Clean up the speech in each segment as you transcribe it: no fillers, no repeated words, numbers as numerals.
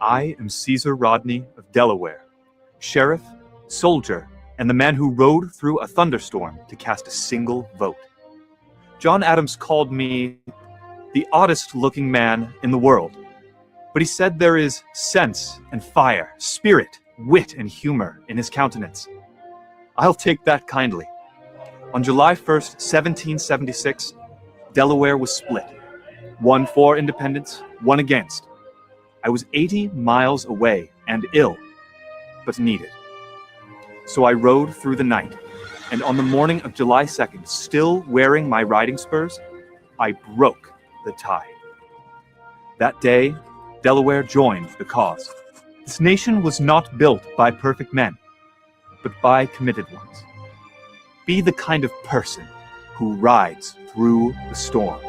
I am Caesar Rodney of Delaware, sheriff, soldier, and the man who rode through a thunderstorm to cast a single vote. John Adams called me the oddest-looking man in the world, but he said there is sense and fire, spirit, wit, and humor in his countenance. I'll take that kindly. On July 1st, 1776, Delaware was split. One for independence, one against. I was 80 miles away and ill, but needed. So I rode through the night, and on the morning of July 2nd, still wearing my riding spurs, I broke the tie. That day, Delaware joined the cause. This nation was not built by perfect men, but by committed ones. Be the kind of person who rides through the storm.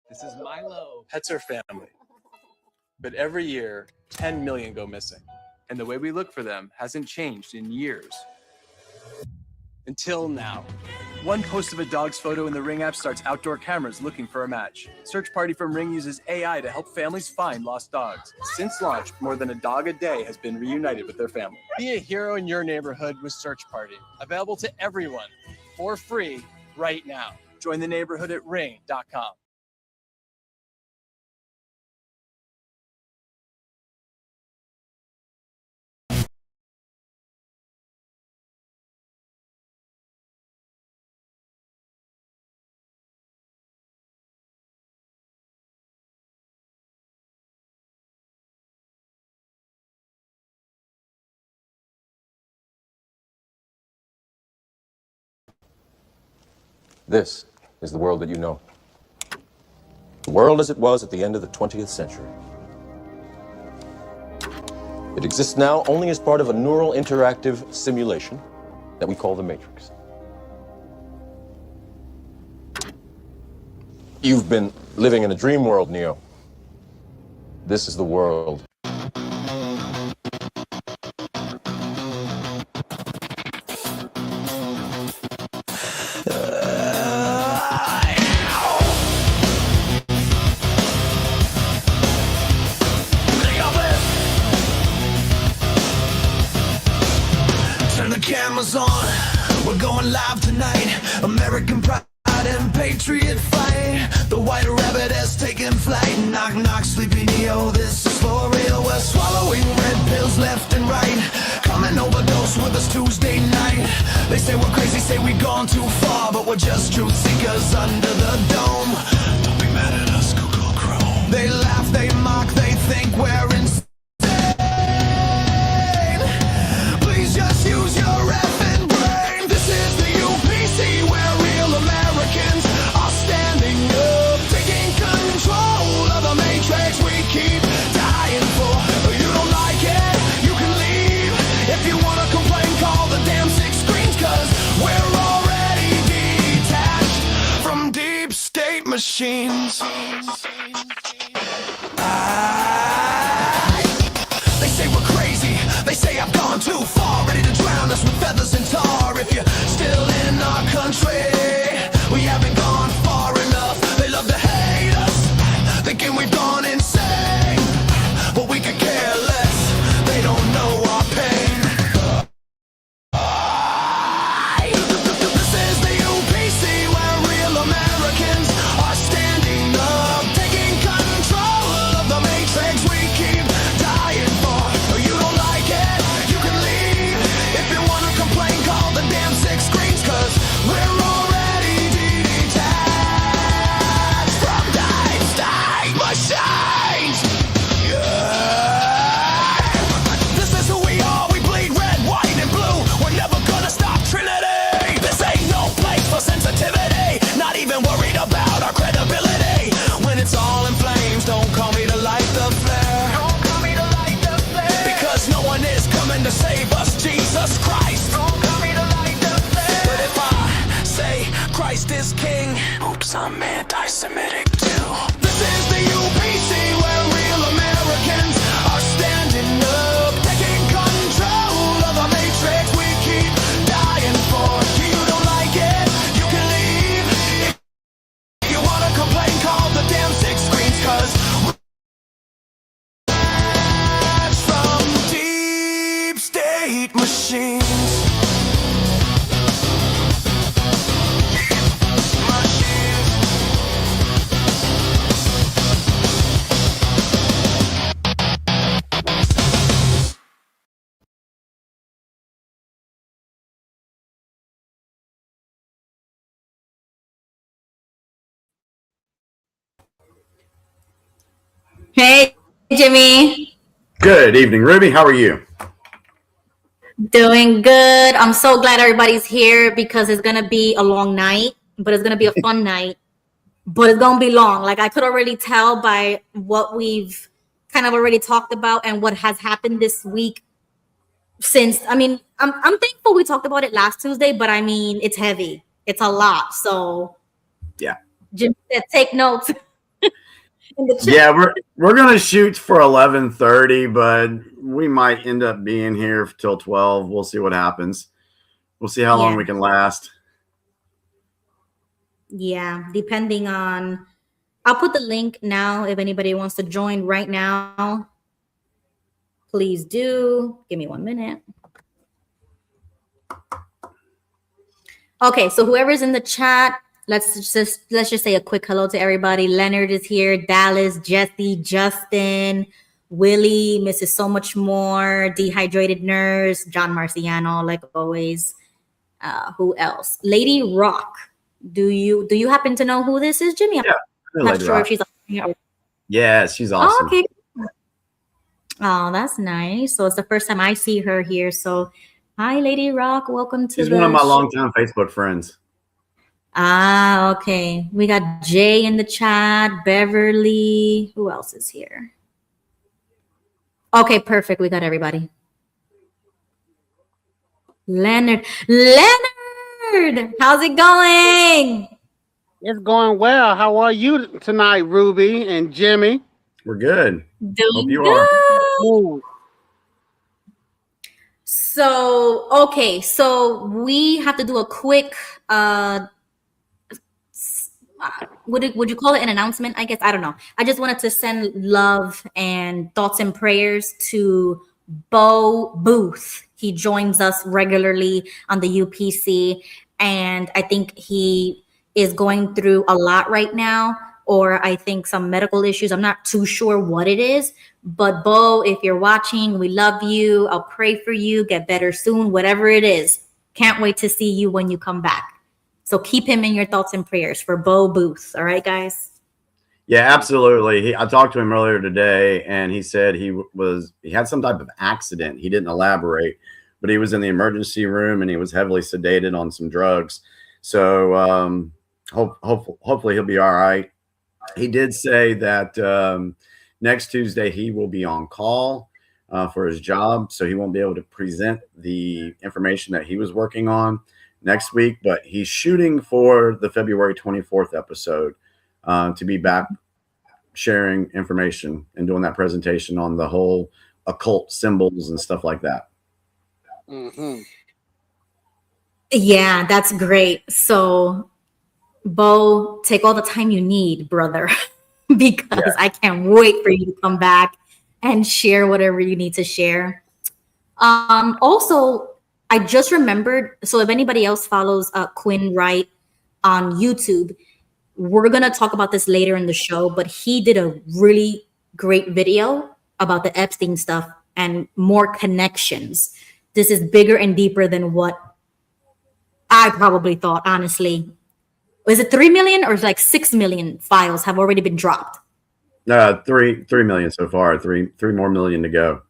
This is Milo. Pets are family. But every year, 10 million go missing. And the way we look for them hasn't changed in years. Until now. One post of a dog's photo in the Ring app starts outdoor cameras looking for a match. Search Party from Ring uses AI to help families find lost dogs. Since launch, more than a dog a day has been reunited with their family. Be a hero in your neighborhood with Search Party. Available to everyone for free right now. Join the neighborhood at ring.com. This is the world that you know. The world as it was at the end of the 20th century. It exists now only as part of a neural interactive simulation that we call the Matrix. You've been living in a dream world, Neo. This is the world. Cameras on, we're going live tonight. American pride and patriot fight. The white rabbit has taken flight. Knock, knock, sleepy Neo, this is for real. We're swallowing red pills left and right. Come and overdose with us Tuesday night. They say we're crazy, say we've gone too far, but we're just truth seekers under the dome. Don't be mad at us, Google Chrome. They laugh, they mock, they think we're insane. Just use your effing brain. This is the UPC where real Americans are standing up, taking control of the matrix we keep dying for. You don't like it, you can leave. If you wanna complain, call the damn 6 screens, cause we're already detached from deep state machines. They say we're crazy, they say I've gone too far, ready to drown us with feathers and tar. If you're still in our country, we haven't gone far enough. They love to hate us, thinking we've gone insane, but we could care less, they don't know our pain. This is the UPC where real Americans are standing up, taking control of the matrix we keep dying for. You don't like it, you can leave. If you wanna complain, call the damn 6 screens, cause we're already detached from deep state machines. Yeah. This is who we are, we bleed red, white, and blue. We're never gonna stop Trinity. This ain't no place for sensitivity, not even worried about our credibility. When it's all in flames, don't call me to light the flare. Don't call me to light the flare. Because no one is coming to save us, Jesus Christ. Christ is king. Oops, I'm anti-Semitic too. This is the UPC where real Americans are standing up, taking control of the matrix we keep dying for. If you don't like it, you can leave. If you wanna complain, call the damn 6 screens, cause we're from deep state machines. Hey, Jimmy. Good evening, Ruby. How are you? Doing good. I'm so glad everybody's here because it's going to be a long night, but it's going to be a fun night, but it's going to be long. Like I could already tell by what we've kind of already talked about and what has happened this week since, I mean, I'm thankful we talked about it last Tuesday, but I mean, it's heavy. It's a lot. So Yeah. Jimmy said, take notes. In the chat. Yeah, we're gonna shoot for 11:30, but we might end up being here till 12. We'll see what happens. We'll see how long we can last. Yeah, depending on, I'll put the link now if anybody wants to join right now. Please do. Give me 1 minute. Okay, so whoever's in the chat, let's just say a quick hello to everybody. Leonard is here, Dallas, Jesse, Justin, Willie, Mrs. So Much More, Dehydrated Nurse, John Marciano, like always. Who else? Lady Rock. Do you happen to know who this is, Jimmy? Yeah, I'm not sure if she's on here. Yeah, she's awesome. Oh, okay. Oh, that's nice. So it's the first time I see her here. So hi, Lady Rock. Welcome to She's one of my longtime Facebook friends. Ah, okay. We got Jay in the chat, Beverly. Who else is here? Okay, perfect. We got everybody. Leonard, how's it going? It's going well. How are you tonight, Ruby and Jimmy? We're good. Doing Hope you good. Ooh. So, okay. So we have to do a quick, would you call it an announcement? I guess, I don't know. I just wanted to send love and thoughts and prayers to Bo Booth. He joins us regularly on the UPC, and I think he is going through a lot right now, or I think some medical issues. I'm not too sure what it is, but Bo, if you're watching, we love you. I'll pray for you. Get better soon, whatever it is. Can't wait to see you when you come back. So keep him in your thoughts and prayers for Bo Booth. All right, guys? Yeah, absolutely. I talked to him earlier today, and he said he had some type of accident. He didn't elaborate, but he was in the emergency room and he was heavily sedated on some drugs. So hopefully he'll be all right. He did say that next Tuesday he will be on call for his job, so he won't be able to present the information that he was working on next week, but he's shooting for the February 24th episode to be back sharing information and doing that presentation on the whole occult symbols and stuff like that. Mm-hmm. Yeah, that's great. So, Bo, take all the time you need, brother, because I can't wait for you to come back and share whatever you need to share. Also, I just remembered, so if anybody else follows Quinn Wright on YouTube, we're going to talk about this later in the show, but he did a really great video about the Epstein stuff and more connections. This is bigger and deeper than what I probably thought, honestly. Is it 3 million or is it like 6 million files have already been dropped? 3 million so far, three more million to go.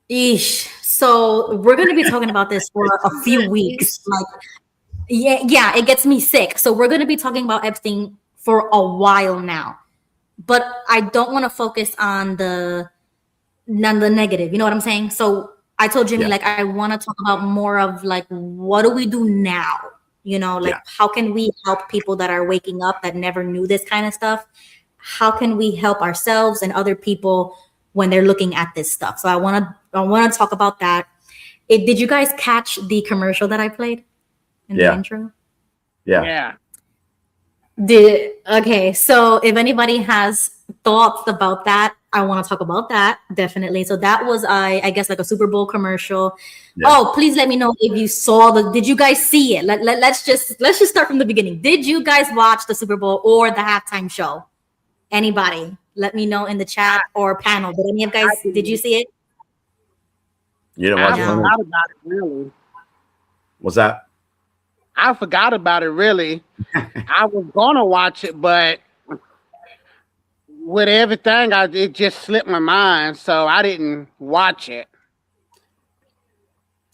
Eesh. So we're going to be talking about this for a few weeks. Like, yeah, it gets me sick. So we're going to be talking about Epstein for a while now, but I don't want to focus on the negative. You know what I'm saying? So I told Jimmy, like, I want to talk about more of like, what do we do now? You know, like Yeah. how can we help people that are waking up that never knew this kind of stuff? How can we help ourselves and other people when they're looking at this stuff? So I want to talk about that. Did you guys catch the commercial that I played in the intro? Yeah. Okay, so if anybody has thoughts about that, I want to talk about that, definitely. So that was I guess like a Super Bowl commercial. Yeah. Oh, please let me know if you saw did you guys see it? Let's just start from the beginning. Did you guys watch the Super Bowl or the halftime show? Anybody? Let me know in the chat or panel. Did you see it? You didn't I watch it? forgot about it, really. What's that? I forgot about it, really. I was gonna watch it, but with everything, it just slipped my mind, so I didn't watch it.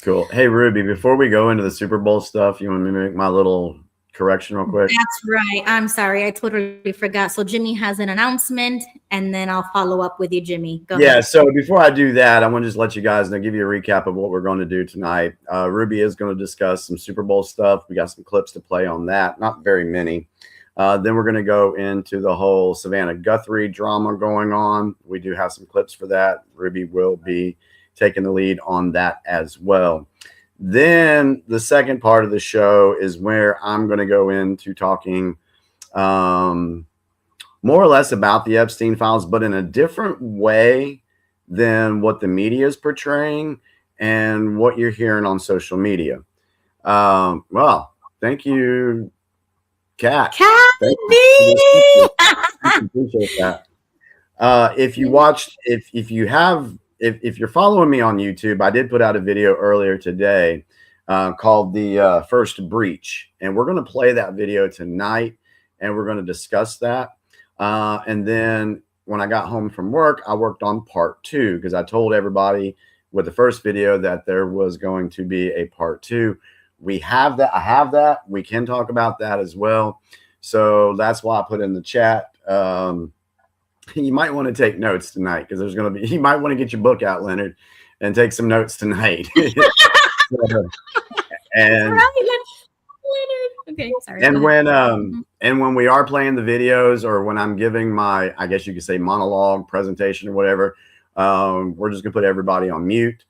Cool. Hey, Ruby, before we go into the Super Bowl stuff, you want me to make my little correction real quick? That's right. I'm sorry. I totally forgot. So Jimmy has an announcement, and then I'll follow up with you, Jimmy. Go ahead. So before I do that, I want to just let you guys know, give you a recap of what we're going to do tonight. Ruby is going to discuss some Super Bowl stuff. We got some clips to play on that. Not very many. Then we're going to go into the whole Savannah Guthrie drama going on. We do have some clips for that. Ruby will be taking the lead on that as well. Then the second part of the show is where I'm going to go into talking more or less about the Epstein files, but in a different way than what the media is portraying and what you're hearing on social media. Well, thank you, Kat. Kathy! Appreciate that. If you watched, if you're following me on YouTube, I did put out a video earlier today called The First Breach. And we're going to play that video tonight and we're going to discuss that. And then when I got home from work, I worked on part 2 because I told everybody with the first video that there was going to be a part 2. We have that. I have that. We can talk about that as well. So that's why I put in the chat. You might want to take notes tonight because there's going to be, you might want to get your book out, Leonard, and take some notes tonight. And okay, sorry. and when we are playing the videos or when I'm giving my, I guess you could say monologue presentation or whatever, we're just gonna put everybody on mute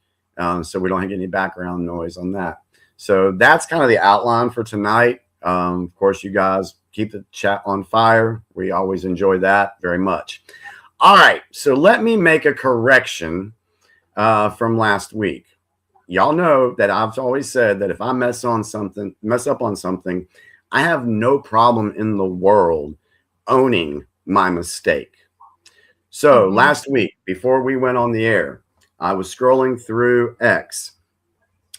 so we don't get any background noise on that. So that's kind of the outline for tonight. Of course, you guys keep the chat on fire. We always enjoy that very much. All right, so let me make a correction from last week. Y'all know that I've always said that if I mess up on something, I have no problem in the world owning my mistake. So last week, before we went on the air, I was scrolling through X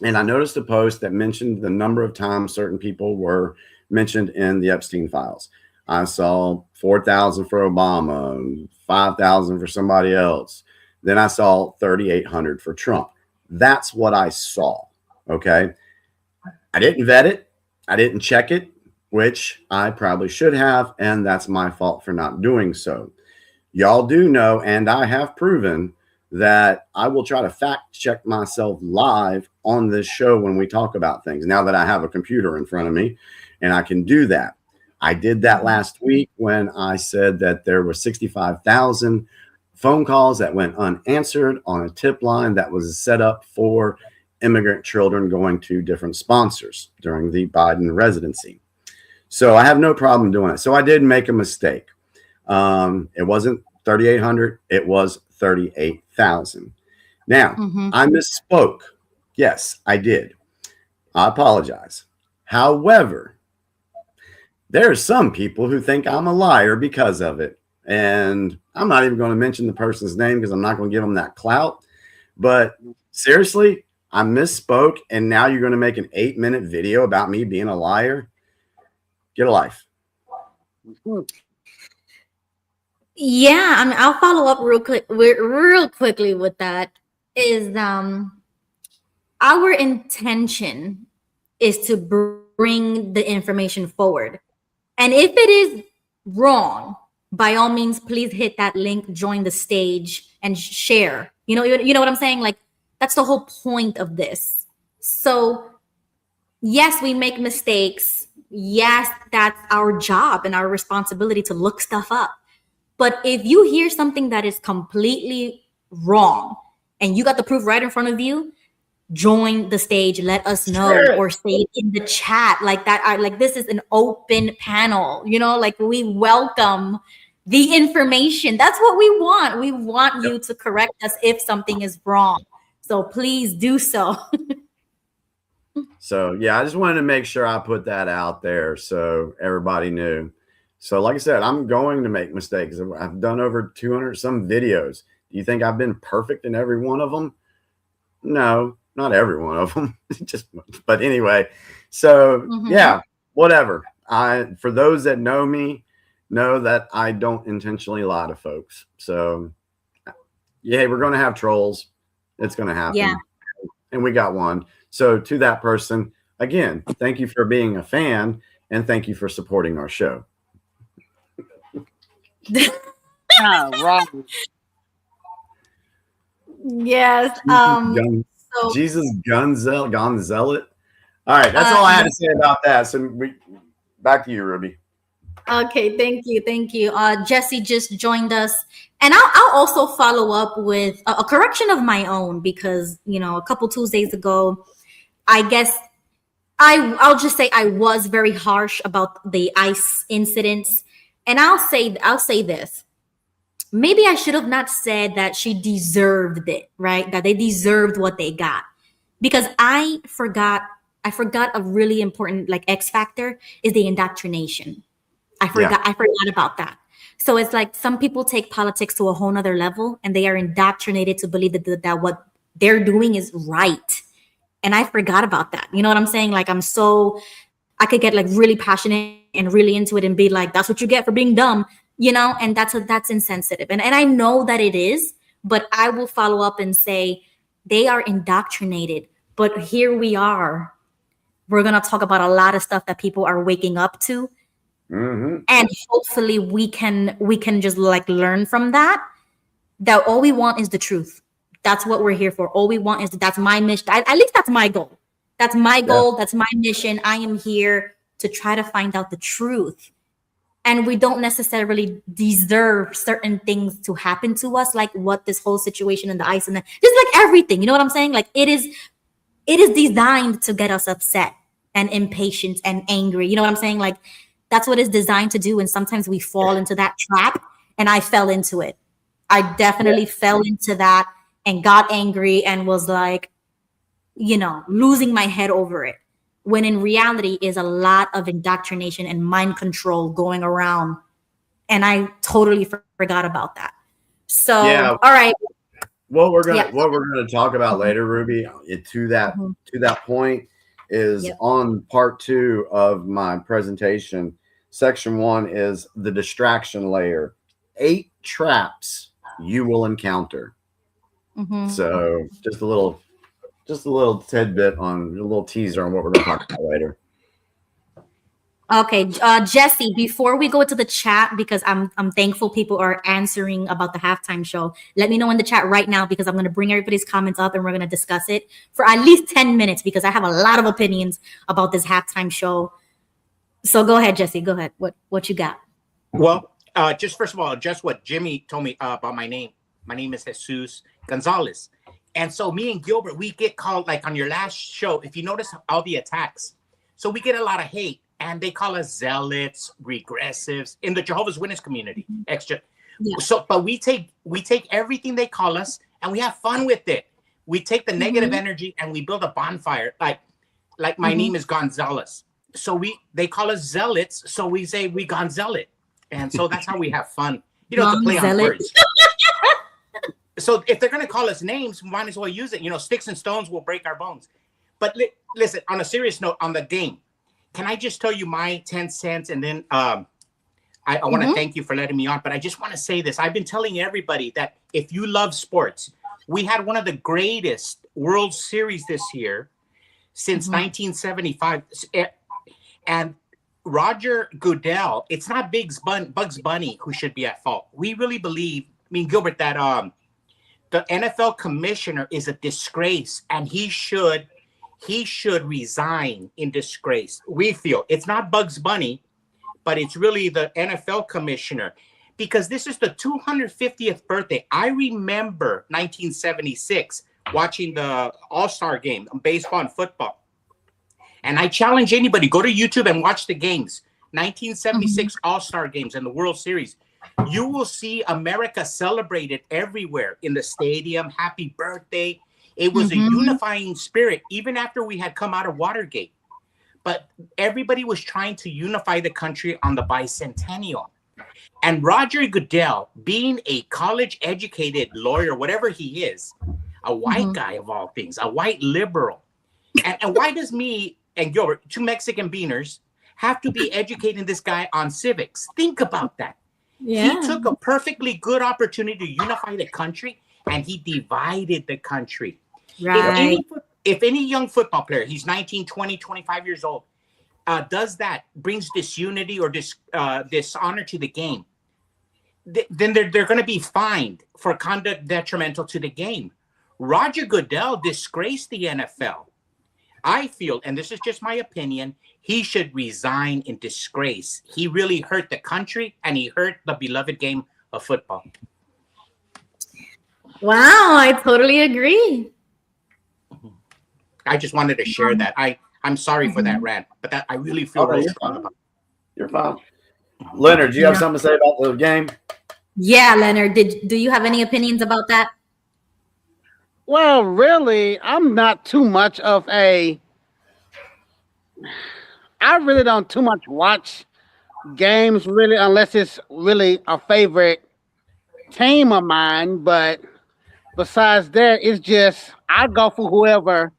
and I noticed a post that mentioned the number of times certain people were mentioned in the Epstein files. I saw 4,000 for Obama, 5,000 for somebody else. Then I saw 3,800 for Trump. That's what I saw. Okay. I didn't vet it. I didn't check it, which I probably should have. And that's my fault for not doing so. Y'all do know, and I have proven that I will try to fact check myself live on this show when we talk about things. Now that I have a computer in front of me and I can do that. I did that last week when I said that there were 65,000 phone calls that went unanswered on a tip line that was set up for immigrant children going to different sponsors during the Biden residency. So I have no problem doing it. So I did make a mistake. It wasn't 3,800. It was 38,000. Now, I misspoke. Yes, I did. I apologize. However, there are some people who think I'm a liar because of it. And I'm not even going to mention the person's name because I'm not going to give them that clout. But seriously, I misspoke. And now you're going to make an 8-minute video about me being a liar? Get a life. Yeah, I mean, I'll follow up real quickly with that. Is our intention is to bring the information forward, and if it is wrong, by all means, please hit that link, join the stage, and share. You know what I'm saying? Like that's the whole point of this. So yes, we make mistakes. Yes, that's our job and our responsibility to look stuff up. But if you hear something that is completely wrong and you got the proof right in front of you, join the stage, let us know, or say it in the chat like that. Like, this is an open panel, like we welcome the information. That's what we want. We want you to correct us if something is wrong. So please do so. So yeah, I just wanted to make sure I put that out there so everybody knew. So like I said, I'm going to make mistakes. I've done over 200 some videos. Do you think I've been perfect in every one of them? No, not every one of them. But anyway, so yeah, whatever. For those that know me, know that I don't intentionally lie to folks. So yeah, we're going to have trolls. It's going to happen. Yeah. And we got one. So to that person, again, thank you for being a fan and thank you for supporting our show. Wrong. Yes. Jesus Gonzealot. All right, that's all I had to say about that. So back to you, Ruby. Okay, thank you. Jesse just joined us, and I'll also follow up with a correction of my own because a couple Tuesdays ago, I guess I'll just say I was very harsh about the ICE incidents, and I'll say this. Maybe I should have not said that she deserved it, right? That they deserved what they got, because I forgot a really important X factor is the indoctrination. I forgot about that. So it's like some people take politics to a whole nother level and they are indoctrinated to believe that what they're doing is right. And I forgot about that. You know what I'm saying? Like I could get really passionate and really into it and be like, that's what you get for being dumb, and that's insensitive. And I know that it is, but I will follow up and say they are indoctrinated. But here we are. We're going to talk about a lot of stuff that people are waking up to. And hopefully we can just learn from that all we want is the truth. That's what we're here for. All we want is that's my mission. At least that's my goal. That's my goal. Yeah. That's my mission. I am here to try to find out the truth. And we don't necessarily deserve certain things to happen to us, like what this whole situation in the ice and just everything. You know what I'm saying? It is designed to get us upset and impatient and angry. You know what I'm saying? That's what it's designed to do. And sometimes we fall into that trap. And I fell into it. I definitely fell into that and got angry and was losing my head over it. When in reality is a lot of indoctrination and mind control going around. And I totally forgot about that. So, all right. What we're gonna talk about later, Ruby, to that point is on part 2 of my presentation. Section 1 is the distraction layer. 8 traps you will encounter. So just a little tidbit on a little teaser on what we're going to talk about later. Okay, Jesse, before we go to the chat, because I'm thankful people are answering about the halftime show. Let me know in the chat right now because I'm going to bring everybody's comments up and we're going to discuss it for at least 10 minutes because I have a lot of opinions about this halftime show. So go ahead, Jesse. Go ahead. What you got? Well, just first of all, just what Jimmy told me about my name. My name is Jesus Gonzalez. And so me and Gilbert, we get called on your last show. If you notice all the attacks, so we get a lot of hate. And they call us zealots, regressives in the Jehovah's Witness community. Extra. Yeah. So, but we take everything they call us and we have fun with it. We take the negative energy and we build a bonfire. Like my name is Gonzalez. So they call us zealots. So we say we Gonzealot. And so that's how we have fun. To play on words. So if they're going to call us names, we might as well use it. Sticks and stones will break our bones. But listen, on a serious note, on the game, can I just tell you my 10 cents? And then I want to thank you for letting me on. But I just want to say this. I've been telling everybody that if you love sports, we had one of the greatest World Series this year since 1975. And Roger Goodell, it's not Bugs Bunny who should be at fault. We really believe, Gilbert, that the NFL commissioner is a disgrace and he should he should resign in disgrace. We feel it's not Bugs Bunny, but it's really the NFL commissioner, because this is the 250th birthday. I remember 1976 watching the All-Star game, baseball and football. And I challenge anybody, go to YouTube and watch the games. 1976 All-Star games and the World Series. You will see America celebrated everywhere in the stadium. Happy birthday. It was a unifying spirit, even after we had come out of Watergate. But everybody was trying to unify the country on the bicentennial. And Roger Goodell, being a college-educated lawyer, whatever he is, a white guy of all things, a white liberal. And why does me and Gilbert, two Mexican beaners, have to be educating this guy on civics? Think about that. Yeah. He took a perfectly good opportunity to unify the country, and he divided the country. Right. If any young football player, he's 19, 20, 25 years old, does that, brings disunity or dishonor to the game, then they're going to be fined for conduct detrimental to the game. Roger Goodell disgraced the NFL. I feel, and this is just my opinion, he should resign in disgrace. He really hurt the country, and he hurt the beloved game of football. Wow, I totally agree. I just wanted to share that. I'm sorry for that rant, but that I really feel really strong about. You're fine. Leonard, do you have something to say about the game? Yeah, Leonard, do you have any opinions about that? Well, really, I'm not too much of a. I really don't too much watch games, really, unless it's really a favorite team of mine. But besides that, it's just I go for whoever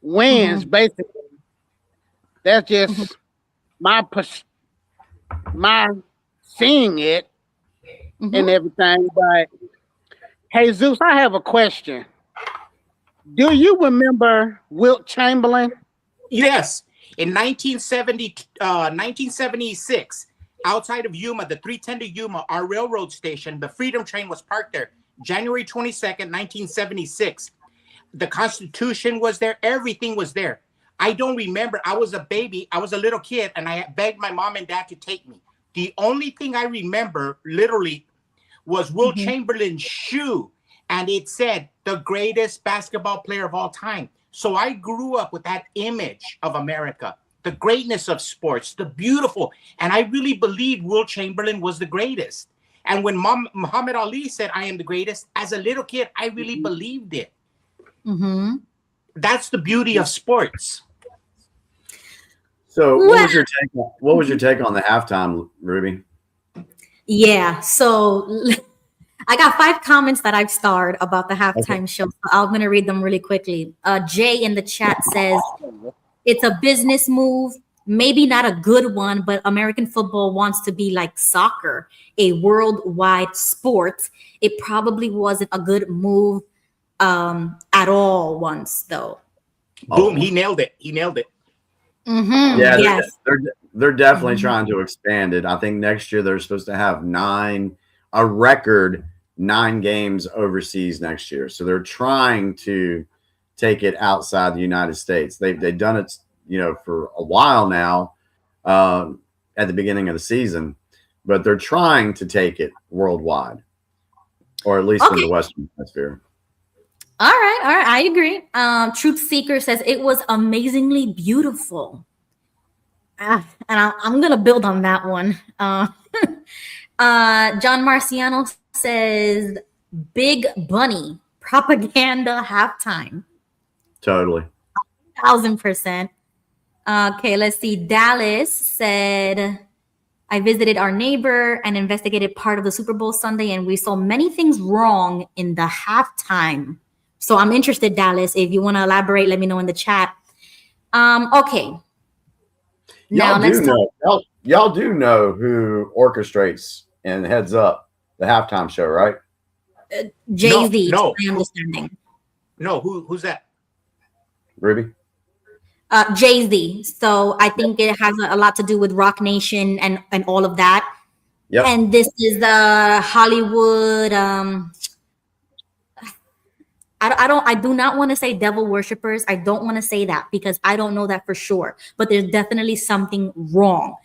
wins. Basically, that's just my seeing it and everything. But hey, Zeus, I have a question. Do you remember Wilt Chamberlain? Yes. In 1976, outside of Yuma, the 310 to Yuma, our railroad station, the Freedom Train was parked there. January 22nd, 1976. The Constitution was there. Everything was there. I don't remember. I was a baby. I was a little kid, and I begged my mom and dad to take me. The only thing I remember, literally, was Wilt Chamberlain's shoe. And it said, the greatest basketball player of all time. So I grew up with that image of America, the greatness of sports, the beautiful. And I really believed Wilt Chamberlain was the greatest. And when Muhammad Ali said, I am the greatest, as a little kid, I really believed it. That's the beauty of sports. So what was your take on the halftime, Ruby? Yeah, so I got 5 comments that I've starred about the halftime show. So I'm going to read them really quickly. Jay in the chat says, it's a business move, maybe not a good one, but American football wants to be like soccer, a worldwide sport. It probably wasn't a good move at all once, though. Boom, he nailed it. He nailed it. Yeah, Yes. they're definitely trying to expand it. I think next year they're supposed to have a record 9 games overseas next year. So they're trying to take it outside the United States. They've done it, for a while now, at the beginning of the season, but they're trying to take it worldwide, or at least in the Western Hemisphere. All right. I agree. Truth Seeker says it was amazingly beautiful. And I'm going to build on that one. John Marciano says Big Bunny propaganda halftime. Totally. 1,000%. Okay, let's see. Dallas said, I visited our neighbor and investigated part of the Superbowl Sunday, and we saw many things wrong in the halftime. So I'm interested, Dallas. If you want to elaborate, let me know in the chat. Okay. Y'all do know who orchestrates and heads up the halftime show, right? Jay-Z, No. my understanding. No, who's that? Ruby? Jay-Z. So I think it has a lot to do with Rock Nation and all of that. Yep. And this is the Hollywood. I I do not want to say devil worshippers. I don't want to say that because I don't know that for sure. But there's definitely something wrong.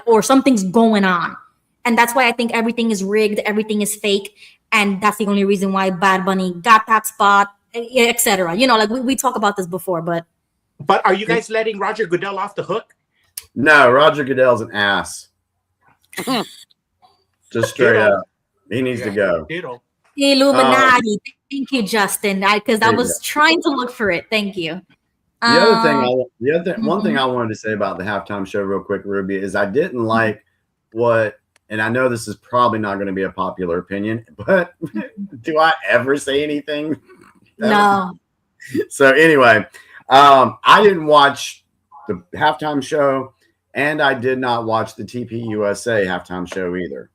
Or something's going on, and that's why I think everything is rigged, everything is fake, and that's the only reason why Bad Bunny got that spot, etc. You know, like we talk about this before, but are you guys letting Roger Goodell off the hook? No, Roger Goodell's an ass. Just straight up. He needs to go. Illuminati. Thank you, Justin. Because I was trying to look for it. Thank you. One thing I wanted to say about the halftime show real quick, Ruby, is I didn't like and I know this is probably not going to be a popular opinion, but do I ever say anything? No. So anyway, I didn't watch the halftime show, and I did not watch the TP USA halftime show either.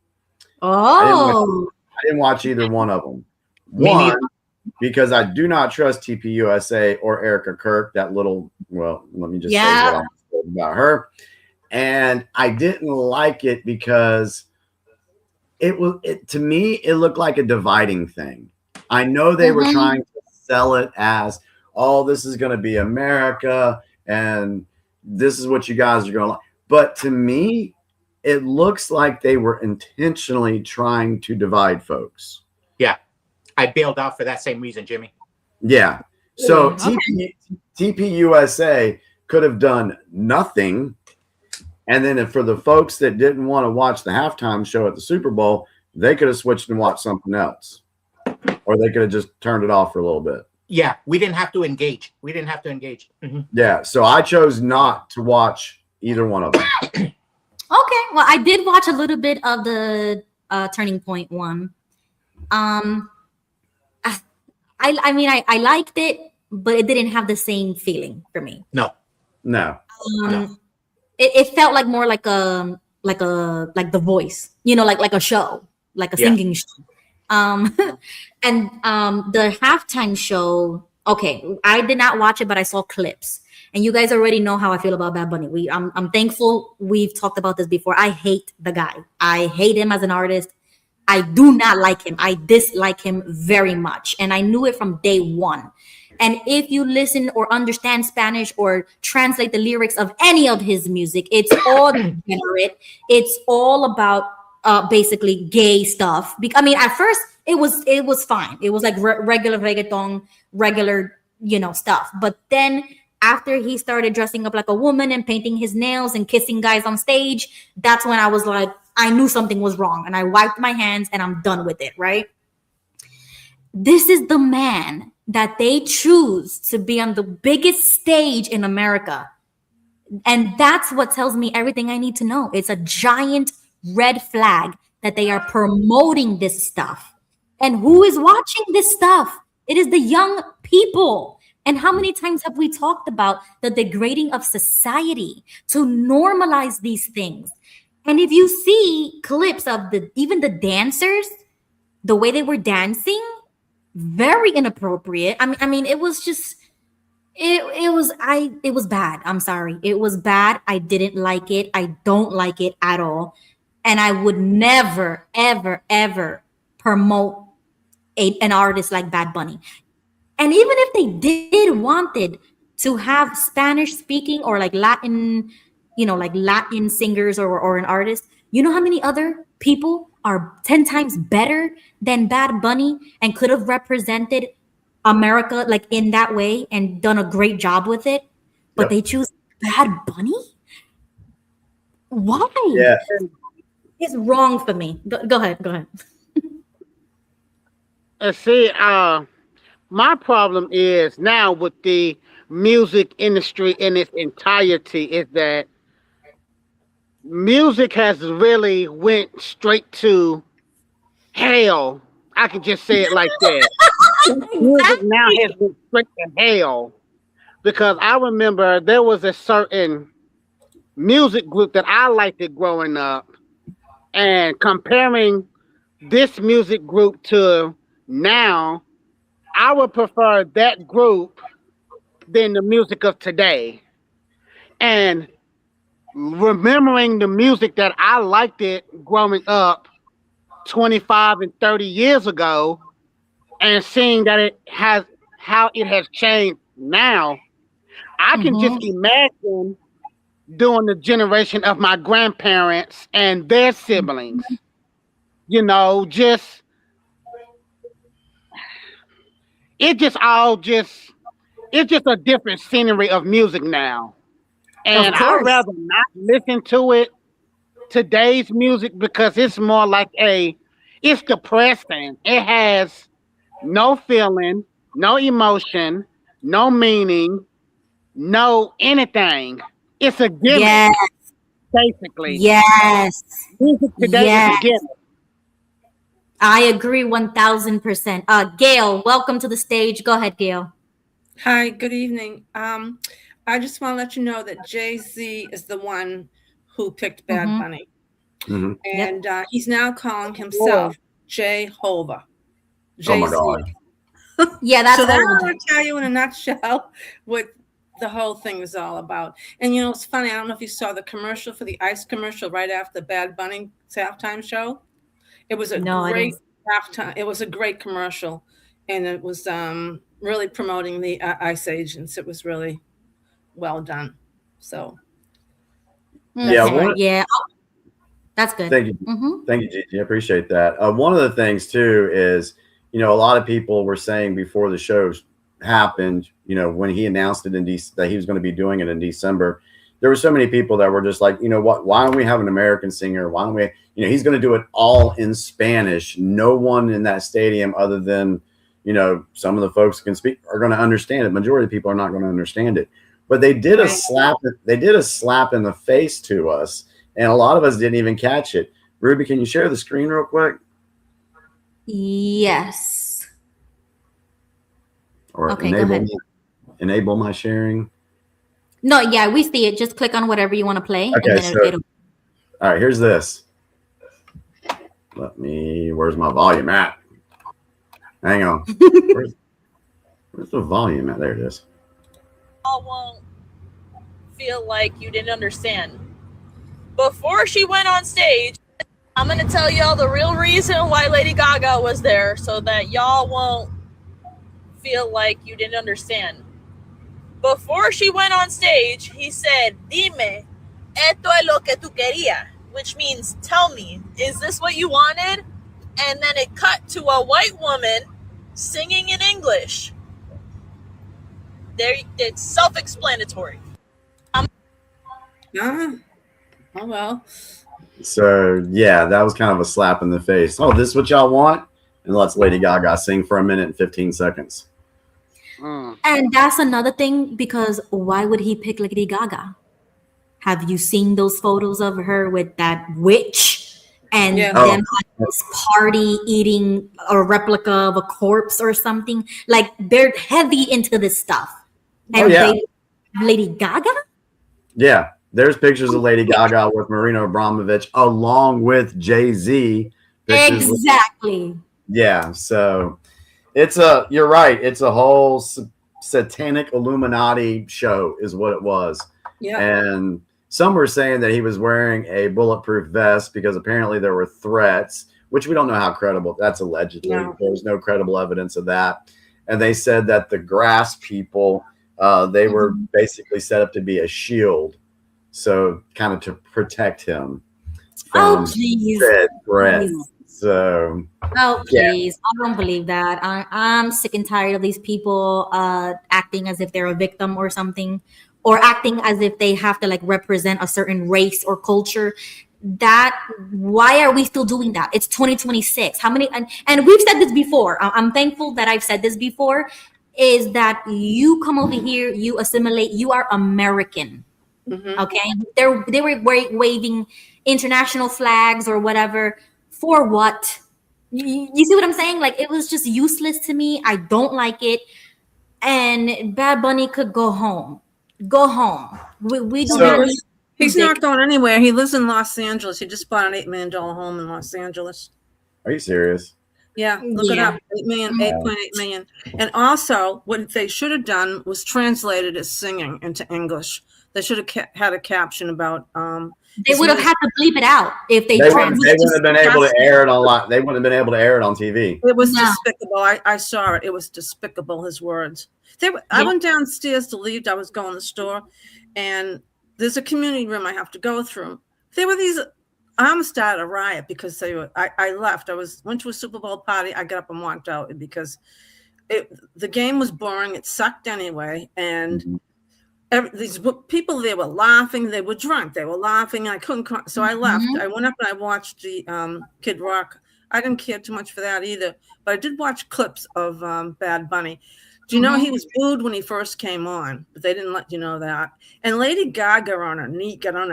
Oh. I didn't watch either one of them. One, because I do not trust TP USA or Erica Kirk, that little, well, let me just say what I'm saying about her. And I didn't like it because to me, it looked like a dividing thing. I know they were trying to sell it as, oh, this is going to be America and this is what you guys are going to like. But to me, it looks like they were intentionally trying to divide folks. Yeah. I bailed out for that same reason, Jimmy. Yeah. So TP USA could have done nothing. And then for the folks that didn't want to watch the halftime show at the Super Bowl, they could have switched and watched something else. Or they could have just turned it off for a little bit. Yeah, we didn't have to engage. Mm-hmm. Yeah, so I chose not to watch either one of them. Okay, well, I did watch a little bit of the Turning Point one. I mean, I liked it, but it didn't have the same feeling for me. No. It felt like more like The Voice, you know, like a show, like a singing show. And the halftime show, okay, I did not watch it, but I saw clips. And you guys already know how I feel about Bad Bunny. I'm thankful we've talked about this before. I hate the guy. I hate him as an artist. I do not like him. I dislike him very much. And I knew it from day one. And if you listen or understand Spanish or translate the lyrics of any of his music, it's all degenerate. It's all about basically gay stuff. I mean, at first it was fine. It was like regular reggaeton, regular, stuff. But then after he started dressing up like a woman and painting his nails and kissing guys on stage, that's when I was like, I knew something was wrong. And I wiped my hands and I'm done with it, right? This is the man that they choose to be on the biggest stage in America. And that's what tells me everything I need to know. It's a giant red flag that they are promoting this stuff. And who is watching this stuff? It is the young people. And how many times have we talked about the degrading of society to normalize these things? And if you see clips of even the dancers, the way they were dancing, very inappropriate. I mean, it was just, it was bad. I'm sorry. It was bad. I didn't like it. I don't like it at all. And I would never, ever, ever promote an artist like Bad Bunny. And even if they wanted to have Spanish speaking or like Latin, like Latin singers or an artist, you know how many other people are 10 times better than Bad Bunny and could have represented America like in that way and done a great job with it, but they choose Bad Bunny? Why? Yeah. It's wrong for me. Go ahead. See, my problem is now with the music industry in its entirety is that music has really went straight to hell. I can just say it like that. Music now has went straight to hell because I remember there was a certain music group that I liked it growing up, and comparing this music group to now, I would prefer that group than the music of today. And remembering the music that I liked it growing up 25 and 30 years ago and seeing that it has how it has changed now, I can just imagine during the generation of my grandparents and their siblings. You know, just it's just a different scenery of music now. And I'd rather not listen to it, today's music, because it's more like it's depressing. It has no feeling, no emotion, no meaning, no anything. It's a gimmick, Yes. basically. Yes. Music today is a gimmick. I agree 1000%. Gail, welcome to the stage. Go ahead, Gail. Hi, good evening. I just want to let you know that Jay-Z is the one who picked Bad Bunny. And he's now calling himself Jehovah. Oh my God. Yeah, that's so that old. will tell you in a nutshell what the whole thing is all about. And you know, it's funny. I don't know if you saw the commercial for the ice commercial right after Bad Bunny halftime show. It was a great halftime. It was a great commercial, and it was really promoting the ICE agents. It was really well done. So that's good. Thank you. Thank you, Gigi. I appreciate that. One of the things too is, you know, a lot of people were saying before the show happened, you know, when he announced it that he was going to be doing it in December, there were so many people that were just like, you know what, why don't we have an American singer? Why don't we, you know, he's going to do it all in Spanish. No one in that stadium other than, you know, some of the folks who can speak are going to understand it. Majority of people are not going to understand it. But they did a slap. They did a slap in the face to us, and a lot of us didn't even catch it. Ruby, can you share the screen real quick? Yes. Or okay, go ahead. Enable my sharing. No, yeah, we see it. Just click on whatever you want to play. Okay, and then it'll... All right, here's this. Where's my volume at? Hang on. Where's the volume at? There it is. Y'all won't feel like you didn't understand. Before she went on stage, I'm going to tell y'all the real reason why Lady Gaga was there so that y'all won't feel like you didn't understand. Before she went on stage, he said, Dime, esto es lo que tú querías, which means, tell me, is this what you wanted? And then it cut to a white woman singing in English. It's self-explanatory. Oh, well. So, yeah, that was kind of a slap in the face. Oh, this is what y'all want? And let's Lady Gaga sing for 1 minute and 15 seconds. And that's another thing, because why would he pick Lady Gaga? Have you seen those photos of her with that witch and them at this party eating a replica of a corpse or something? Like, they're heavy into this stuff. And Lady Gaga? Yeah, there's pictures of Lady Gaga with Marina Abramovich along with Jay-Z. Exactly. Yeah, so you're right. It's a whole satanic Illuminati show is what it was. Yeah. And some were saying that he was wearing a bulletproof vest because apparently there were threats, which we don't know how credible. That's allegedly. No. There was no credible evidence of that. And they said that the grass people, they were basically set up to be a shield. So kind of to protect him from said threats. So, please. I don't believe that. I'm sick and tired of these people acting as if they're a victim or something, or acting as if they have to like represent a certain race or culture. Why are we still doing that? It's 2026. How many, and we've said this before. I'm thankful that I've said this before, is that you come over here, you assimilate, you are American. Okay. They were waving international flags or whatever. For what? You see what I'm saying? Like, it was just useless to me. I don't like it. And Bad Bunny could go home. Go home. We do not need. He's not going anywhere. He lives in Los Angeles. He just bought an $8 million home in Los Angeles. Are you serious? Yeah, look it up. 8.8 million. And also, what they should have done was translated his singing into English. They should have had a caption about They would have had to bleep it out if they They wouldn't have been able to air it on They wouldn't have been able to air it on TV. It was despicable. I saw it. It was despicable, his words. I went downstairs to leave. I was going to the store, and there's a community room I have to go through. There were these. I almost started a riot because I left. Went to a Super Bowl party. I got up and walked out because the game was boring. It sucked anyway, and these people there were laughing. They were drunk. They were laughing. I couldn't. So I left. I went up and I watched the Kid Rock. I didn't care too much for that either, but I did watch clips of Bad Bunny. Do you know he was booed when he first came on, but they didn't let you know that. And Lady Gaga got on her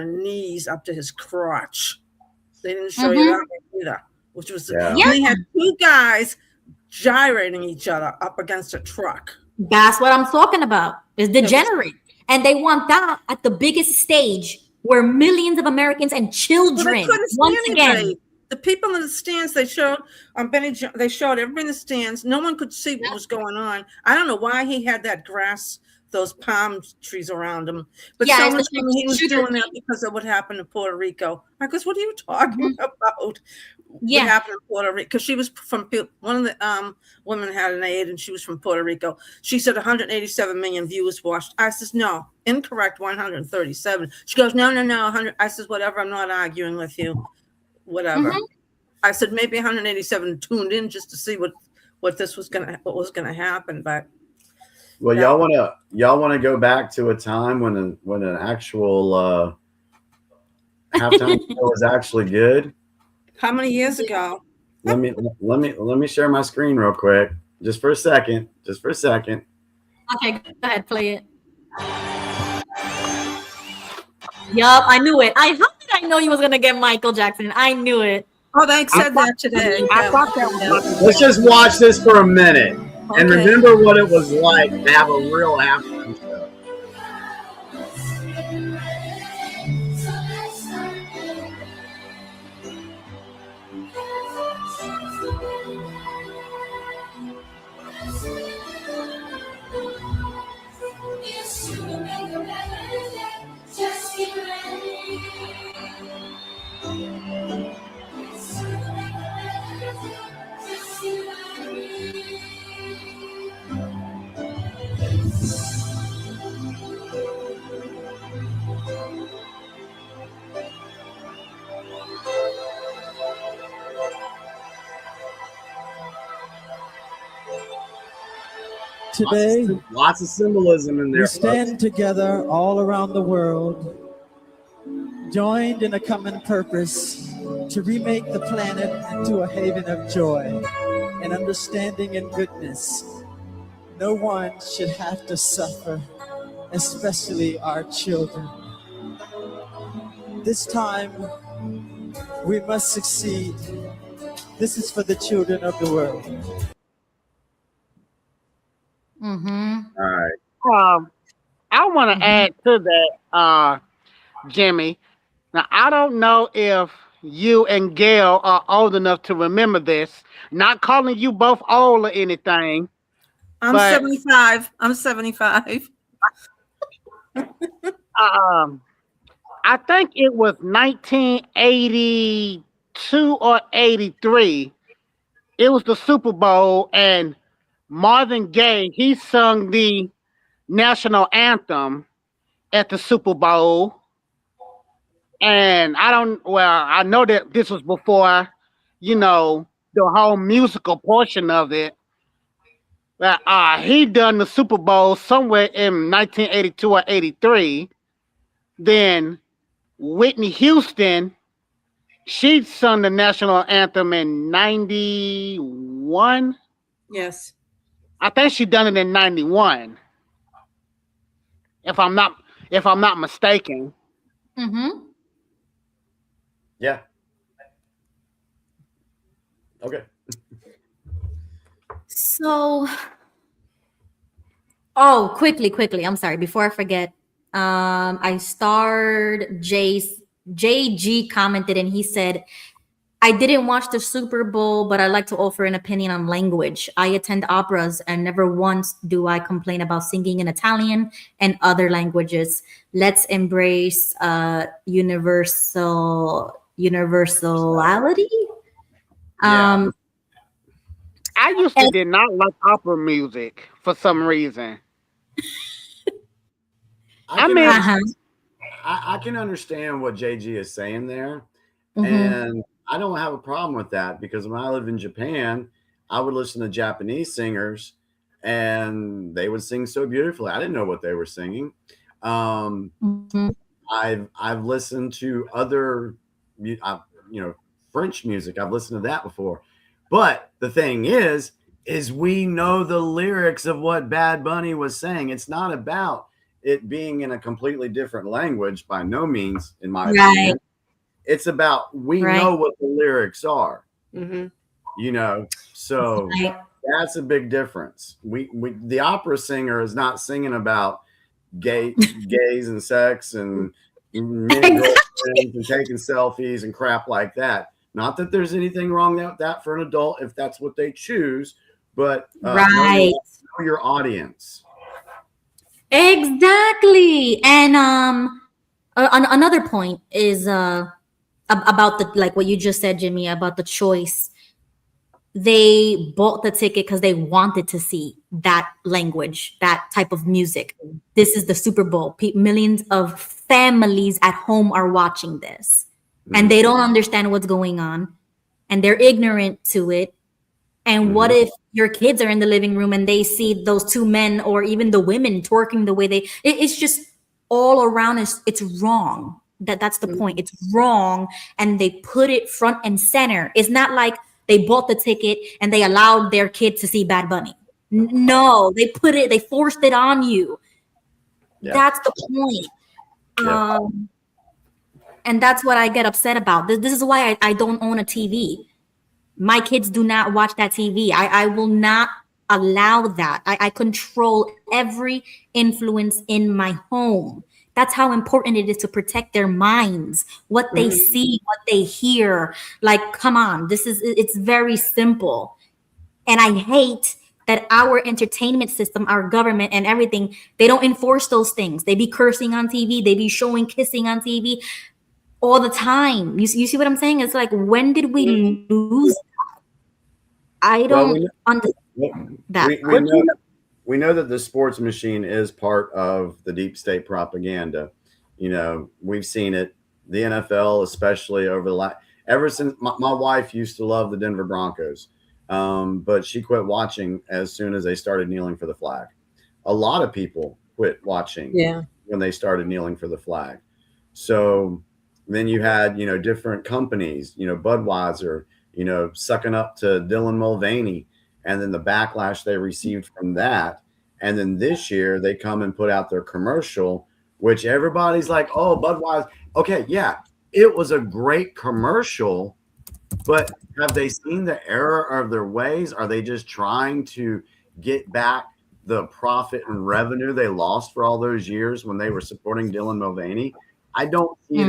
knees up to his crotch. They didn't show you that either, which was they had two guys gyrating each other up against a truck. That's what I'm talking about. It's degenerate. And they want that at the biggest stage where millions of Americans and children once again. The people in the stands, they showed they showed everybody in the stands. No one could see what was going on. I don't know why he had that grass, those palm trees around him. But someone told me he was doing that because of what happened in Puerto Rico. I goes, what are you talking about? What happened in Puerto Rico? Because she was from one of the women had an aide and she was from Puerto Rico. She said 187 million viewers watched. I says, no, incorrect, 137. She goes, no, 100. I says, whatever, I'm not arguing with you. Whatever. I said maybe 187 tuned in just to see what was gonna happen. But y'all wanna go back to a time when an actual halftime show was actually good. How many years ago? Let me share my screen real quick, just for a second. Okay, go ahead, play it. Yup, I knew it. How did I know you was gonna get Michael Jackson? I knew it. Oh, they said that today. I thought that was. Let's just watch this for a minute and remember what it was like to have a real halftime show. Today, lots of symbolism in there. We stand together all around the world, joined in a common purpose to remake the planet into a haven of joy and understanding and goodness. No one should have to suffer, especially our children. This time, we must succeed. This is for the children of the world. All right. I want to add to that, Jimmy. Now, I don't know if you and Gail are old enough to remember this. Not calling you both old or anything. I'm 75. I'm 75. I think it was 1982 or 83. It was the Super Bowl, and Marvin Gaye, he sung the national anthem at the Super Bowl. And I know that this was before, the whole musical portion of it. But he done the Super Bowl somewhere in 1982 or 83. Then Whitney Houston, she sung the national anthem in 91. Yes. I think she done it in 91. If I'm not mistaken. Yeah. Okay. So, quickly. I'm sorry. Before I forget, I starred JG commented and he said, I didn't watch the Super Bowl, but I'd like to offer an opinion on language. I attend operas, and never once do I complain about singing in Italian and other languages. Let's embrace universality. I used to did not like opera music for some reason. I can understand what JG is saying there. Mhm. And I don't have a problem with that, because when I lived in Japan, I would listen to Japanese singers and they would sing so beautifully. I didn't know what they were singing. Mhm. I've listened to other, French music. I've listened to that before. But the thing is we know the lyrics of what Bad Bunny was saying. It's not about it being in a completely different language, by no means, in my opinion. It's about we know what the lyrics are. So that's a big difference. We the opera singer is not singing about gays and sex and men girlfriends and taking selfies and crap like that. Not that there's anything wrong with that for an adult if that's what they choose, but know your audience. Exactly. And another point is about the, like what you just said, Jimmy, about the choice. They bought the ticket because they wanted to see that language, that type of music. This is the Super Bowl. Millions of families at home are watching this, and they don't understand what's going on, and they're ignorant to it. And what if your kids are in the living room and they see those two men, or even the women, twerking the way it's just all around us. It's wrong. That's the point. It's wrong. And they put it front and center. It's not like they bought the ticket and they allowed their kid to see Bad Bunny. No, they forced it on you. Yeah. That's the point. Yeah. And that's what I get upset about. This is why I don't own a TV. My kids do not watch that TV. I will not allow that. I control every influence in my home. That's how important it is to protect their minds, what they see, what they hear. Like, come on, it's very simple. And I hate that our entertainment system, our government and everything, they don't enforce those things. They be cursing on TV. They be showing kissing on TV all the time. You see what I'm saying? It's like, when did we lose that? I don't understand that. We know that the sports machine is part of the deep state propaganda. We've seen it. The NFL, especially ever since my wife used to love the Denver Broncos, but she quit watching as soon as they started kneeling for the flag. A lot of people quit watching when they started kneeling for the flag. So then you had, different companies, Budweiser, sucking up to Dylan Mulvaney, and then the backlash they received from that. And then this year they come and put out their commercial, which everybody's like, oh, Budweiser. Okay, yeah, it was a great commercial, but have they seen the error of their ways? Are they just trying to get back the profit and revenue they lost for all those years when they were supporting Dylan Mulvaney? I don't see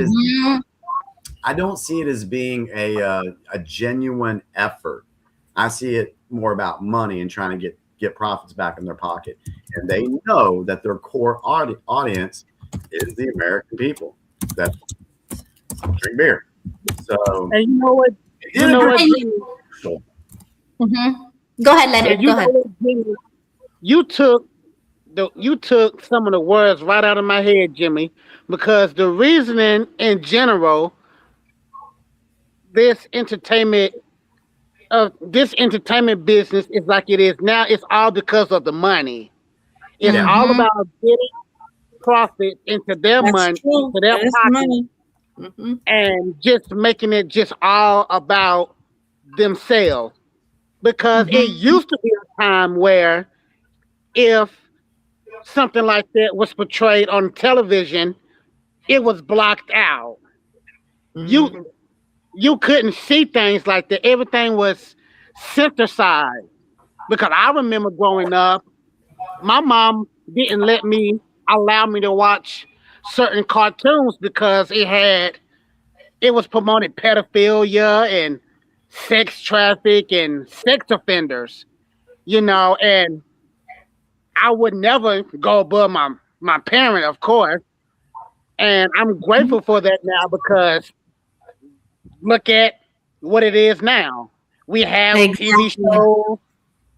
it as being a genuine effort. I see it more about money and trying to get profits back in their pocket. And they know that their core audience is the American people that drink beer. So, and you know what? Go ahead, Leonard. Go ahead. You took some of the words right out of my head, Jimmy, because the reasoning in general, this entertainment business is like it is now. It's all because of the money. It's all about getting profit into their money, into their pocket, and just making it just all about themselves. Because it used to be a time where if something like that was portrayed on television, it was blocked out. You couldn't see things like that. Everything was synthesized. Because I remember growing up, my mom didn't allow me to watch certain cartoons because it was promoting pedophilia and sex traffic and sex offenders, you know, and I would never go above my parent, of course. And I'm grateful for that now because look at what it is now. We have TV shows,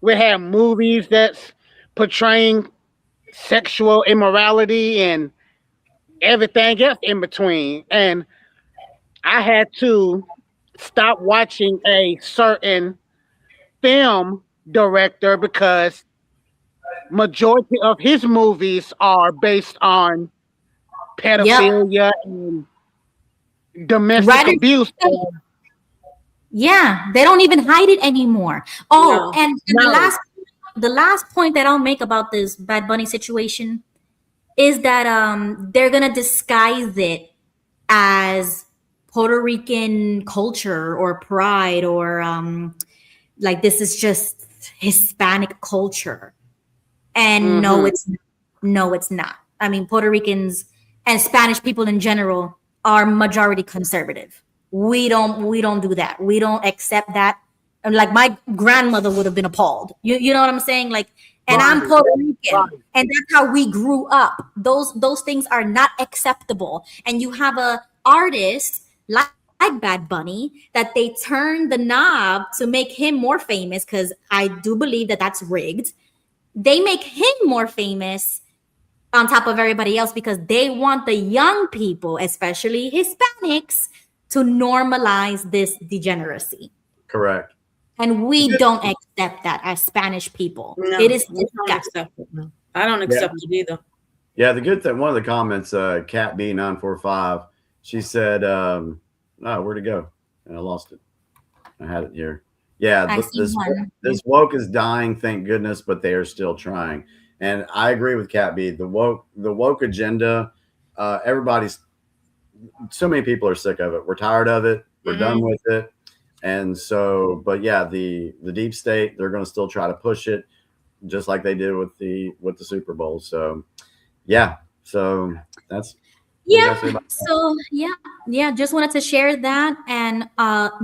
we have movies that's portraying sexual immorality and everything else in between. And I had to stop watching a certain film director because majority of his movies are based on pedophilia and domestic abuse. Yeah, they don't even hide it anymore. Oh, and the last point that I'll make about this Bad Bunny situation is that they're gonna disguise it as Puerto Rican culture or pride or like this is just Hispanic culture. And no, it's not. I mean, Puerto Ricans and Spanish people in general are majority conservative. We don't do that. We don't accept that. And like my grandmother would have been appalled. You know what I'm saying? Like, and I'm Puerto Rican, and that's how we grew up. Those things are not acceptable. And you have a artist like Bad Bunny that they turn the knob to make him more famous, because I do believe that that's rigged. They make him more famous on top of everybody else because they want the young people, especially Hispanics, to normalize this degeneracy. Correct. And we don't accept that as Spanish people. No, it is acceptable. No. I don't accept it either. Yeah, the good thing, one of the comments, Cat B945, she said, oh, where'd it go? And I lost it. I had it here. Yeah, this woke is dying, thank goodness, but they are still trying. And I agree with Cat B. The woke agenda, so many people are sick of it. We're tired of it. We're done with it. And so, but yeah, the deep state, they're going to still try to push it just like they did with the Super Bowl. So yeah, so that's just wanted to share that. And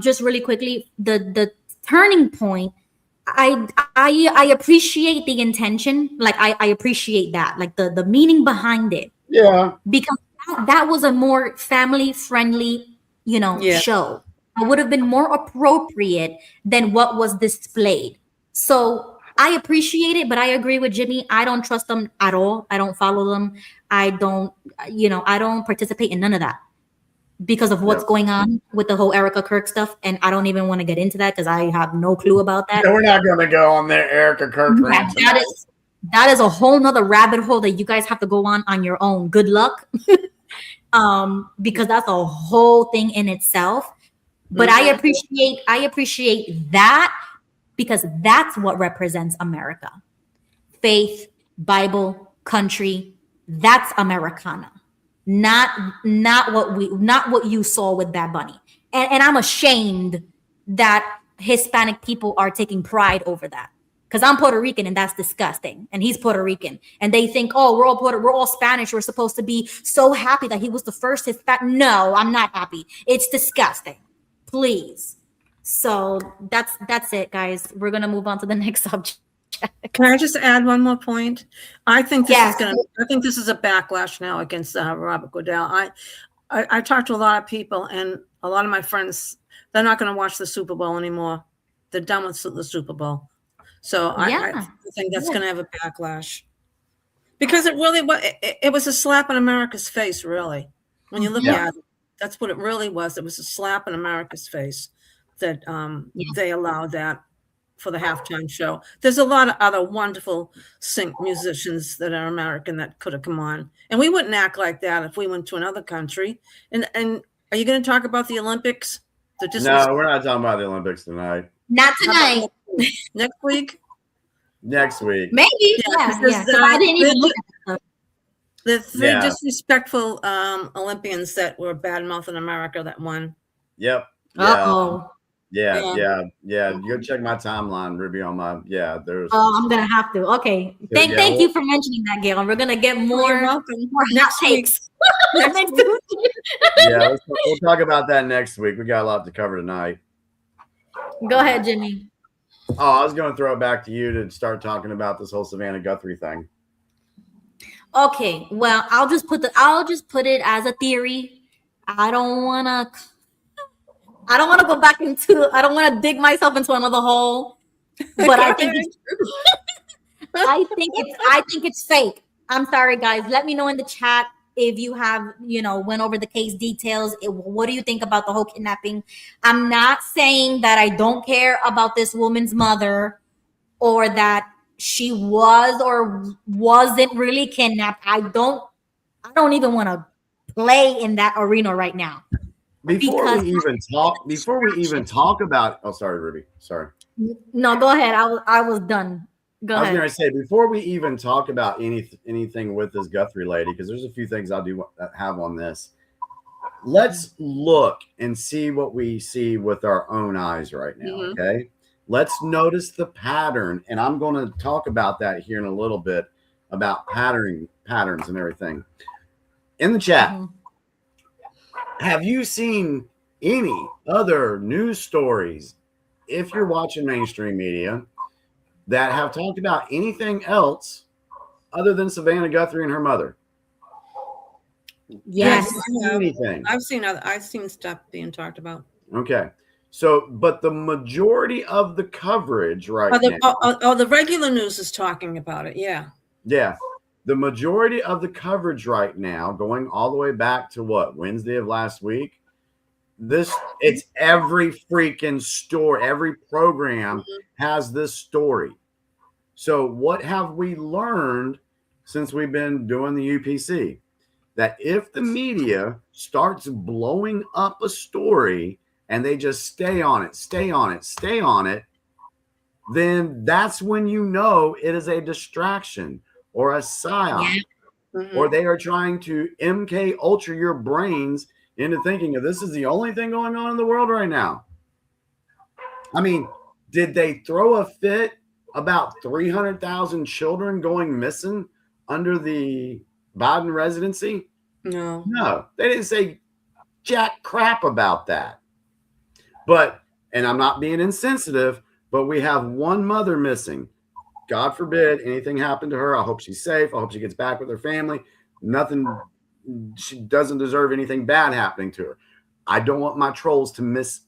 just really quickly, the turning point, I appreciate the intention. Like I appreciate that, like the meaning behind it. Yeah, because that was a more family friendly, show. It would have been more appropriate than what was displayed. So I appreciate it, but I agree with Jimmy. I don't trust them at all. I don't follow them. I don't participate in none of that because of what's going on with the whole Erica Kirk stuff. And I don't even want to get into that because I have no clue about that. No, we're not going to go on there, Erica Kirk. That is a whole nother rabbit hole that you guys have to go on your own. Good luck. Because that's a whole thing in itself. But I appreciate that because that's what represents America. Faith, Bible, country, that's Americana. Not what you saw with Bad Bunny. And I'm ashamed that Hispanic people are taking pride over that. Because I'm Puerto Rican and that's disgusting. And he's Puerto Rican. And they think, oh, we're all Spanish. We're supposed to be so happy that he was the first Hispanic. No, I'm not happy. It's disgusting. Please. So that's it, guys. We're gonna move on to the next subject. Can I just add one more point? I think this is a backlash now against Robert Goodell. I talked to a lot of people, and a lot of my friends, they're not going to watch the Super Bowl anymore. They're done with the Super Bowl. So I think that's going to have a backlash because it really was. It was a slap in America's face, really. When you look at it, that's what it really was. It was a slap in America's face that they allowed that for the halftime show. There's a lot of other wonderful musicians that are American that could have come on, and we wouldn't act like that if we went to another country. And are you going to talk about the Olympics? No, we're not talking about the Olympics tonight. Not tonight. Next week. Next week. Maybe. Yeah. So I didn't even look at the three disrespectful Olympians that were badmouthing America that won. Yep. Uh-oh. Yeah. You go check my timeline, Ruby, on my there's I'm gonna have to. Okay. Thank you for mentioning that, Gail. We're gonna get more hot takes. Next week. We'll talk about that next week. We got a lot to cover tonight. Go ahead, Jimmy. Oh, I was going to throw it back to you to start talking about this whole Savannah Guthrie thing. Okay, well, I'll just put it as a theory. I don't wanna go back into. I don't want to dig myself into another hole. But I think it's I think it's fake. I'm sorry, guys. Let me know in the chat if you have, went over the case details. What do you think about the whole kidnapping? I'm not saying that I don't care about this woman's mother or that she was or wasn't really kidnapped. I don't even want to play in that arena right now. Before we even talk about, oh, sorry, Ruby. Sorry. No, go ahead. I was done. Go ahead. I was going to say, before we even talk about anything with this Guthrie lady, because there's a few things I do have on this. Let's look and see what we see with our own eyes right now. Mm-hmm. Okay. Let's notice the pattern. And I'm going to talk about that here in a little bit about patterns and everything. In the chat, have you seen any other news stories, if you're watching mainstream media, that have talked about anything else other than Savannah Guthrie and her mother? Yes. Anything? I've seen stuff being talked about. Okay. So, but the majority of the coverage right now. The regular news is talking about it. Yeah. Yeah. The majority of the coverage right now, going all the way back to Wednesday of last week, it's every freaking story, every program has this story. So what have we learned since we've been doing the UPC? That if the media starts blowing up a story and they just stay on it, then that's when you know it is a distraction or a psyop, or they are trying to MK Ultra your brains into thinking of this is the only thing going on in the world right now. I mean, did they throw a fit about 300,000 children going missing under the Biden residency? No, they didn't say jack crap about that. But, and I'm not being insensitive, but we have one mother missing. God forbid anything happened to her. I hope she's safe. I hope she gets back with her family. She doesn't deserve anything bad happening to her. I don't want my trolls to miss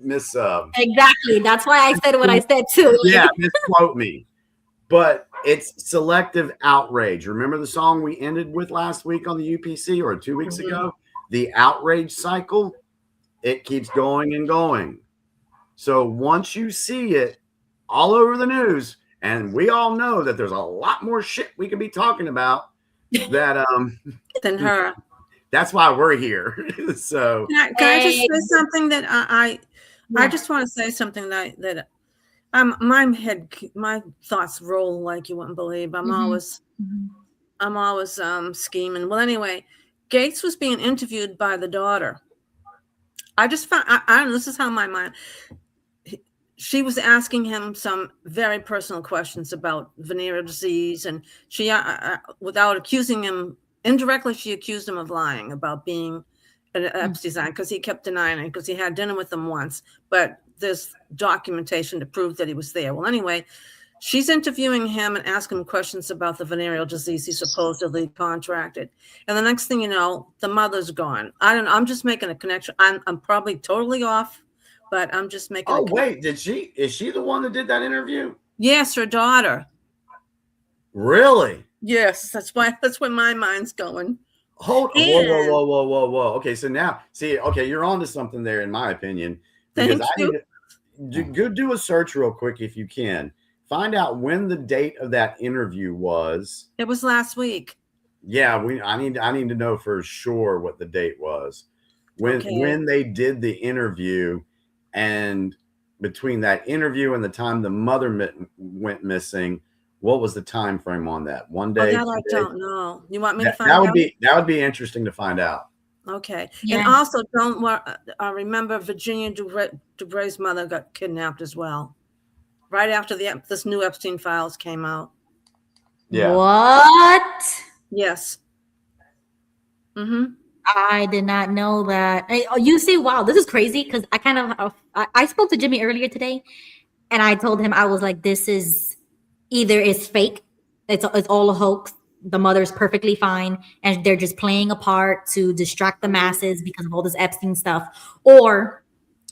exactly. That's why I said what I said too. Yeah, misquote me. But it's selective outrage. Remember the song we ended with last week on the UPC or 2 weeks ago? The outrage cycle, it keeps going and going. So once you see it all over the news, and we all know that there's a lot more shit we could be talking about that than her. That's why we're here. So can I just say something that I just want to say something that my thoughts roll like you wouldn't believe. I'm always scheming. Well, anyway, Gates was being interviewed by the daughter. I just found this is how my mind. She was asking him some very personal questions about venereal disease, and she, without accusing him indirectly, she accused him of lying about being an Epstein's because he kept denying it because he had dinner with them once, but there's documentation to prove that he was there. Well, anyway, she's interviewing him and asking him questions about the venereal disease he supposedly contracted, and the next thing you know, the mother's gone. I don't know. I'm just making a connection. I'm probably totally off. But I'm just making. Oh wait, is she the one that did that interview? Yes, her daughter. Really? Yes, that's where my mind's going. Whoa. Okay, so now you're on to something there, in my opinion. Because I need to go do a search real quick if you can. Find out when the date of that interview was. It was last week. Yeah, I need to know for sure what the date was. When they did the interview. And between that interview and the time the mother went missing, what was the time frame on that? One day? That I don't know. You want me to find out? That would be interesting to find out. Okay. Yeah. And also, remember Virginia Dubray's mother got kidnapped as well, right after this new Epstein files came out. Yeah. What? Yes. I did not know that. You see, wow, this is crazy because I kind of I spoke to Jimmy earlier today, and I told him, I was like, this is either it's fake, it's all a hoax. The mother's perfectly fine, and they're just playing a part to distract the masses because of all this Epstein stuff, or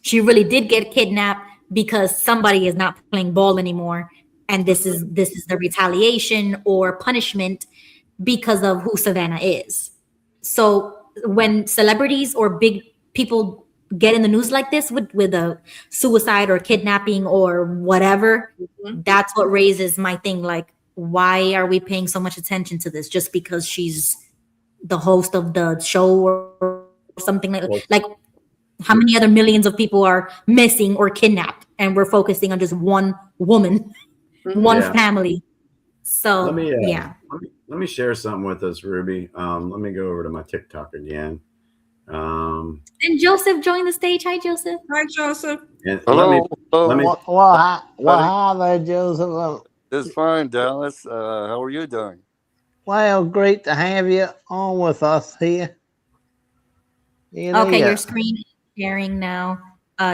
she really did get kidnapped because somebody is not playing ball anymore, and this is the retaliation or punishment because of who Savannah is. So when celebrities or big people get in the news like this with a suicide or kidnapping or whatever, that's what raises my thing. Like, why are we paying so much attention to this just because she's the host of the show or something like how many other millions of people are missing or kidnapped, and we're focusing on just one woman, one family. So let me share something with us, Ruby. Let me go over to my TikTok again. And Joseph joined the stage. Hi, Joseph. Hi, Joseph. Hello. Hi there, Joseph. It's fine, Dallas. How are you doing? Well, great to have you on with us here. Okay, your screen is sharing now.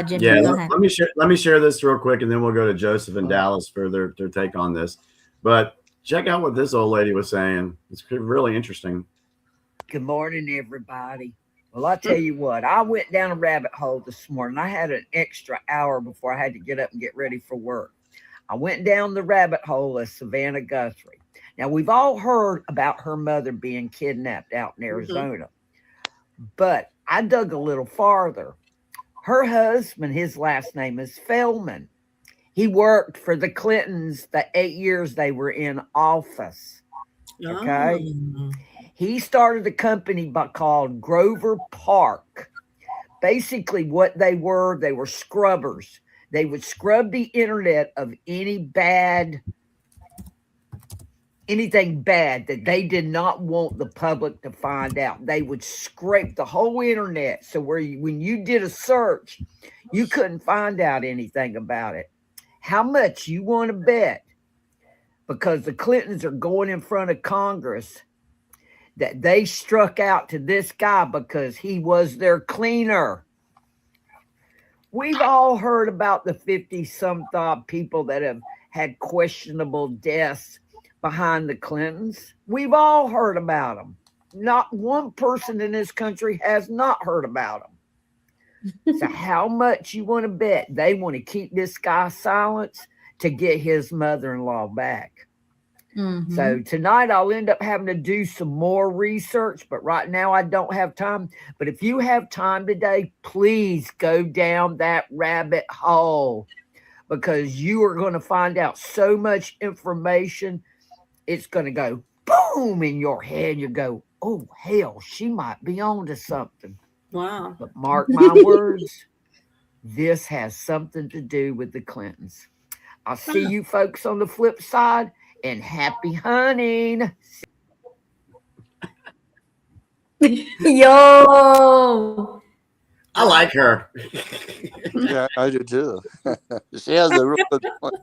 Jimmy, go ahead. Let me share this real quick, and then we'll go to Joseph and Dallas for their take on this. But check out what this old lady was saying. It's really interesting. Good morning, everybody. Well, I tell you what, I went down a rabbit hole this morning. I had an extra hour before I had to get up and get ready for work. I went down the rabbit hole of Savannah Guthrie. Now, we've all heard about her mother being kidnapped out in Arizona, but I dug a little farther. Her husband, his last name is Feldman. He worked for the Clintons the 8 years they were in office. Okay. He started a company called Grover Park. Basically, what they were scrubbers. They would scrub the internet of anything bad that they did not want the public to find out. They would scrape the whole internet. So when you did a search, you couldn't find out anything about it. How much you want to bet? Because the Clintons are going in front of Congress that they struck out to this guy because he was their cleaner. We've all heard about the 50-some-odd people that have had questionable deaths behind the Clintons. We've all heard about them. Not one person in this country has not heard about them. So how much you want to bet they want to keep this guy silent to get his mother-in-law back? So tonight I'll end up having to do some more research, but right now I don't have time. But if you have time today, please go down that rabbit hole, because you are going to find out so much information. It's going to go boom in your head. You go, oh, hell, she might be on to something. Wow. But mark my words, this has something to do with the Clintons. I'll see you folks on the flip side, and happy hunting. Yo, I like her. Yeah, I do too. She has a real good point.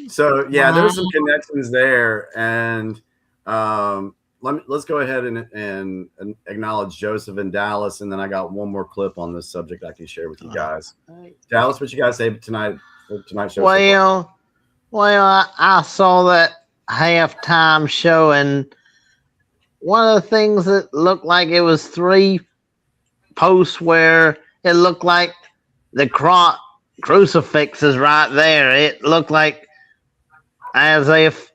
So yeah, there's some connections there, and let's go ahead and acknowledge Joseph and Dallas, and then I got one more clip on this subject I can share with you guys. Dallas, what you guys say tonight for tonight's show? Well, I saw that halftime show, and one of the things that looked like it was 3 posts where it looked like the crucifix is right there. It looked like as if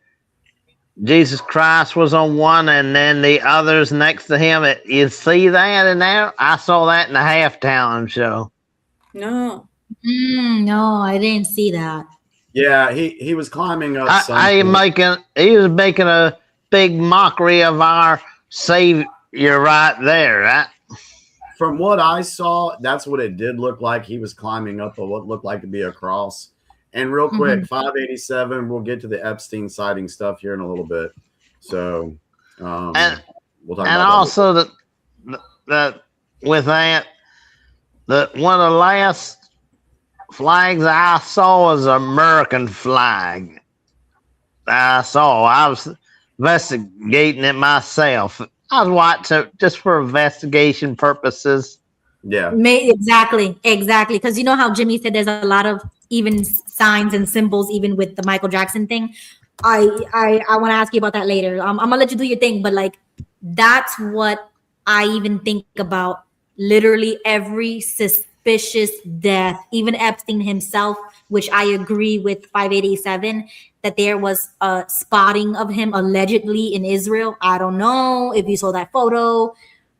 Jesus Christ was on one and then the others next to him. You see that in there? I saw that in the halftime show. No. No, I didn't see that. Yeah, he was climbing up. He was making a big mockery of our Savior right there, right? From what I saw, that's what it did look like. He was climbing up what looked like to be a cross. And real quick, 587, we'll get to the Epstein sighting stuff here in a little bit. So we'll talk about that. And also that with that, one of the last flags I saw was an American flag. I was investigating it myself. I was watching it just for investigation purposes. Yeah. Exactly. Because you know how Jimmy said there's a lot of even signs and symbols, even with the Michael Jackson thing. I want to ask you about that later. I'm gonna let you do your thing, but like that's what I even think about. Literally every suspicious death, even Epstein himself, which I agree with 587 that there was a spotting of him allegedly in Israel. I don't know if you saw that photo,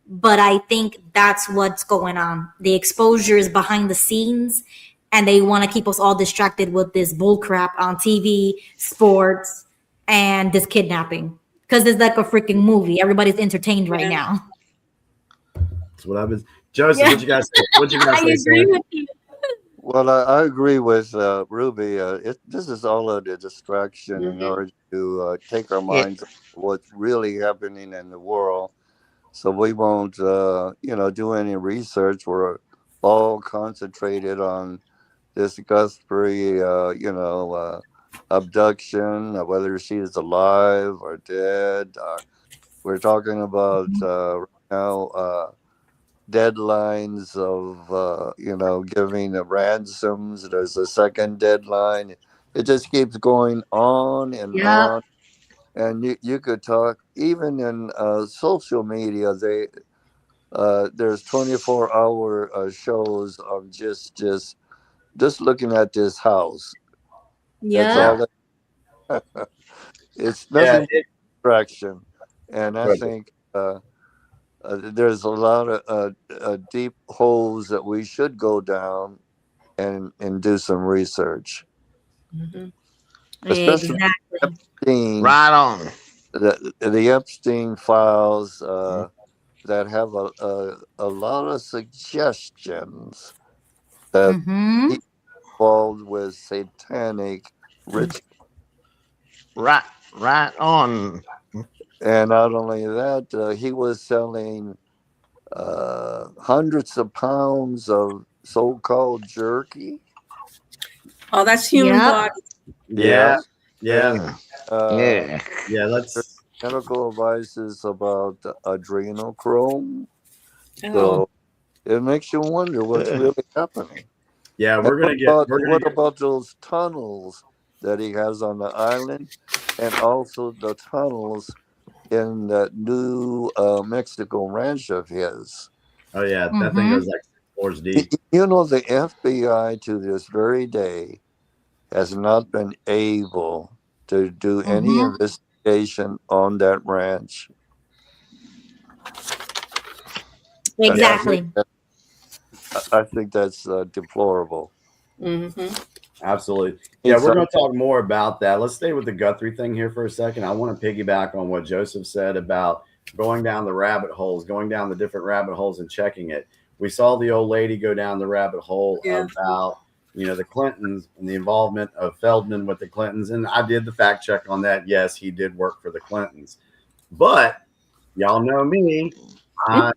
but I think that's what's going on. The exposure is behind the scenes, and they want to keep us all distracted with this bullcrap on TV, sports, and this kidnapping. Because it's like a freaking movie. Everybody's entertained right now. That's what I was. Joseph, what you guys say? What you guys I say? agree with you. Well, I agree with Ruby. This is all a distraction in order to take our minds off what's really happening in the world. So we won't, do any research. We're all concentrated on this Guthrie, abduction, whether she is alive or dead. We're talking about now deadlines of, giving the ransoms. There's a second deadline. It just keeps going on and on. And you could talk even in social media. There's 24-hour shows of just looking at this house. Yeah, That's all. It's nothing but distraction, and I think there's a lot of deep holes that we should go down and do some research, especially exactly. Epstein. Right on. The Epstein files that have a lot of suggestions that he's involved with satanic rituals. Right on. And not only that, he was selling hundreds of pounds of so-called jerky. Oh, that's human body. Yeah. Yeah. Let's medical advices about adrenochrome. Oh. So it makes you wonder what's really happening. Yeah, we're gonna get. What about those tunnels that he has on the island, and also the tunnels in that new Mexico ranch of his? Oh yeah, that thing goes like 6 floors deep. You know, the FBI to this very day has not been able to do any investigation on that ranch. Exactly. I think that's deplorable. Absolutely. Yeah, we're going to talk more about that. Let's stay with the Guthrie thing here for a second. I want to piggyback on what Joseph said about going down the rabbit holes, going down the different rabbit holes and checking it. We saw the old lady go down the rabbit hole about, the Clintons and the involvement of Feldman with the Clintons. And I did the fact check on that. Yes, he did work for the Clintons. But y'all know me. I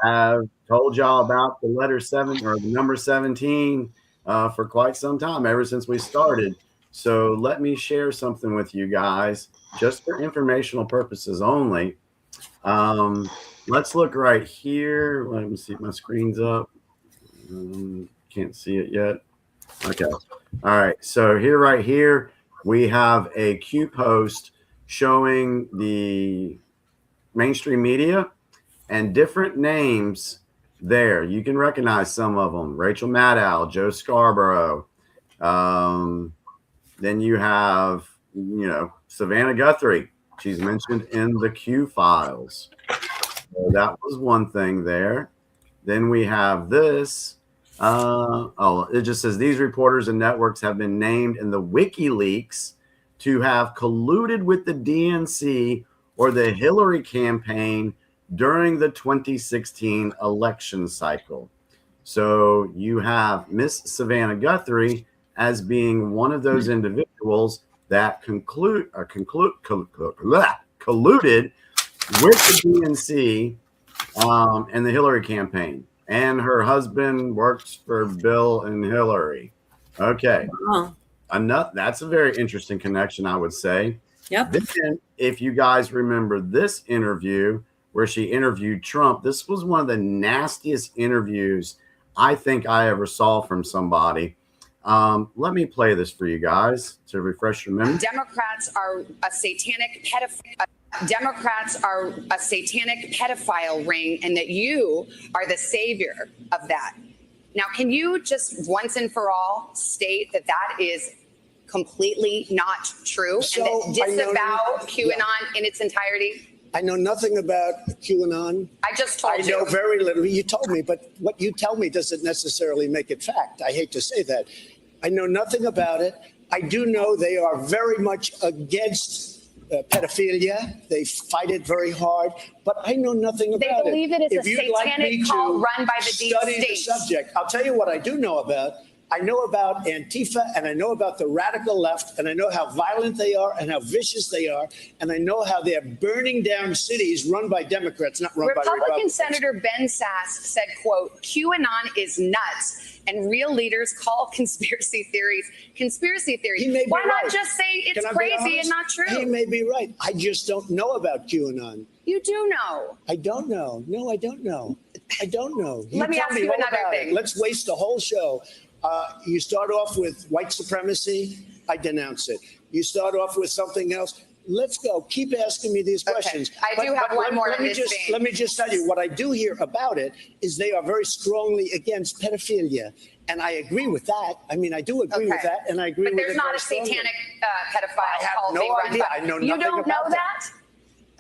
have told y'all about the letter 7 or the number 17 for quite some time, ever since we started. So let me share something with you guys, just for informational purposes only. Let's look right here. Let me see if my screen's up. Can't see it yet. Okay. All right. So right here, we have a Q post showing the mainstream media and different names there. You can recognize some of them. Rachel Maddow, Joe Scarborough. Then you have, Savannah Guthrie. She's mentioned in the Q files. So that was one thing there. Then we have this. It just says these reporters and networks have been named in the WikiLeaks to have colluded with the DNC or the Hillary campaign during the 2016 election cycle. So you have Miss Savannah Guthrie as being one of those individuals that colluded with the DNC and the Hillary campaign. And her husband works for Bill and Hillary. Okay. That's a very interesting connection, I would say. Yep. Then, if you guys remember this interview where she interviewed Trump. This was one of the nastiest interviews I think I ever saw from somebody. Let me play this for you guys to refresh your memory. Democrats are a satanic pedophile ring, and that you are the savior of that. Now, can you just once and for all state that that is completely not true, and that disavow QAnon in its entirety? I know nothing about QAnon. I just told you. I know very little. You told me, but what you tell me doesn't necessarily make it fact. I hate to say that. I know nothing about it. I do know they are very much against pedophilia. They fight it very hard, but I know nothing about it. They believe it is If a you'd like satanic me to cult run by the deep study the state. subject, I'll tell you what I do know about. I know about Antifa, and I know about the radical left, and I know how violent they are and how vicious they are, and I know how they're burning down cities run by Democrats, not run by Republican Republicans. Senator Ben Sasse said, quote, QAnon is nuts, and real leaders call conspiracy theories conspiracy theories. He may be Why not right. just say it's Can I be crazy honest? and not true? He may be right. I just don't know about QAnon. You do know. I don't know. No, I don't know. I don't know. Let me tell ask you all another about it. thing. Let's waste the whole show. You start off with white supremacy. I denounce it. You start off with something else. Let's go. Keep asking me these questions. I do have one more in this vein. Let me just tell you what I do hear about it is they are very strongly against pedophilia, and I agree with that. I mean, I do agree with that, and I agree But with it. there's not very a strongly. satanic pedophile I have cult no they run idea. by. I know You nothing don't know about that?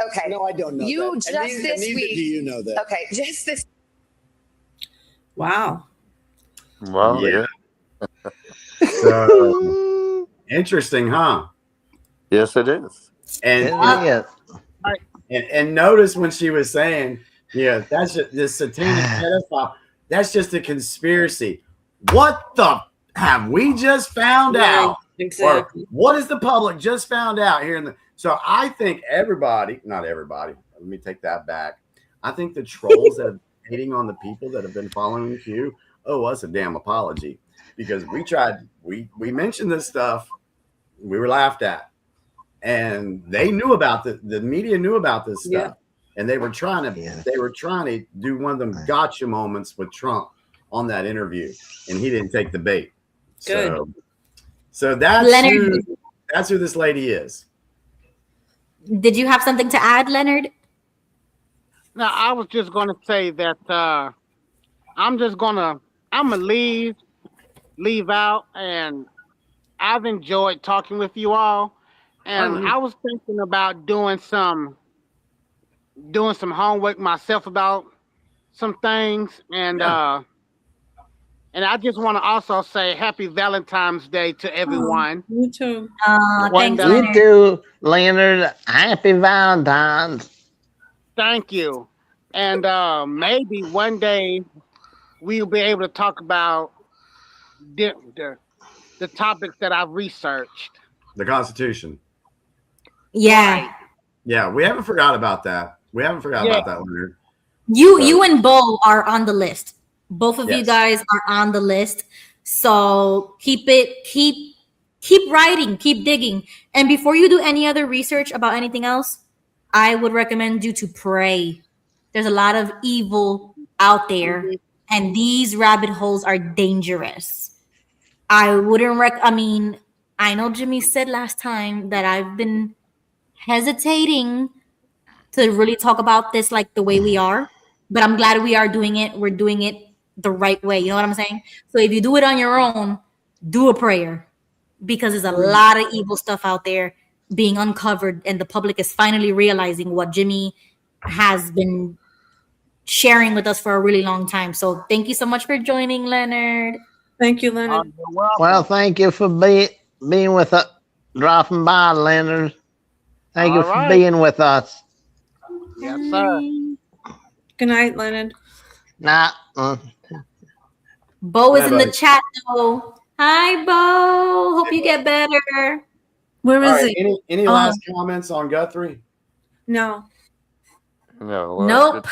Okay. No, I don't know You that. just And neither- this and neither week. do you know that. Okay, just this. Wow. Well, Yeah. So, interesting, huh? Yes, it is. And notice when she was saying, yeah, that's just this satanic pedophile. That's just a conspiracy. What the have we just found out? Exactly. Or what is the public just found out here in the? So I think everybody, not everybody. Let me take that back. I think the trolls that have been hating on the people that have been following Q owe us a damn apology, because we tried. We mentioned this stuff. We were laughed at. And they knew about the media knew about this stuff, and they were trying to do one of them gotcha moments with Trump on that interview, and he didn't take the bait. Good. So that's who this lady is. Did you have something to add, Leonard? No, I was just going to say that I'm gonna leave out, and I've enjoyed talking with you all. And I was thinking about doing some homework myself about some things, and I just want to also say Happy Valentine's Day to everyone. You too. Thanks, You Leonard. too, Leonard. Happy Valentine's. Thank you. And maybe one day we'll be able to talk about the topics that I've researched. The Constitution. Yeah. Yeah, we haven't forgot about that. We haven't forgot about that, Leonard. You and Bo are on the list. Both of you Yes. guys are on the list. So keep writing, keep digging. And before you do any other research about anything else, I would recommend you to pray. There's a lot of evil out there, and these rabbit holes are dangerous. I wouldn't I know Jimmy said last time that I've been hesitating to really talk about this like the way we are, but I'm glad we are doing it. We're doing it the right way. You know what I'm saying? So if you do it on your own, do a prayer, because there's a lot of evil stuff out there being uncovered, and the public is finally realizing what Jimmy has been sharing with us for a really long time. So thank you so much for joining, Leonard. Thank you, Leonard. Well, thank you for being with us, dropping by, Leonard. Thank you for being with us. Yes, sir. Good night, Leonard. Nah. Bo is Hi, in the buddy. chat though. Hi, Bo. Hope you get better. Where All is right, he? any last comments on Guthrie? No. No. Nope.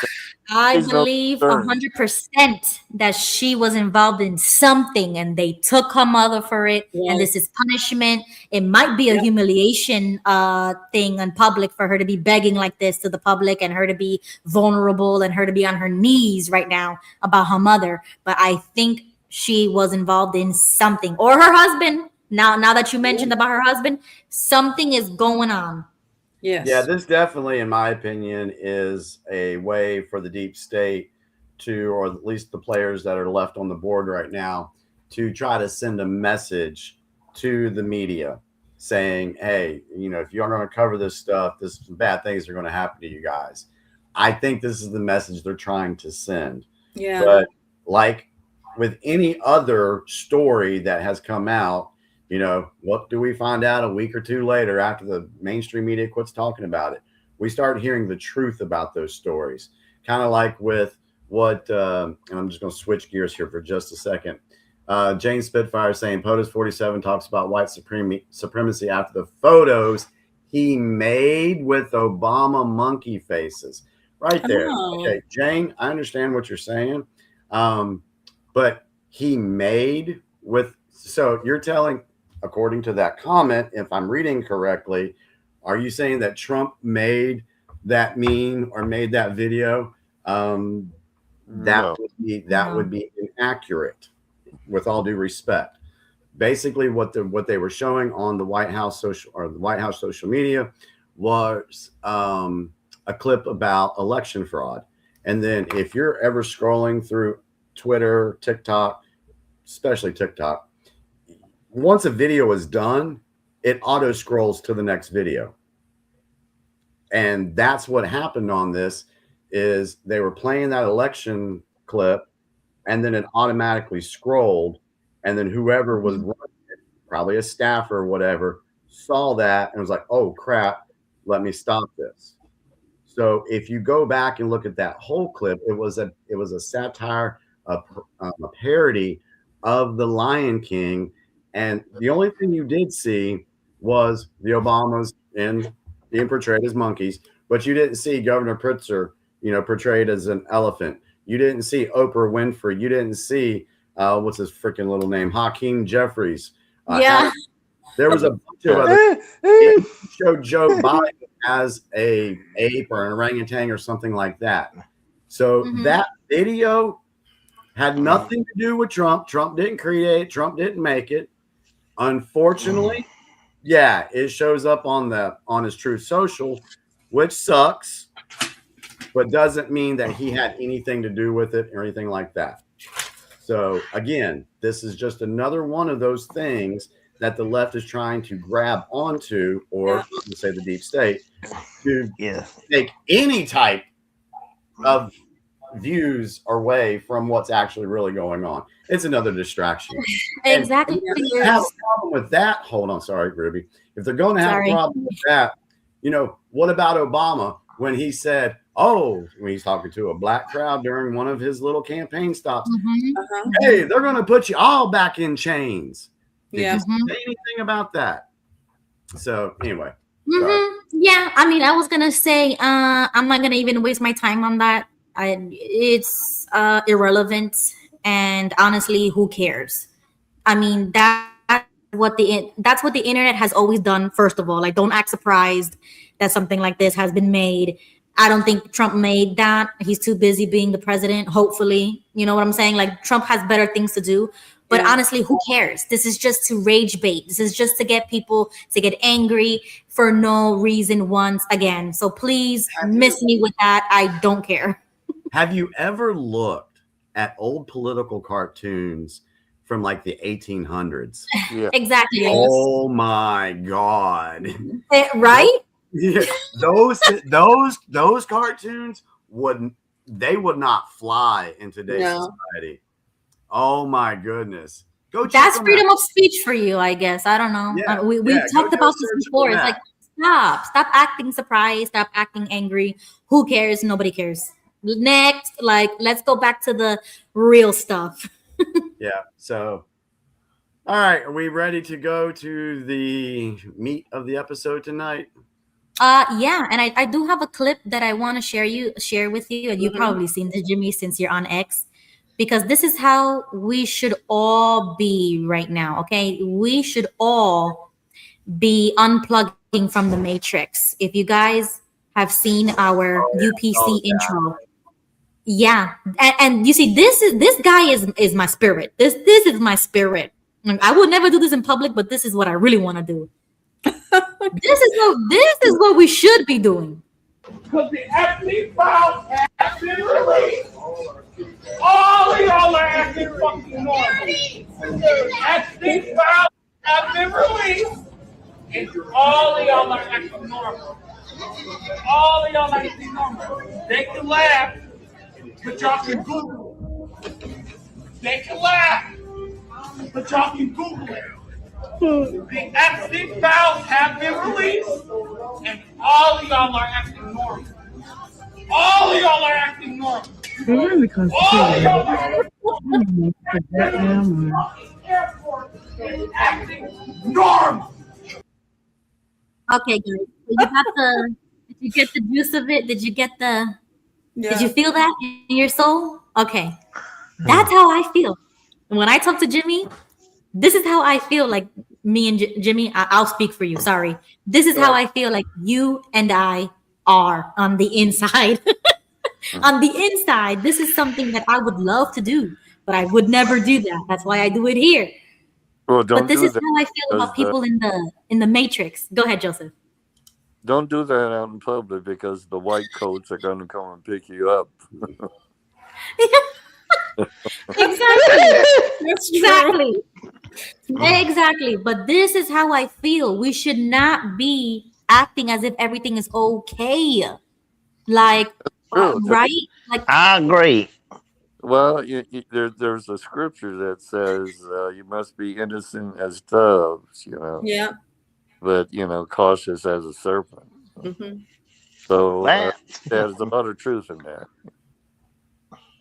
I He's no believe concern. 100% that she was involved in something and they took her mother for it. And this is punishment. It might be a humiliation thing in public for her to be begging like this to the public and her to be vulnerable and her to be on her knees right now about her mother. But I think she was involved in something, or her husband. Now that you mentioned about her husband, something is going on. Yes. Yeah, this definitely, in my opinion, is a way for the deep state to, or at least the players that are left on the board right now, to try to send a message to the media saying, hey, if you're going to cover this stuff, bad things are going to happen to you guys. I think this is the message they're trying to send. Yeah. But like with any other story that has come out, what do we find out a week or two later after the mainstream media quits talking about it? We start hearing the truth about those stories. Kind of like with what, and I'm just going to switch gears here for just a second. Jane Spitfire saying POTUS 47 talks about white supremacy after the photos he made with Obama monkey faces. Right there. Oh. Okay, Jane, I understand what you're saying. But he made with, so you're telling, according to that comment, if I'm reading correctly, are you saying that Trump made that meme or made that video? That would be inaccurate, with all due respect. Basically, what they were showing on the White House social media was a clip about election fraud. And then if you're ever scrolling through Twitter, TikTok, especially TikTok, once a video is done, it auto scrolls to the next video. And that's what happened on this, is they were playing that election clip and then it automatically scrolled. And then whoever was running it, probably a staffer or whatever, saw that and was like, oh crap, let me stop this. So if you go back and look at that whole clip, it was a satire, a parody of the Lion King. And the only thing you did see was the Obamas being portrayed as monkeys, but you didn't see Governor Pritzker, portrayed as an elephant. You didn't see Oprah Winfrey. You didn't see what's his freaking little name, Hakeem Jeffries. There was a bunch of other. It showed Joe Biden as a ape or an orangutan or something like that. So that video had nothing to do with Trump. Trump didn't create it. Trump didn't make it. Unfortunately, yeah, it shows up on his Truth Social, which sucks, but doesn't mean that he had anything to do with it or anything like that. So again, this is just another one of those things that the left is trying to grab onto, or say the deep state, to take any type of views away from what's actually really going on. It's another distraction. Exactly. And if they have a problem with that, hold on, sorry, Ruby. If they're going to have a problem with that, what about Obama when he said, when he's talking to a black crowd during one of his little campaign stops, hey, they're going to put you all back in chains. Did you say anything about that? So anyway. Yeah, I mean, I was gonna say, I'm not gonna even waste my time on that. It's irrelevant, and honestly, who cares? I mean, that's what the internet has always done. First of all, like, don't act surprised that something like this has been made. I don't think Trump made that. He's too busy being the president. Hopefully, you know what I'm saying? Like, Trump has better things to do. But honestly, who cares? This is just to rage bait. This is just to get people to get angry for no reason once again. So please miss me with that. I don't care. Have you ever looked at old political cartoons from like the 1800s? Yeah. Exactly. Oh my God. Right? Yeah, those cartoons would not fly in today's society. Oh my goodness. That's freedom of speech for you, I guess. I don't know. Yeah, We talked about this before. It's like, stop acting surprised, stop acting angry. Who cares? Nobody cares. Next, let's go back to the real stuff. Yeah. So, all right, are we ready to go to the meat of the episode tonight? Yeah, and I do have a clip that I want to share with you, and you've probably seen this, Jimmy, since you're on X, because this is how we should all be right now. Okay, we should all be unplugging from the matrix. If you guys have seen our UPC intro, yeah, and you see, this guy is my spirit. This is my spirit. Like, I would never do this in public, but this is what I really want to do. This is what we should be doing. Because the ethnic files have been released. All of y'all are acting fucking normal. Ethnic files have been released. And all of y'all are acting normal. All of y'all are acting normal. They can laugh, but y'all can Google it. They can laugh, but y'all can Google it. The ethnic files have been released, and all of y'all are acting normal. All of y'all are acting normal. All of y'all are acting normal. Okay, guys. Did you get the juice of it? Did you get the? Yeah. Did you feel that in your soul? Okay, that's how I feel. And when I talk to Jimmy, this is how I feel. Like me and Jimmy, I'll speak for you. Sorry, this is how I feel. Like you and I are on the inside. On the inside, this is something that I would love to do, but I would never do that. That's why I do it here. Well, but this is how I feel about people in the matrix. Go ahead, Joseph. Don't do that out in public because the white coats are going to come and pick you up. Exactly. Exactly. But this is how I feel. We should not be acting as if everything is okay. Like, right? Like, I agree. Well, there's a scripture that says you must be innocent as doves, you know. Yeah. But, cautious as a serpent. Mm-hmm. So there's a lot of truth in that.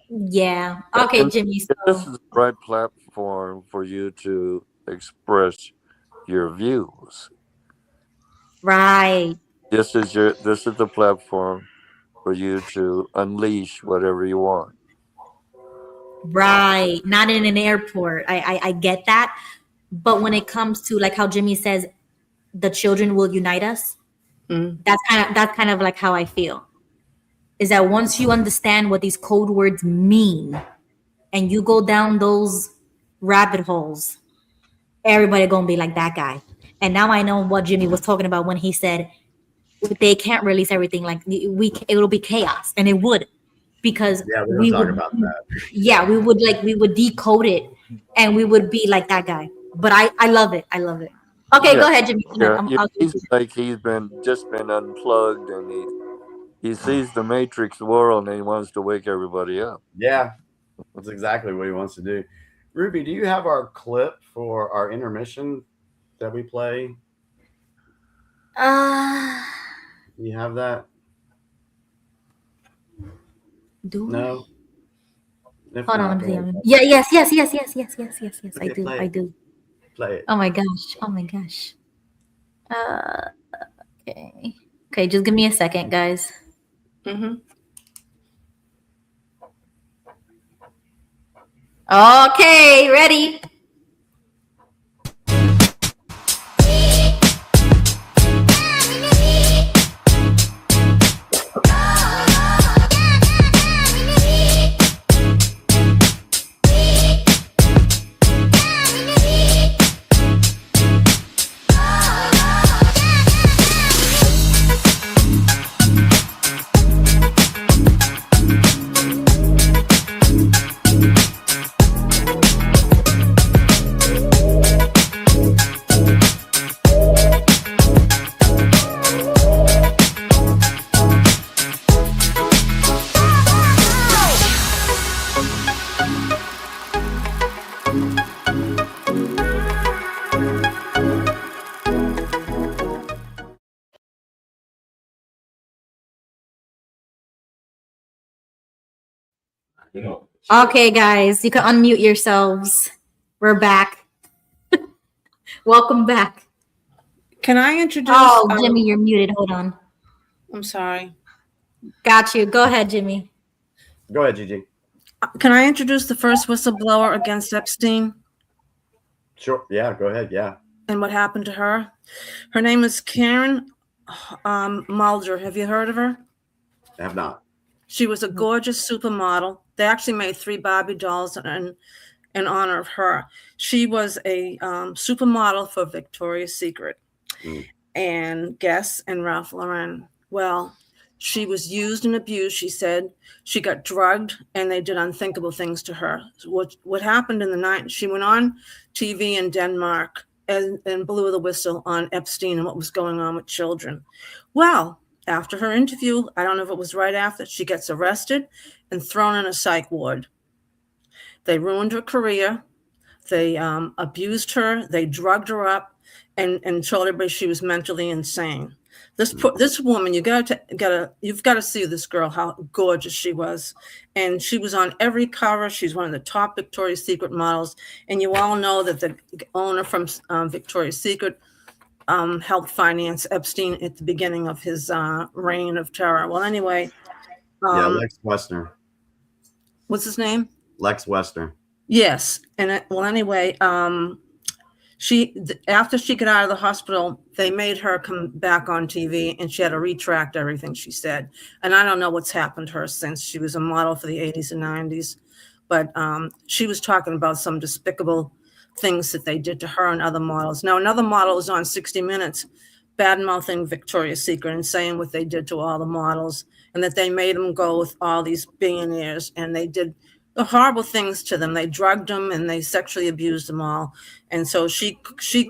Yeah. Okay, Jimmy. So this is the right platform for you to express your views. Right. This is the platform for you to unleash whatever you want. Right. Not in an airport. I get that. But when it comes to like how Jimmy says the children will unite us, that's kind of like how I feel. Is that once you understand what these code words mean and you go down those rabbit holes, everybody gonna be like that guy. And now I know what Jimmy was talking about when he said they can't release everything. Like it'll be chaos, and it would, because we don't talk about that. Yeah, we would decode it, and we would be like that guy. But I love it. I love it. Okay, go ahead, Jimmy. He's like he's been unplugged, and he sees the Matrix world, and he wants to wake everybody up. Yeah, that's exactly what he wants to do. Ruby, do you have our clip for our intermission that we play? You have that? No. Hold on. Yeah. Yes. I do. I do. Play it. Oh my gosh. Okay. Just give me a second, guys. Mm-hmm. Okay, ready. Okay, guys, you can unmute yourselves. We're back. Welcome back. Can I introduce? Oh, Jimmy, you're muted. Hold on. I'm sorry. Got you. Go ahead, Jimmy. Go ahead, Gigi. Can I introduce the first whistleblower against Epstein Sure. Yeah, go ahead. Yeah. and what happened to her? Her name is Karen Mulder. Have you heard of her? I have not. She was a gorgeous supermodel. They actually made 3 Barbie dolls in honor of her. She was a supermodel for Victoria's Secret and Guess and Ralph Lauren. Well, she was used and abused. She said she got drugged and they did unthinkable things to her. What happened in the night? She went on TV in Denmark and blew the whistle on Epstein and what was going on with children. Well, after her interview, I don't know if it was right after, she gets arrested and thrown in a psych ward. They ruined her career. They abused her. They drugged her up and told everybody she was mentally insane. This woman, you've got to see this girl, how gorgeous she was. And she was on every cover. She's one of the top Victoria's Secret models. And you all know that the owner from Victoria's Secret helped finance Epstein at the beginning of his reign of terror. Well, anyway. Lex Wessner. What's his name? Lex Wessner. Yes. And anyway, after she got out of the hospital, they made her come back on TV and she had to retract everything she said. And I don't know what's happened to her since. She was a model for the 80s and 90s. But she was talking about some despicable things that they did to her and other models. Now, another model was on 60 Minutes, bad-mouthing Victoria's Secret and saying what they did to all the models and that they made them go with all these billionaires and they did the horrible things to them. They drugged them and they sexually abused them all. And so she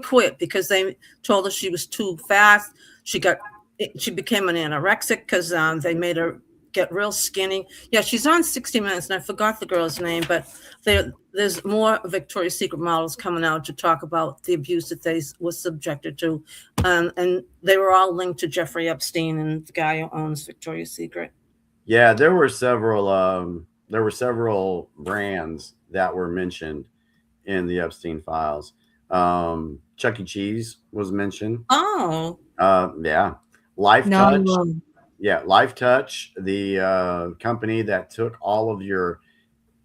quit because they told her she was too fast. She became an anorexic because they made her get real skinny. Yeah, she's on 60 Minutes, and I forgot the girl's name, but there's more Victoria's Secret models coming out to talk about the abuse that they were subjected to. And they were all linked to Jeffrey Epstein and the guy who owns Victoria's Secret. Yeah, there were several brands that were mentioned in the Epstein files. Chuck E. Cheese was mentioned. Oh. Yeah. Life Touch. Yeah, Life Touch, the company that took all of your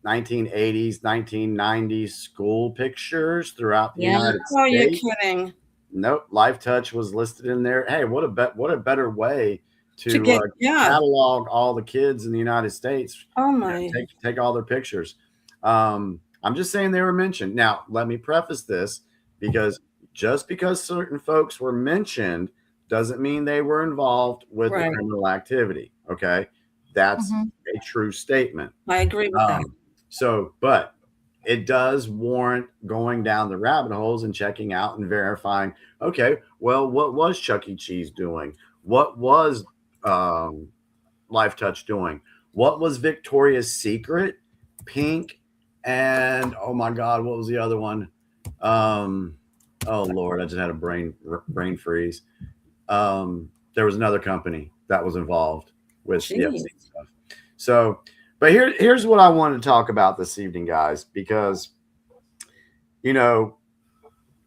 1980s, 1990s school pictures throughout the United States. Oh, you're kidding. Nope, Life Touch was listed in there. Hey, what a better way to catalog all the kids in the United States. Oh my! Take all their pictures. I'm just saying they were mentioned. Now, let me preface this because just because certain folks were mentioned doesn't mean they were involved with the criminal activity. Okay, that's a true statement. I agree with that. So, but it does warrant going down the rabbit holes and checking out and verifying. Okay, well, what was Chuck E. Cheese doing? What was Life Touch doing? What was Victoria's Secret, Pink, and oh my God, what was the other one? Oh Lord, I just had a brain freeze. There was another company that was involved with the Epstein stuff. So, but here's what I wanted to talk about this evening, guys, because, you know,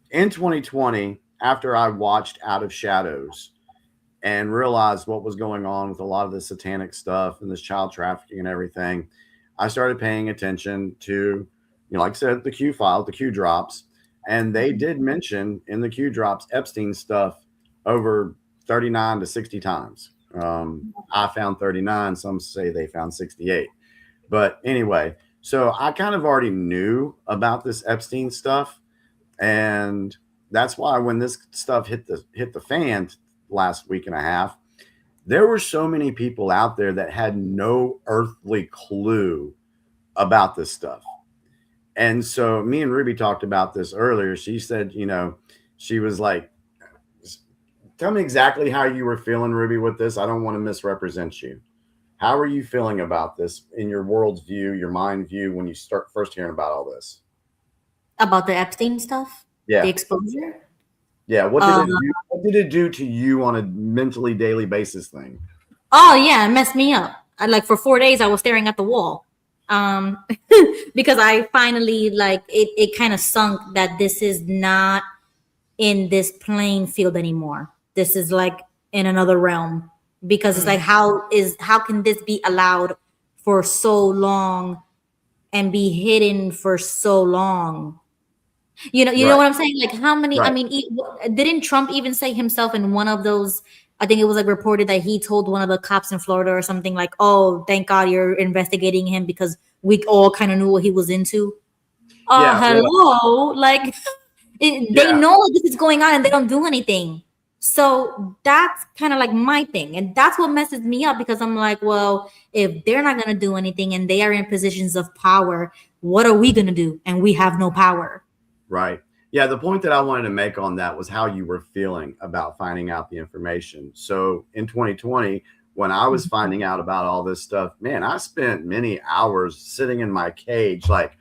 in 2020, after I watched Out of Shadows and realized what was going on with a lot of the satanic stuff and this child trafficking and everything, I started paying attention to, you know, like I said, the Q file, the Q drops, and they did mention in the Q drops Epstein stuff over 39 to 60 times. I found 39. Some say they found 68. But anyway, so I kind of already knew about this Epstein stuff. And that's why when this stuff hit the fan last week and a half, there were so many people out there that had no earthly clue about this stuff. And so me and Ruby talked about this earlier. She said, you know, she was like, tell me exactly how you were feeling, Ruby, with this. I don't want to misrepresent you. How are you feeling about this in your world's view, your mind view, when you start first hearing about all this? About the Epstein stuff? Yeah. The exposure? Yeah. What did it do to you on a mentally daily basis thing? Oh, yeah. It messed me up. For 4 days, I was staring at the wall. Because I finally, it kind of sunk that this is not in this playing field anymore. This is like in another realm. because it's like, how can this be allowed for so long and be hidden for so long? You know what I'm saying? Like, how many? I mean, didn't Trump even say himself in one of those? I think it was like reported that he told one of the cops in Florida or something like, "Oh, thank God you're investigating him because we all kind of knew what he was into." Hello, like they know this is going on and they don't do anything. So that's kind of like my thing, and that's what messes me up, because I'm like, well, if they're not gonna do anything and they are in positions of power, what are we gonna do? And we have no power. Right. Yeah. The point that I wanted to make on that was how you were feeling about finding out the information. So in 2020, when I was finding out about all this stuff, man, I spent many hours sitting in my cage, like,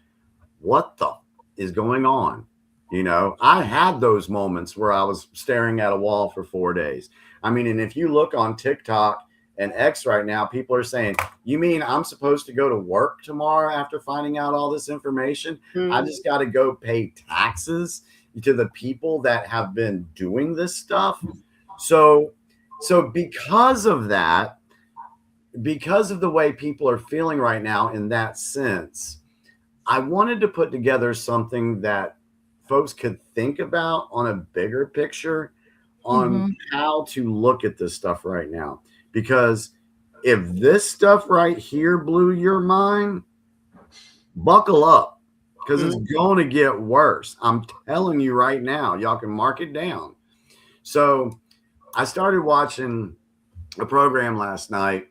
what the is going on? You know, I had those moments where I was staring at a wall for 4 days. I mean, and if you look on TikTok and X right now, people are saying, you mean I'm supposed to go to work tomorrow after finding out all this information? I just got to go pay taxes to the people that have been doing this stuff. So because of that, because of the way people are feeling right now in that sense, I wanted to put together something that folks could think about on a bigger picture on how to look at this stuff right now. Because if this stuff right here blew your mind, buckle up, because it's going to get worse. I'm telling you right now, y'all can mark it down. So I started watching a program last night,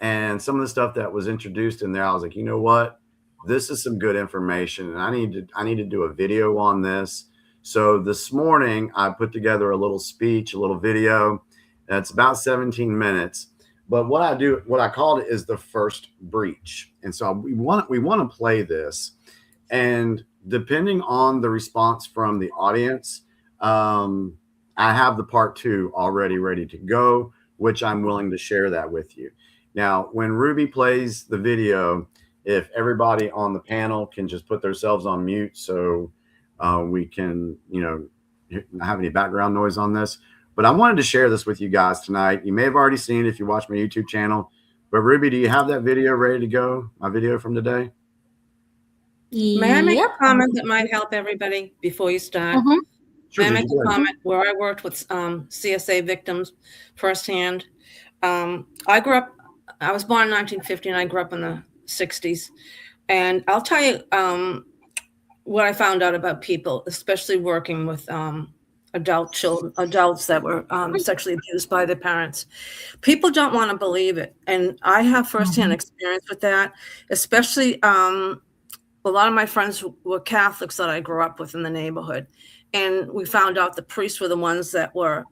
and some of the stuff that was introduced in there, I was like, you know what? This is some good information, and I need to do a video on this. So this morning I put together a little speech, a little video. That's about 17 minutes. But what I called it is the first breach. And so we want to play this, and depending on the response from the audience, I have the part 2 already ready to go, which I'm willing to share that with you. Now, when Ruby plays the video, if everybody on the panel can just put themselves on mute, so we can, not have any background noise on this. But I wanted to share this with you guys tonight. You may have already seen it if you watch my YouTube channel. But Ruby, do you have that video ready to go? My video from today? May I make a comment that might help everybody before you start? Sure, May I make a comment where I worked with CSA victims firsthand? I was born in 1950 and I grew up in the 60s. And I'll tell you what I found out about people, especially working with adults that were sexually abused by their parents. People don't want to believe it. And I have firsthand experience with that, especially a lot of my friends were Catholics that I grew up with in the neighborhood. And we found out the priests were the ones that were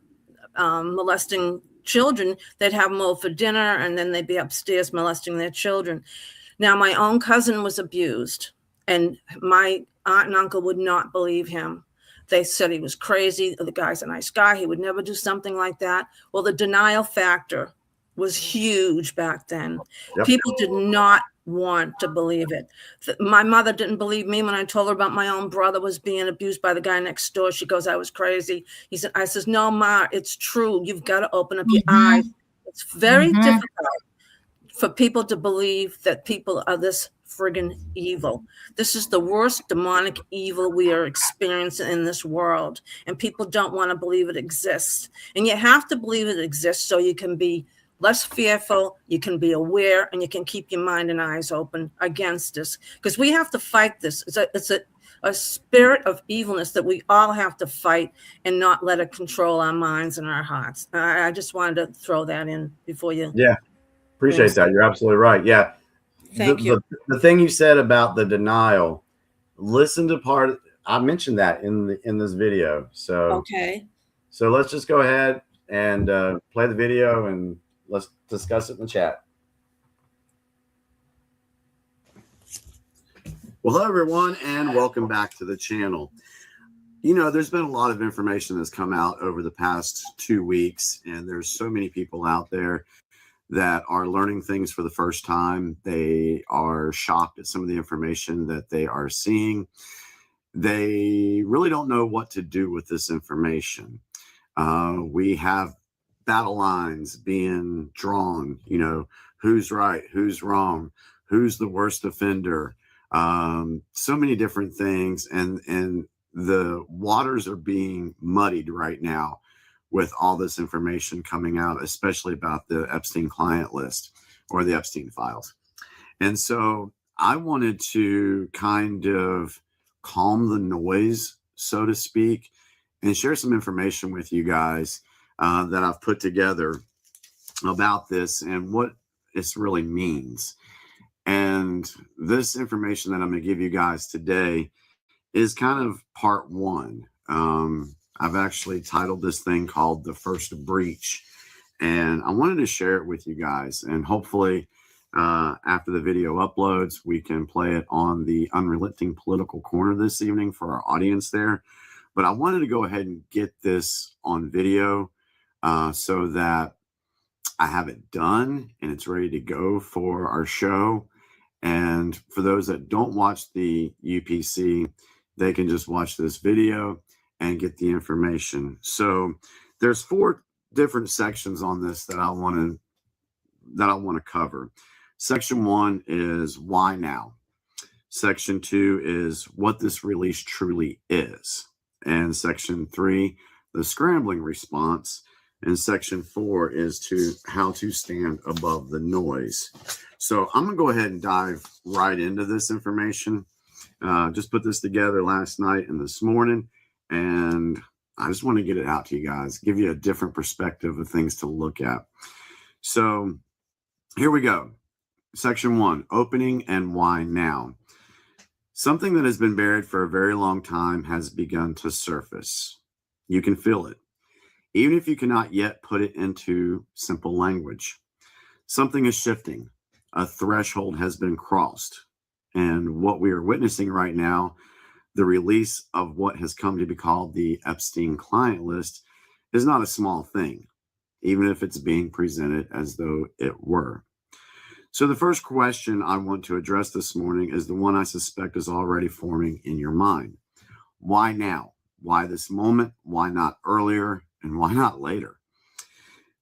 molesting children. They'd have them over for dinner and then they'd be upstairs molesting their children. Now, my own cousin was abused, and my aunt and uncle would not believe him. They said he was crazy. The guy's a nice guy. He would never do something like that. Well, the denial factor was huge back then. Yep. People did not want to believe it. My mother didn't believe me when I told her about my own brother was being abused by the guy next door. She goes, I was crazy. I says, no, Ma, it's true. You've got to open up your eyes. It's very difficult for people to believe that people are this friggin' evil. This is the worst demonic evil we are experiencing in this world. And people don't want to believe it exists. And you have to believe it exists so you can be less fearful, you can be aware, and you can keep your mind and eyes open against this. Because we have to fight this. It's a spirit of evilness that we all have to fight and not let it control our minds and our hearts. I just wanted to throw that in before you. Yeah, appreciate that. You're absolutely right. Yeah. Thank you. The thing you said about the denial, listen to I mentioned that in this video. So okay. So let's just go ahead and play the video and let's discuss it in the chat. Well, hello everyone, and welcome back to the channel. You know, there's been a lot of information that's come out over the past 2 weeks, and there's so many people out there that are learning things for the first time. They are shocked at some of the information that they are seeing. They really don't know what to do with this information. We have battle lines being drawn, you know, who's right, who's wrong, who's the worst offender, so many different things. And the waters are being muddied right now with all this information coming out, especially about the Epstein client list or the Epstein files. And so I wanted to kind of calm the noise, so to speak, and share some information with you guys that I've put together about this and what this really means. And this information that I'm going to give you guys today is kind of part one. I've actually titled this thing called The First Breach, and I wanted to share it with you guys. And hopefully after the video uploads, we can play it on the Unrelenting Political Corner this evening for our audience there. But I wanted to go ahead and get this on video so that I have it done and it's ready to go for our show. And for those that don't watch the UPC, they can just watch this video and get the information. So there's 4 different sections on this that I want to cover. Section 1 is why now. Section 2 is what this release truly is. And section 3, the scrambling response. And section 4 is to how to stand above the noise. So I'm going to go ahead and dive right into this information. Just put this together last night and this morning, and I just want to get it out to you guys, give you a different perspective of things to look at. So here we go. Section 1, opening and why now. Something that has been buried for a very long time has begun to surface. You can feel it, even if you cannot yet put it into simple language. Something is shifting. A threshold has been crossed. And what we are witnessing right now, the release of what has come to be called the Epstein client list, is not a small thing, even if it's being presented as though it were. So the first question I want to address this morning is the one I suspect is already forming in your mind. Why now? Why this moment? Why not earlier? And why not later?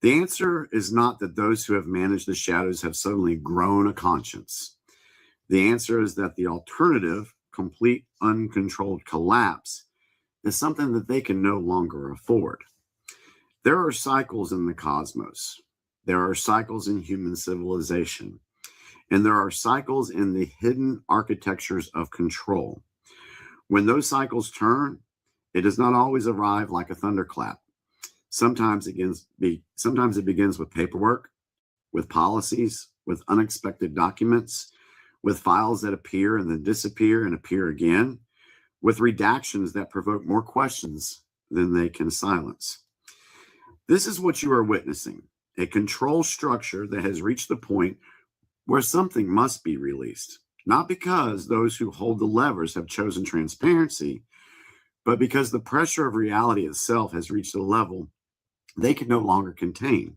The answer is not that those who have managed the shadows have suddenly grown a conscience. The answer is that the alternative, complete uncontrolled collapse, is something that they can no longer afford. There are cycles in the cosmos. There are cycles in human civilization. And there are cycles in the hidden architectures of control. When those cycles turn, it does not always arrive like a thunderclap. Sometimes it begins with paperwork, with policies, with unexpected documents, with files that appear and then disappear and appear again, with redactions that provoke more questions than they can silence. This is what you are witnessing, a control structure that has reached the point where something must be released, not because those who hold the levers have chosen transparency, but because the pressure of reality itself has reached a level they can no longer contain.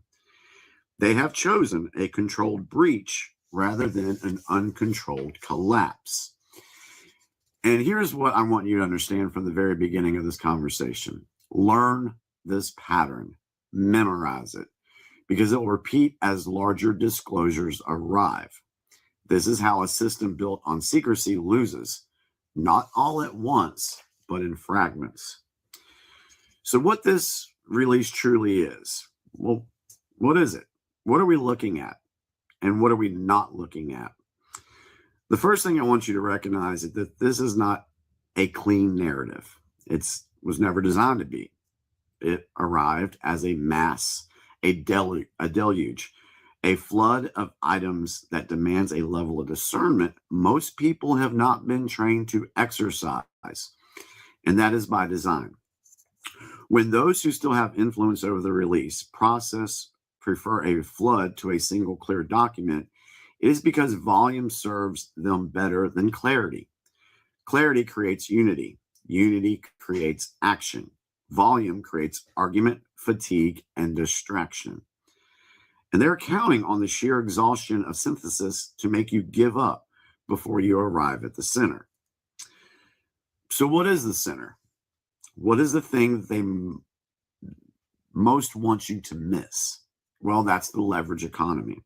They have chosen a controlled breach rather than an uncontrolled collapse. And here's what I want you to understand from the very beginning of this conversation. Learn this pattern, memorize it, because it will repeat as larger disclosures arrive. This is how a system built on secrecy loses, not all at once, but in fragments. So what this release truly is, well, what is it? What are we looking at? And what are we not looking at? The first thing I want you to recognize is that this is not a clean narrative. It was never designed to be. It arrived as a mass, a deluge, a flood of items that demands a level of discernment most people have not been trained to exercise. And that is by design. When those who still have influence over the release process prefer a flood to a single clear document, it is because volume serves them better than clarity. Clarity creates unity. Unity creates action. Volume creates argument, fatigue, and distraction. And they're counting on the sheer exhaustion of synthesis to make you give up before you arrive at the center. So what is the center? What is the thing that most want you to miss? Well, that's the leverage economy.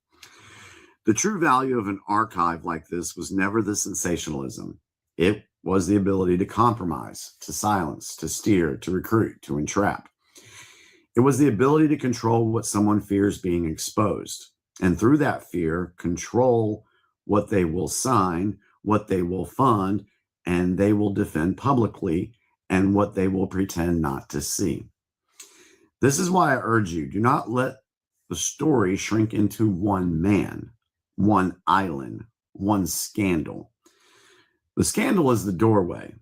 The true value of an archive like this was never the sensationalism. It was the ability to compromise, to silence, to steer, to recruit, to entrap. It was the ability to control what someone fears being exposed, and through that fear, control what they will sign, what they will fund, and they will defend publicly, and what they will pretend not to see. This is why I urge you, do not let the story shrink into one man, one island, one scandal. The scandal is the doorway.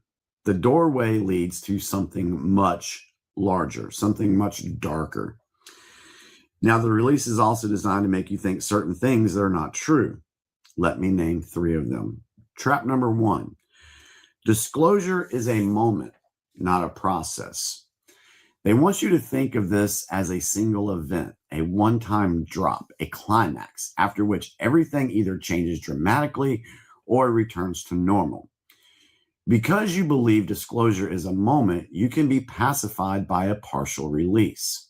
The doorway leads to something much larger, something much darker. Now, the release is also designed to make you think certain things that are not true. Let me name 3 of them. Trap number 1. Disclosure is a moment, not a process. They want you to think of this as a single event, a one-time drop, a climax, after which everything either changes dramatically or returns to normal. Because you believe disclosure is a moment, you can be pacified by a partial release.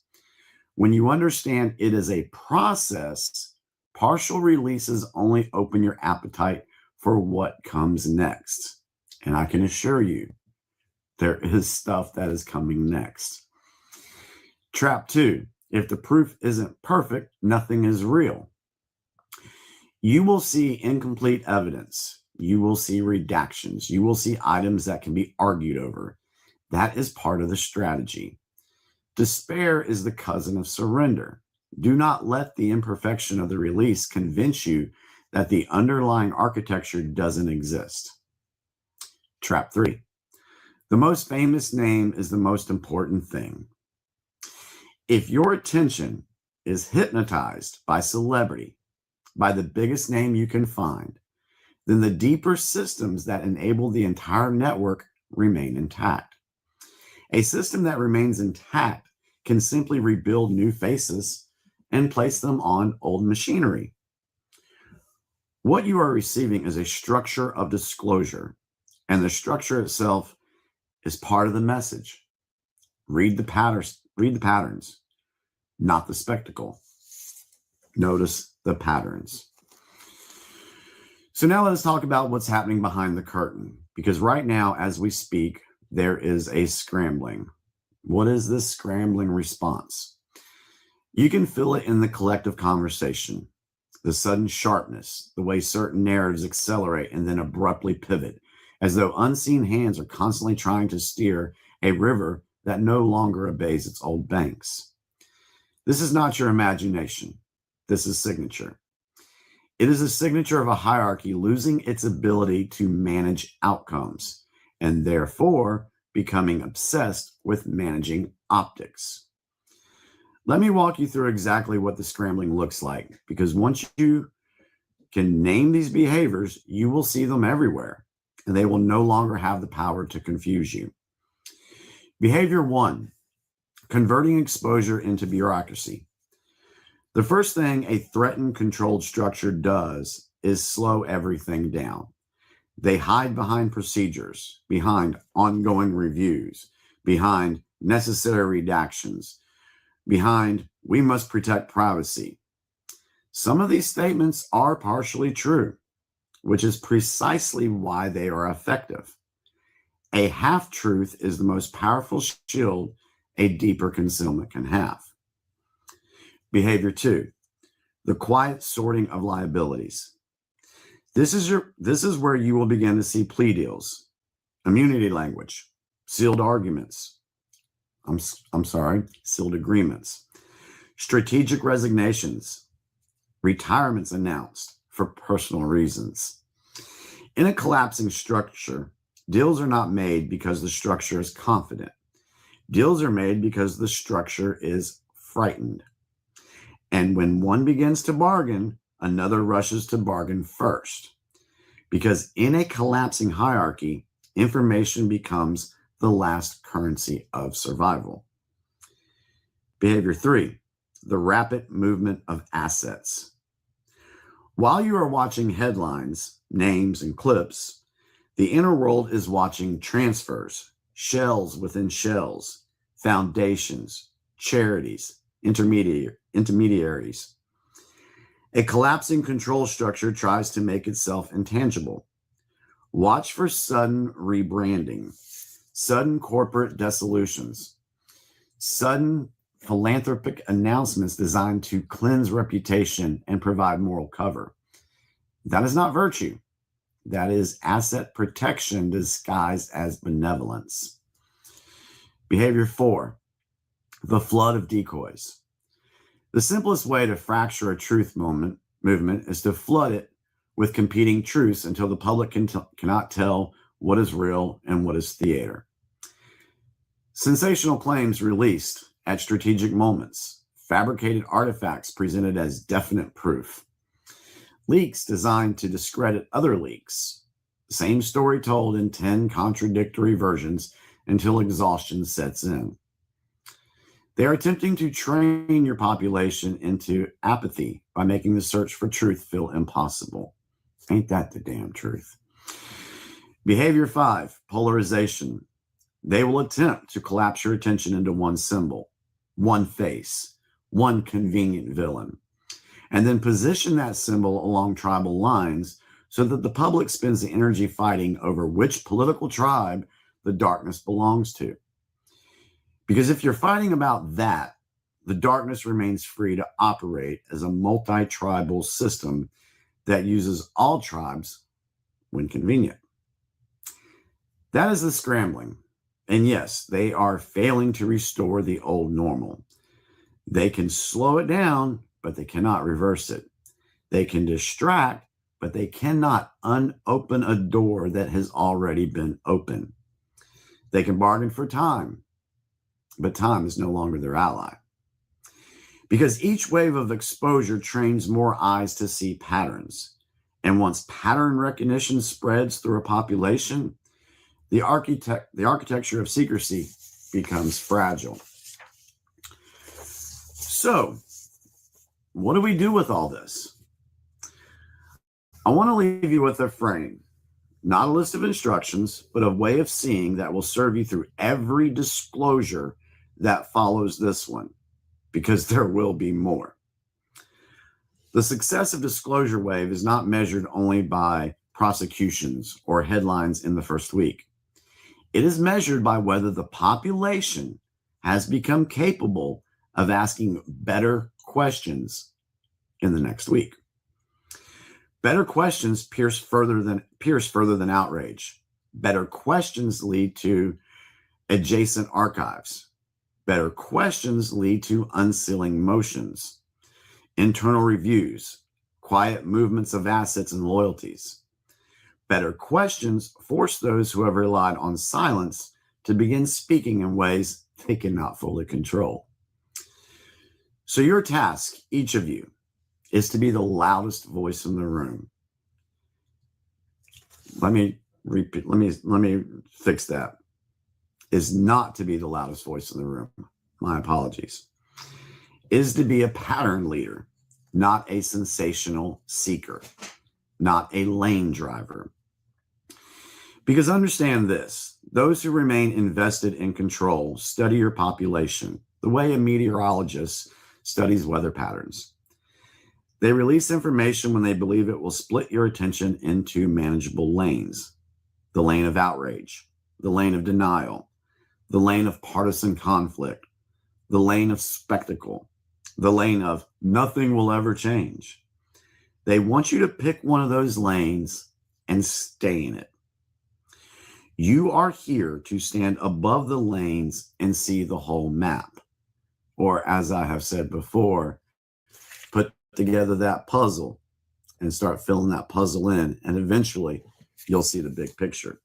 When you understand it is a process, partial releases only open your appetite for what comes next. And I can assure you, there is stuff that is coming next. Trap 2, if the proof isn't perfect, nothing is real. You will see incomplete evidence. You will see redactions. You will see items that can be argued over. That is part of the strategy. Despair is the cousin of surrender. Do not let the imperfection of the release convince you that the underlying architecture doesn't exist. Trap 3. The most famous name is the most important thing. If your attention is hypnotized by celebrity, by the biggest name you can find, then the deeper systems that enable the entire network remain intact. A system that remains intact can simply rebuild new faces and place them on old machinery. What you are receiving is a structure of disclosure, and the structure itself is part of the message. Read the patterns, not the spectacle. Notice the patterns. So now let us talk about what's happening behind the curtain, because right now, as we speak, there is a scrambling. What is this scrambling response? You can feel it in the collective conversation, the sudden sharpness, the way certain narratives accelerate and then abruptly pivot, as though unseen hands are constantly trying to steer a river that no longer obeys its old banks. This is not your imagination. This is signature. It is a signature of a hierarchy losing its ability to manage outcomes and therefore becoming obsessed with managing optics. Let me walk you through exactly what the scrambling looks like, because once you can name these behaviors, you will see them everywhere, and they will no longer have the power to confuse you. Behavior 1, converting exposure into bureaucracy. The first thing a threatened, controlled structure does is slow everything down. They hide behind procedures, behind ongoing reviews, behind necessary redactions, behind we must protect privacy. Some of these statements are partially true, which is precisely why they are effective. A half-truth is the most powerful shield a deeper concealment can have. Behavior 2, the quiet sorting of liabilities. This is where you will begin to see plea deals, immunity language, sealed arguments. Sealed agreements, strategic resignations, retirements announced for personal reasons. In a collapsing structure, deals are not made because the structure is confident. Deals are made because the structure is frightened. And when one begins to bargain, another rushes to bargain first. Because in a collapsing hierarchy, information becomes the last currency of survival. Behavior 3, the rapid movement of assets. While you are watching headlines, names, and clips, the inner world is watching transfers, shells within shells, foundations, charities, intermediaries. A collapsing control structure tries to make itself intangible. Watch for sudden rebranding, sudden corporate dissolutions, sudden philanthropic announcements designed to cleanse reputation and provide moral cover. That is not virtue. That is asset protection disguised as benevolence. Behavior 4, the flood of decoys. The simplest way to fracture a truth movement is to flood it with competing truths until the public cannot tell what is real and what is theater. Sensational claims released at strategic moments, fabricated artifacts presented as definite proof, leaks designed to discredit other leaks, same story told in 10 contradictory versions until exhaustion sets in. They are attempting to train your population into apathy by making the search for truth feel impossible. Ain't that the damn truth? Behavior 5, polarization. They will attempt to collapse your attention into one symbol, one face, one convenient villain, and then position that symbol along tribal lines so that the public spends the energy fighting over which political tribe the darkness belongs to. Because if you're fighting about that, the darkness remains free to operate as a multi-tribal system that uses all tribes when convenient. That is the scrambling. And yes, they are failing to restore the old normal. They can slow it down, but they cannot reverse it. They can distract, but they cannot unopen a door that has already been open. They can bargain for time, but time is no longer their ally. Because each wave of exposure trains more eyes to see patterns. And once pattern recognition spreads through a population, the architecture of secrecy becomes fragile. So, what do we do with all this? I want to leave you with a frame, not a list of instructions, but a way of seeing that will serve you through every disclosure that follows this one, because there will be more. The success of disclosure wave is not measured only by prosecutions or headlines in the first week. It is measured by whether the population has become capable of asking better questions in the next week. Better questions pierce further than outrage. Better questions lead to adjacent archives. Better questions lead to unsealing motions, internal reviews, quiet movements of assets and loyalties. Better questions force those who have relied on silence to begin speaking in ways they cannot fully control. So your task, each of you, is to be the loudest voice in the room. Let me fix that. Is not to be the loudest voice in the room. My apologies. Is to be a pattern leader, not a sensational seeker, not a lane driver. Because understand this, those who remain invested in control study your population the way a meteorologist studies weather patterns. They release information when they believe it will split your attention into manageable lanes. The lane of outrage, the lane of denial, the lane of partisan conflict, the lane of spectacle, the lane of nothing will ever change. They want you to pick one of those lanes and stay in it. You are here to stand above the lanes and see the whole map. Or as I have said before, put together that puzzle and start filling that puzzle in, and eventually you'll see the big picture.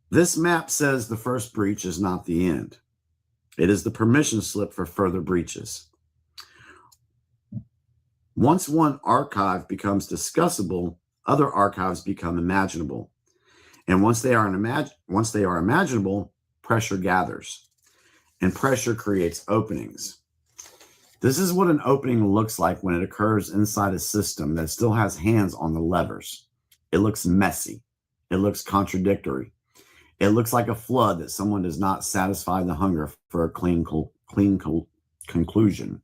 This map says the first breach is not the end. It is the permission slip for further breaches. Once one archive becomes discussable, other archives become imaginable. And once they are imaginable, pressure gathers. And pressure creates openings. This is what an opening looks like when it occurs inside a system that still has hands on the levers. It looks messy. It looks contradictory. It looks like a flood that someone does not satisfy the hunger for a clean clean conclusion.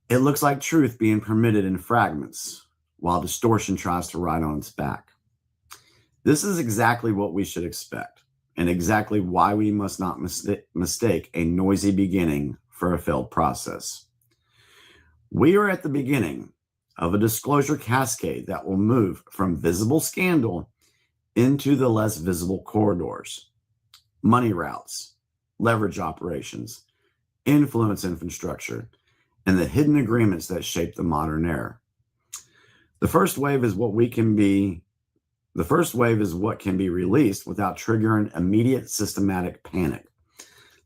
It looks like truth being permitted in fragments, while distortion tries to ride on its back. This is exactly what we should expect, and exactly why we must not mistake a noisy beginning for a failed process. We are at the beginning of a disclosure cascade that will move from visible scandal into the less visible corridors, money routes, leverage operations, influence infrastructure, and the hidden agreements that shape the modern era. The first wave is what can be released without triggering immediate systematic panic.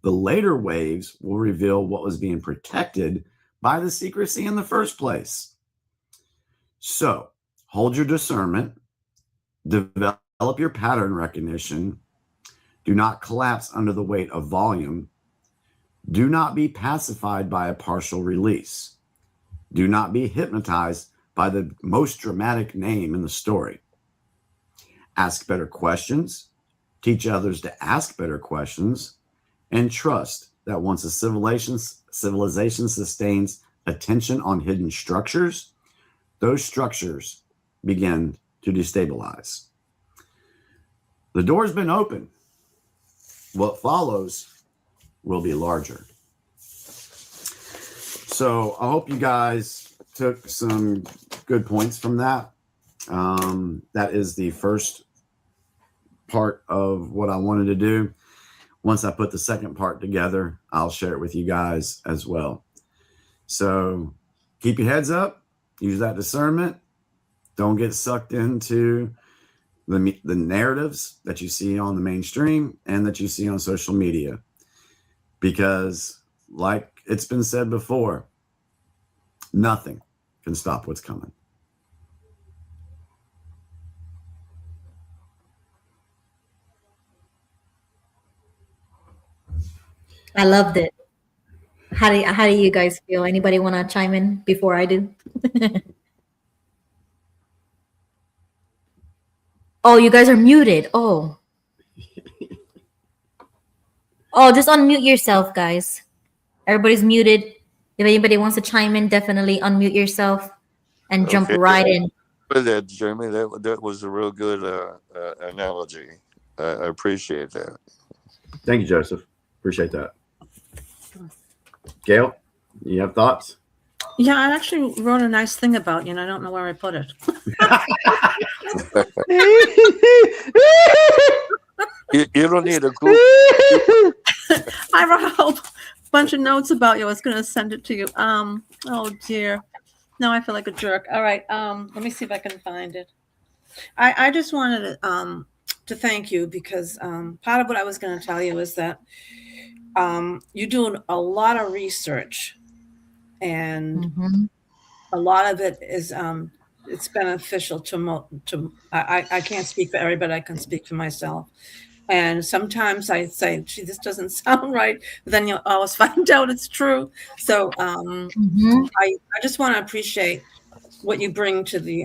The later waves will reveal what was being protected by the secrecy in the first place. So, hold your discernment, develop your pattern recognition, do not collapse under the weight of volume, do not be pacified by a partial release, do not be hypnotized by the most dramatic name in the story. Ask better questions, teach others to ask better questions, and trust that once a civilization sustains attention on hidden structures, those structures begin to destabilize. The door's been open. What follows will be larger. So I hope you guys took some good points from that. That is the first part of what I wanted to do. Once I put the second part together, I'll share it with you guys as well. So keep your heads up, use that discernment. Don't get sucked into the narratives that you see on the mainstream and that you see on social media. Because like it's been said before, nothing can stop what's coming. I loved it. How do you guys feel? Anybody want to chime in before I do? Oh, you guys are muted. Oh, just unmute yourself, guys. Everybody's muted. If anybody wants to chime in, definitely unmute yourself and jump right in. That, Jeremy, that was a real good analogy. I appreciate that. Thank you, Joseph. Appreciate that. Gail, you have thoughts? Yeah, I actually wrote a nice thing about you, and I don't know where I put it. You don't need a Google. I wrote a whole bunch of notes about you. I was going to send it to you. Oh dear. Now I feel like a jerk. All right. Let me see if I can find it. I just wanted to thank you because part of what I was going to tell you is that you're doing a lot of research, and a lot of it is it's beneficial to I can't speak for everybody. I can speak for myself. And sometimes I say, gee, this doesn't sound right. But then you'll always find out it's true. So I just want to appreciate what you bring to the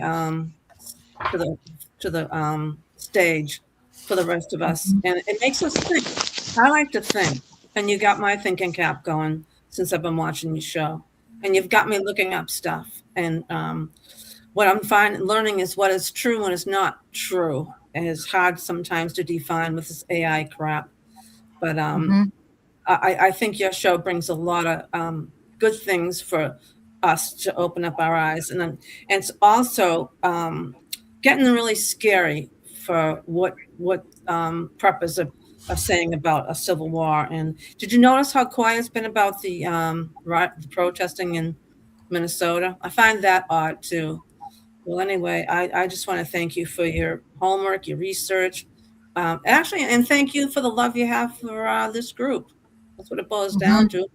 stage for the rest of us. And it makes us think. I like to think. And you got my thinking cap going since I've been watching your show. And you've got me looking up stuff. And what I'm learning is what is true and is not true. And it's hard sometimes to define with this AI crap. But I think your show brings a lot of good things for us to open up our eyes. And it's also getting really scary for what preppers are saying about a civil war. And did you notice how quiet it's been about the protesting in Minnesota? I find that odd too. Well, anyway, I just want to thank you for your homework, your research, actually, and thank you for the love you have for this group. That's what it boils down to.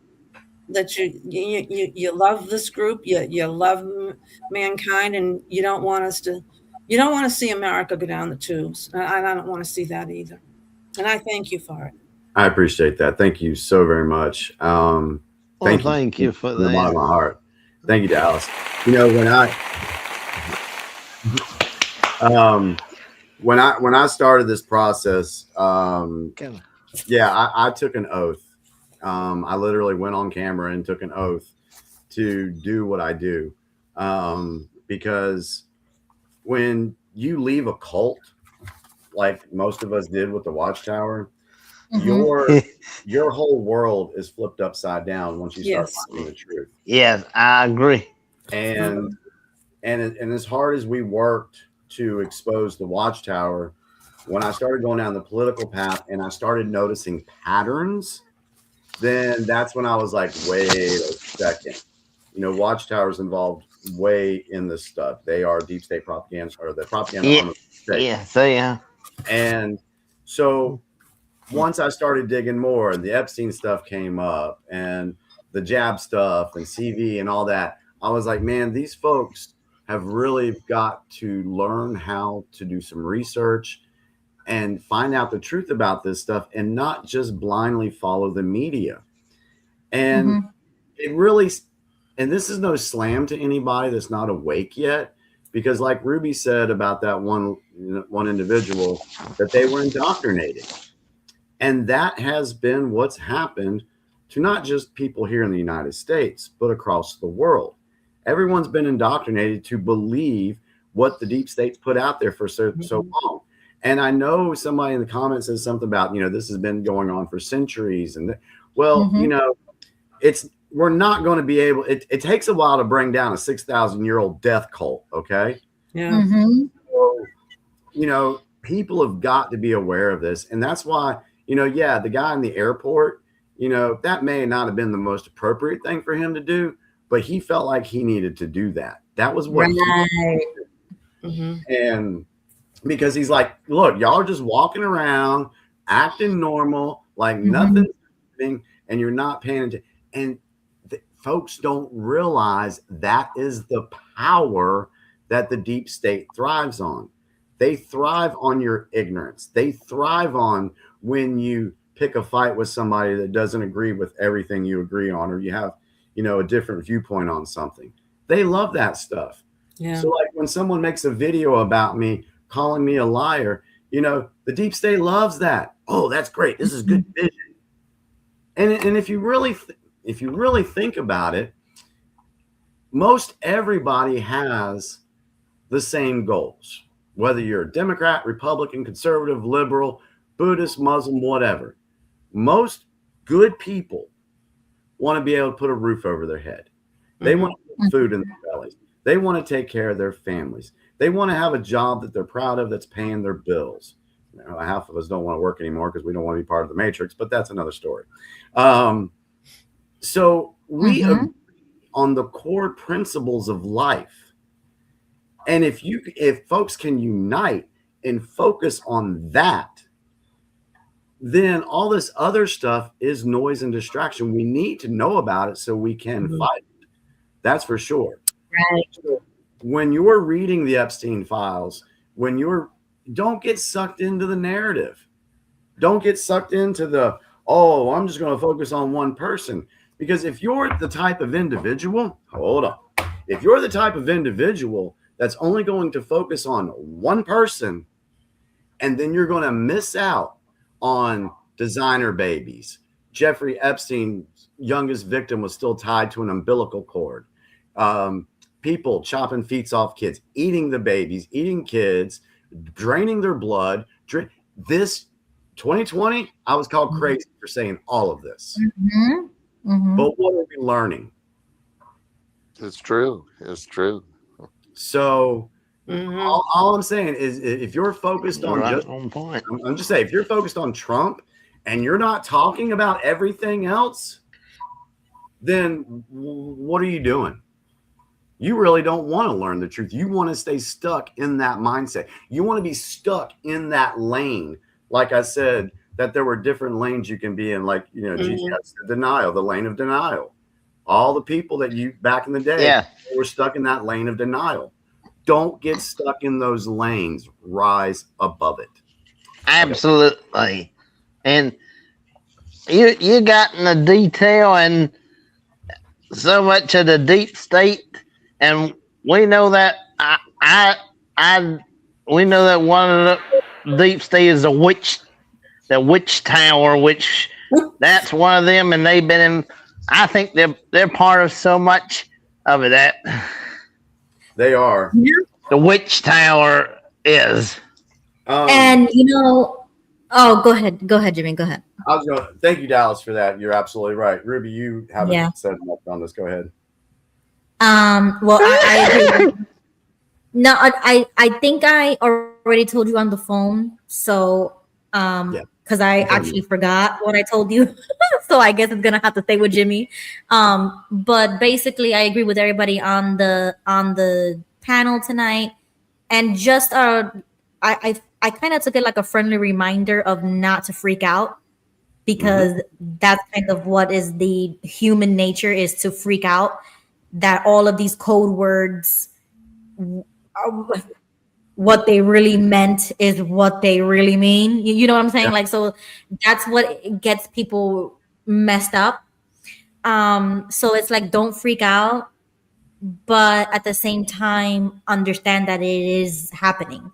That you love this group, you love mankind, and you don't want to see America go down the tubes. I don't want to see that either. And I thank you for it. I appreciate that. Thank you so very much. Thank you for that. From the bottom of my heart. Thank you, Dallas. You know, when I started this process, I took an oath I literally went on camera and took an oath to do what I do. Because when you leave a cult, like most of us did with the Watchtower, your whole world is flipped upside down once you start finding the truth. Yes, I agree. And as hard as we worked to expose the Watchtower, when I started going down the political path and I started noticing patterns, then that's when I was like, wait a second. You know, Watchtower's involved way in this stuff. They are deep state propaganda, or the propaganda arm of the state. Yeah, they are. And so once I started digging more and the Epstein stuff came up and the jab stuff and CV and all that, I was like, man, these folks have really got to learn how to do some research and find out the truth about this stuff and not just blindly follow the media. And it really, and this is no slam to anybody that's not awake yet, because like Ruby said about that one individual, that they were indoctrinated. And that has been what's happened to not just people here in the United States, but across the world. Everyone's been indoctrinated to believe what the deep state's put out there for so long. And I know somebody in the comments says something about, you know, this has been going on for centuries. And well, you know, we're not going to be able, it takes a while to bring down a 6,000-year-old death cult. Okay. Yeah. So, you know, people have got to be aware of this. And that's why, you know, yeah, the guy in the airport, you know, that may not have been the most appropriate thing for him to do, but he felt like he needed to do that. That was what and because he's like, look, y'all are just walking around acting normal, like nothing's happening, and you're not paying attention. And folks don't realize that is the power that the deep state thrives on. They thrive on your ignorance. They thrive on when you pick a fight with somebody that doesn't agree with everything you agree on, or you have, you know, a different viewpoint on something. They love that stuff. Yeah. So like when someone makes a video about me calling me a liar, you know, the deep state loves that. Oh, that's great. This is good vision. And if you really think about it, most everybody has the same goals, whether you're a Democrat, Republican, conservative, liberal, Buddhist, Muslim, whatever. Most good people want to be able to put a roof over their head. They want to put food in their bellies. They want to take care of their families. They want to have a job that they're proud of that's paying their bills. You know, half of us don't want to work anymore because we don't want to be part of the matrix, but that's another story. So we agree on the core principles of life. And if folks can unite and focus on that, then all this other stuff is noise and distraction. We need to know about it so we can fight it. That's for sure. Right. So when you're reading the Epstein files, don't get sucked into the narrative. Don't get sucked into I'm just going to focus on one person. Because if you're the type of individual, if you're the type of individual that's only going to focus on one person, and then you're going to miss out on designer babies. Jeffrey Epstein's youngest victim was still tied to an umbilical cord. People chopping feet off kids, eating the babies, eating kids, draining their blood. This 2020, I was called crazy for saying all of this. But what are we learning? It's true. It's true. So all I'm saying is, if you're focused on I'm just saying, if you're focused on Trump and you're not talking about everything else, then what are you doing? You really don't want to learn the truth. You want to stay stuck in that mindset. You want to be stuck in that lane. Like I said, that there were different lanes you can be in, like, you know, Jesus, denial, the lane of denial. All the people that back in the day were stuck in that lane of denial. Don't get stuck in those lanes. Rise above it. Absolutely. And you got in the detail and so much of the deep state, and we know that we know that one of the deep state is the witch tower, which that's one of them, and they've been in. I think they're part of so much of that. They are. The Witch Tower is. And oh, go ahead, Jimmy, go ahead. I was going. Thank you, Dallas, for that. You're absolutely right. Ruby, you haven't Yeah. said much on this. Go ahead. Well, I agree. No, I think I already told you on the phone. So, because I actually forgot what I told you. So I guess it's gonna have to stay with Jimmy. But basically, I agree with everybody on the panel tonight, and just I kind of took it like a friendly reminder of not to freak out, because that's kind of what is the human nature, is to freak out. That all of these code words, what they really meant is what they really mean. You know what I'm saying? Like, so that's what gets people messed up. So it's like, don't freak out, but at the same time, understand that it is happening.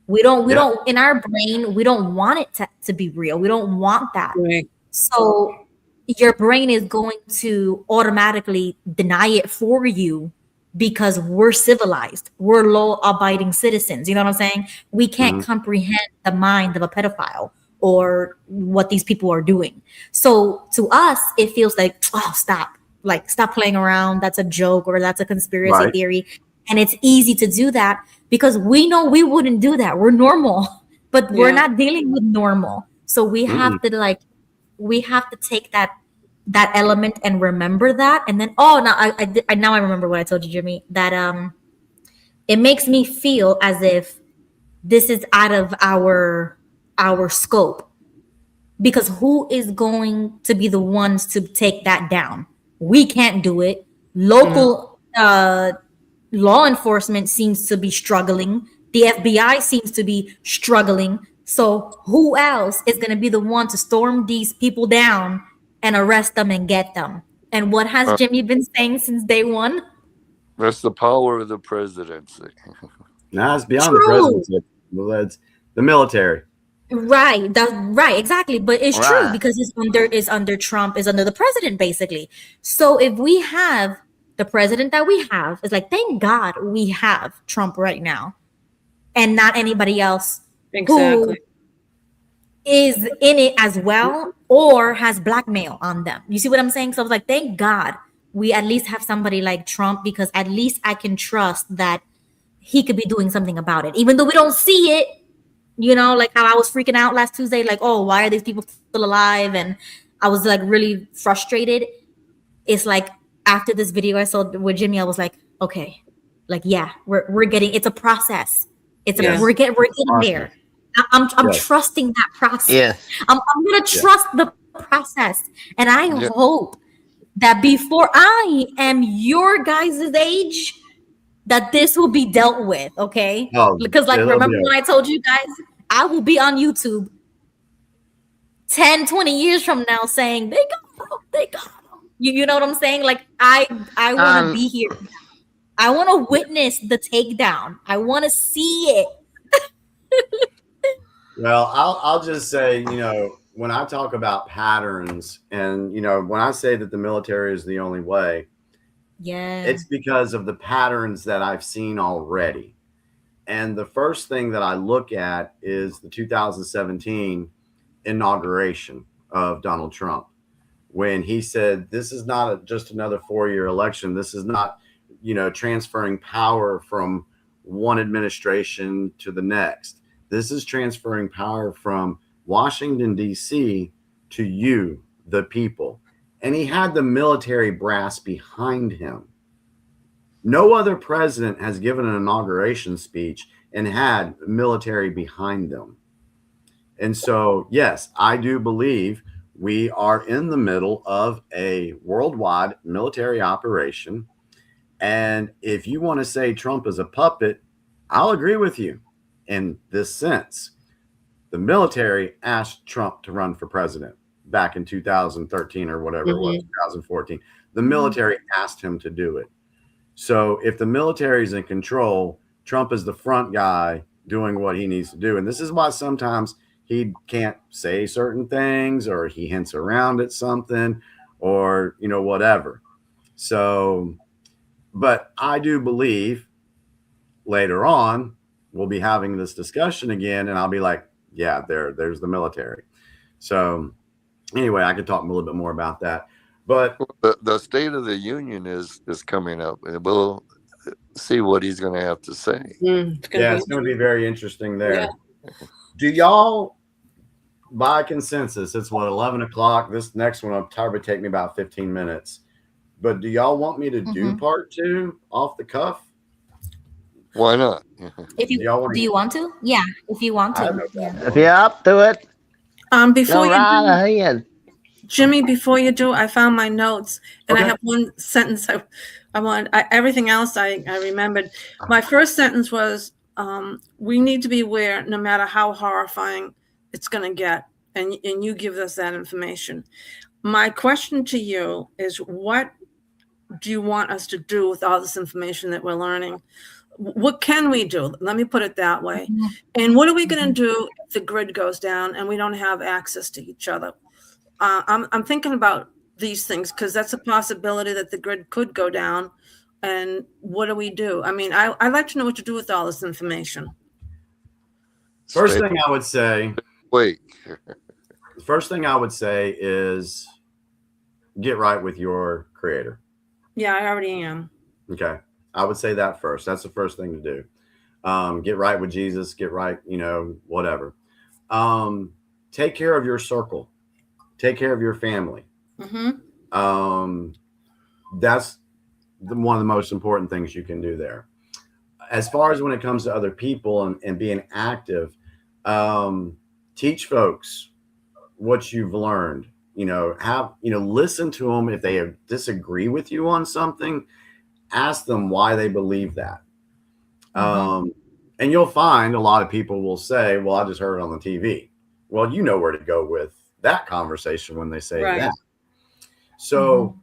We don't in our brain, we don't want it to be real. We don't want that. Right. So your brain is going to automatically deny it for you, because we're civilized, we're law-abiding citizens. You know what I'm saying? We can't comprehend the mind of a pedophile or what these people are doing. So to us, it feels like, oh, stop playing around. That's a joke, or that's a conspiracy theory. And it's easy to do that because we know we wouldn't do that. We're normal, but we're not dealing with normal. So we have to take that element and remember that. And then, now I remember what I told you, Jimmy, that it makes me feel as if this is out of our scope, because who is going to be the ones to take that down? We can't do it. Local law enforcement seems to be struggling. The FBI seems to be struggling. So who else is going to be the one to storm these people down and arrest them and get them? And what has Jimmy been saying since day one? That's the power of the presidency. Nah, it's beyond the presidency. It's the military. Right. That's right. Exactly. But it's true, because it's under Trump, is under the president, basically. So if we have the president that we have, it's like, thank God we have Trump right now and not anybody else who is in it as well or has blackmail on them. You see what I'm saying? So I was like, thank God we at least have somebody like Trump, because at least I can trust that he could be doing something about it, even though we don't see it. You know, like how I was freaking out last Tuesday, like, oh, why are these people still alive? And I was like really frustrated. It's like, after this video I saw with Jimmy, I was like, okay, like, yeah, we're getting, it's a process. We're getting there. I'm trusting that process. Yeah. I'm gonna trust the process. And I hope that before I am your guys' age, that this will be dealt with, okay? Because like, remember when I told you guys, I will be on YouTube 10, 20 years from now saying, they got him. You know what I'm saying? Like, I want to be here. I want to witness the takedown. I want to see it. Well, I'll just say, when I talk about patterns, and, when I say that the military is the only way, it's because of the patterns that I've seen already. And the first thing that I look at is the 2017 inauguration of Donald Trump, when he said, this is not just another 4-year election. This is not, transferring power from one administration to the next. This is transferring power from Washington, D.C. to you, the people. And he had the military brass behind him. No other president has given an inauguration speech and had military behind them. And so, yes, I do believe we are in the middle of a worldwide military operation. And if you want to say Trump is a puppet, I'll agree with you in this sense. The military asked Trump to run for president back in 2013 or whatever it was, 2014. The military asked him to do it. So if the military is in control, Trump is the front guy doing what he needs to do. And this is why sometimes he can't say certain things, or he hints around at something, or, you know, whatever. So, but I do believe later on we'll be having this discussion again, and I'll be like, yeah, there's the military. So anyway, I could talk a little bit more about that. But the State of the Union is coming up, and we'll see what he's going to have to say. It's going to be very interesting there. Yeah. Do y'all, by consensus, it's what, 11 o'clock? This next one will probably take me about 15 minutes. But do y'all want me to do part 2 off the cuff? Why not? If you do, you want to? Yeah, if you want to. If you're up to it, before go right ahead. Jimmy, before you do, I found my notes, and I have one sentence everything else I remembered. My first sentence was, we need to be aware no matter how horrifying it's going to get, and you give us that information. My question to you is, what do you want us to do with all this information that we're learning? What can we do? Let me put it that way. And what are we going to do if the grid goes down and we don't have access to each other? I'm thinking about these things because that's a possibility that the grid could go down. And what do we do? I mean, I'd like to know what to do with all this information. First thing I would say, the first thing I would say is get right with your creator. Yeah, I already am. Okay. I would say that first. That's the first thing to do. Get right with Jesus, get right, you know, whatever. Take care of your circle. Take care of your family. That's one of the most important things you can do there. As far as when it comes to other people and being active, teach folks what you've learned. You know, listen to them. If they disagree with you on something, ask them why they believe that. And you'll find a lot of people will say, well, I just heard it on the TV. Well, you know where to go with that conversation when they say that. So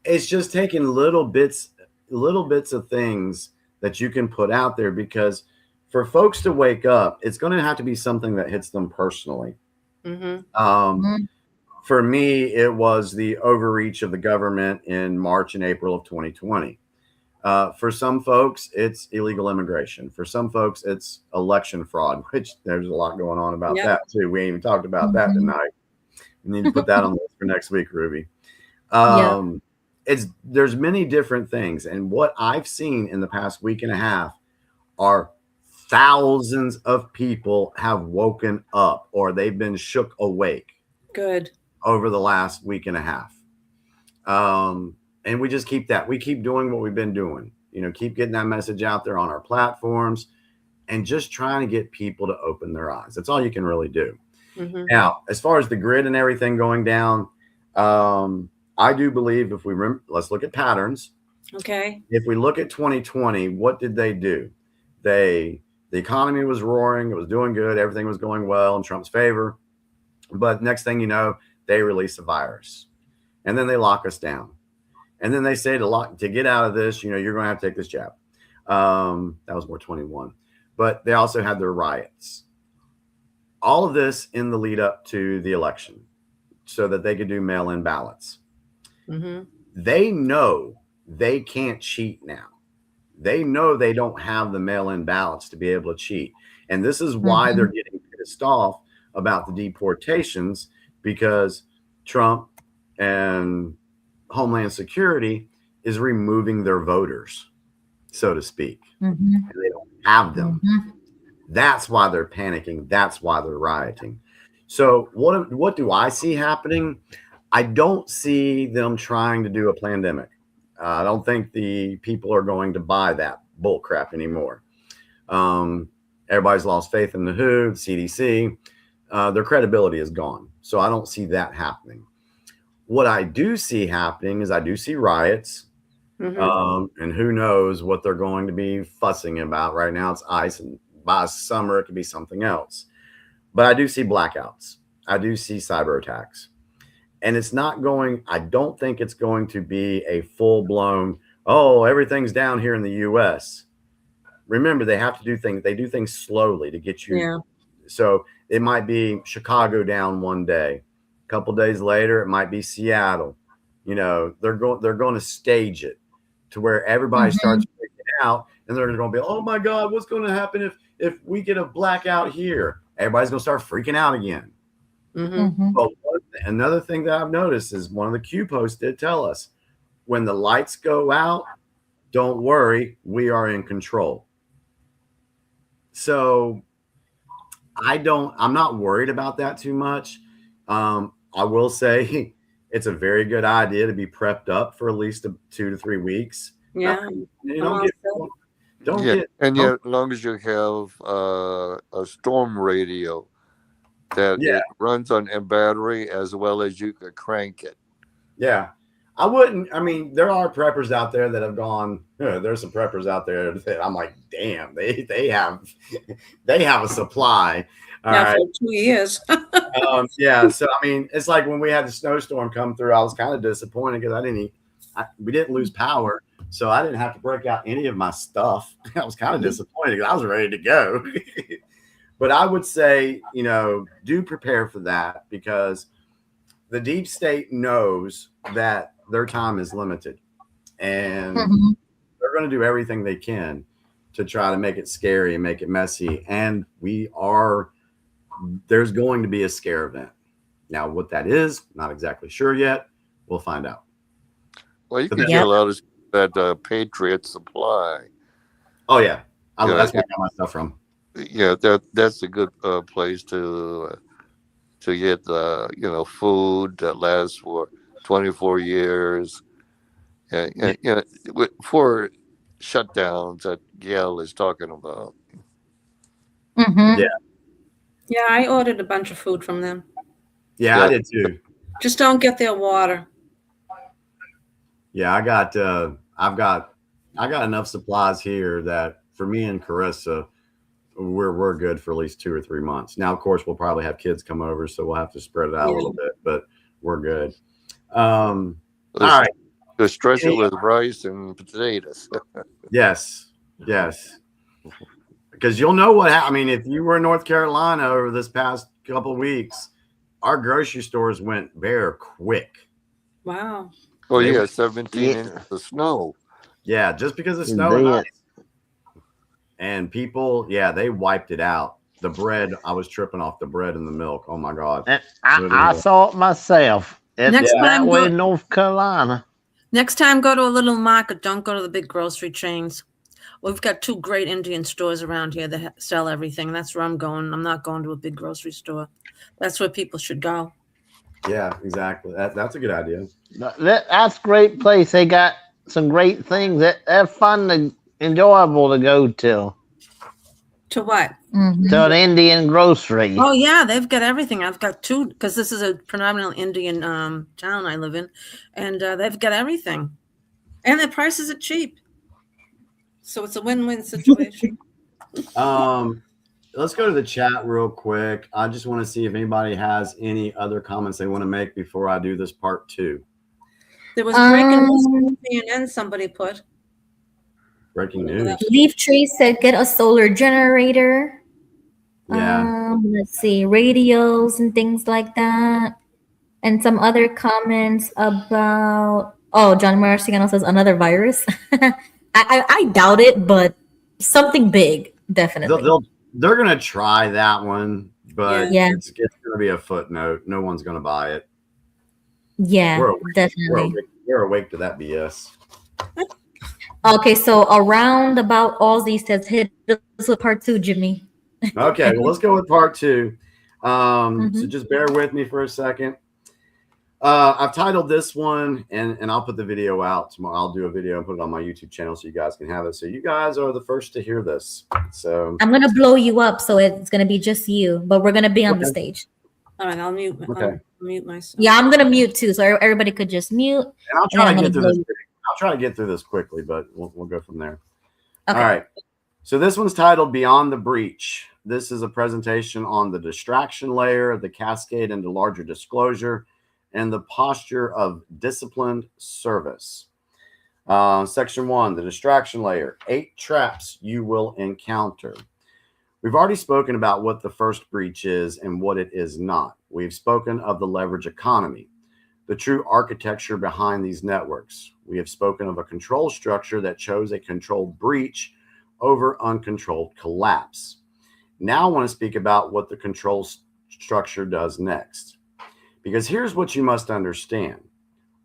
it's just taking little bits of things that you can put out there, because for folks to wake up, it's going to have to be something that hits them personally. For me, it was the overreach of the government in March and April of 2020. For some folks, it's illegal immigration. For some folks, it's election fraud, which there's a lot going on about that too. We ain't even talked about that tonight. We need to put that on the list for next week, Ruby. There's many different things. And what I've seen in the past week and a half are thousands of people have woken up, or they've been shook awake. Good. Over the last week and a half. And we just keep doing what we've been doing, you know, keep getting that message out there on our platforms and just trying to get people to open their eyes. That's all you can really do. Now, as far as the grid and everything going down, I do believe let's look at patterns. Okay. If we look at 2020, what did they do? The economy was roaring. It was doing good. Everything was going well in Trump's favor. But next thing you know, they release a virus, and then they lock us down. And then they say to get out of this, you know, you're going to have to take this jab. That was more 21. But they also had their riots. All of this in the lead up to the election so that they could do mail-in ballots. They know they can't cheat now. They know they don't have the mail-in ballots to be able to cheat. And this is why they're getting pissed off about the deportations, because Trump and Homeland Security is removing their voters, so to speak. And they don't have them. That's why they're panicking. That's why they're rioting. So what do I see happening? I don't see them trying to do a pandemic. I don't think the people are going to buy that bull crap anymore. Everybody's lost faith in the WHO, the CDC. Their credibility is gone. So I don't see that happening. What I do see happening is I do see riots. And who knows what they're going to be fussing about. Right now it's ICE, and by summer it could be something else. But I do see blackouts. I do see cyber attacks. And I don't think it's going to be a full-blown, oh, everything's down here in the US. Remember, they have to do things slowly to get you. So it might be Chicago down one day. A couple days later, it might be Seattle. You know, they're going to stage it to where everybody starts freaking out, and they're going to be, oh my God, what's going to happen if we get a blackout here? Everybody's going to start freaking out again. But another thing that I've noticed is one of the Q posts did tell us, when the lights go out, don't worry, we are in control. So I'm not worried about that too much. I will say it's a very good idea to be prepped up for at least 2 to 3 weeks. Yeah. And yet, as long as you have a storm radio that it runs on a battery, as well as you could crank it. Yeah. I wouldn't. I mean, there are preppers out there that have gone. There's some preppers out there that I'm like, damn, they have a supply. All right. For 2 years. Yeah. So I mean, it's like when we had the snowstorm come through, I was kind of disappointed because we didn't lose power, so I didn't have to break out any of my stuff. I was kind of disappointed because I was ready to go. But I would say, do prepare for that, because the deep state knows that their time is limited, and they're going to do everything they can to try to make it scary and make it messy. And there's going to be a scare event. Now, what that is, not exactly sure yet. We'll find out. Well, you can get a lot of that Patriot Supply. Oh yeah, that's where I got my stuff from. Yeah, that's a good place to get food that lasts for 24 years, and for shutdowns that Gail is talking about. Yeah, I ordered a bunch of food from them. Yeah, I did too. Just don't get their water. Yeah, I've got enough supplies here that for me and Carissa, we're good for at least 2 or 3 months. Now, of course, we'll probably have kids come over, so we'll have to spread it out a little bit, but we're good. All right. Just stretch it with rice and potatoes. Yes. Because you'll know what happened. I mean, if you were in North Carolina over this past couple of weeks, our grocery stores went bare quick. Wow. Oh, yeah, 17 inches of snow. Yeah, just because of snow and ice. And people, they wiped it out. The bread, I was tripping off the bread and the milk. Oh, my God. I saw it myself. Next time, way in North Carolina. Next time, go to a little market. Don't go to the big grocery chains. We've got 2 great Indian stores around here that sell everything. That's where I'm going. I'm not going to a big grocery store. That's where people should go. Yeah, exactly. That's a good idea. That's a great place. They got some great things. They're fun and enjoyable to go to. To what? To an Indian grocery. Oh, yeah, they've got everything. I've got 2, because this is a predominantly Indian town I live in, and they've got everything. And their prices are cheap. So it's a win-win situation. Let's go to the chat real quick. I just want to see if anybody has any other comments they want to make before I do this part 2. There was breaking news on CNN somebody put. Breaking news. Leaf Tree said, get a solar generator. Yeah. Let's see, radios and things like that. And some other comments about, John Marciano says another virus. I doubt it, but something big, definitely. They're going to try that one, but it's going to be a footnote. No one's going to buy it. Yeah, definitely. We're awake to that BS. Okay, so around about all these says hit us with part 2, Jimmy. Okay, well, let's go with part 2. So just bear with me for a second. I've titled this one, and I'll put the video out tomorrow. I'll do a video and put it on my YouTube channel so you guys can have it. So you guys are the first to hear this. So I'm gonna blow you up, so it's gonna be just you, but we're gonna be on the stage. All right, I'll mute. Okay. I'll mute myself. Yeah, I'm gonna mute too, so everybody could just mute. And I'll try to get through this quickly, but we'll go from there. Okay. All right. So this one's titled Beyond the Breach. This is a presentation on the distraction layer, the cascade into larger disclosure, and the posture of disciplined service. Section 1, the distraction layer, 8 traps you will encounter. We've already spoken about what the first breach is and what it is not. We've spoken of the leverage economy, the true architecture behind these networks. We have spoken of a control structure that chose a controlled breach over uncontrolled collapse. Now I want to speak about what the control structure does next. Because here's what you must understand.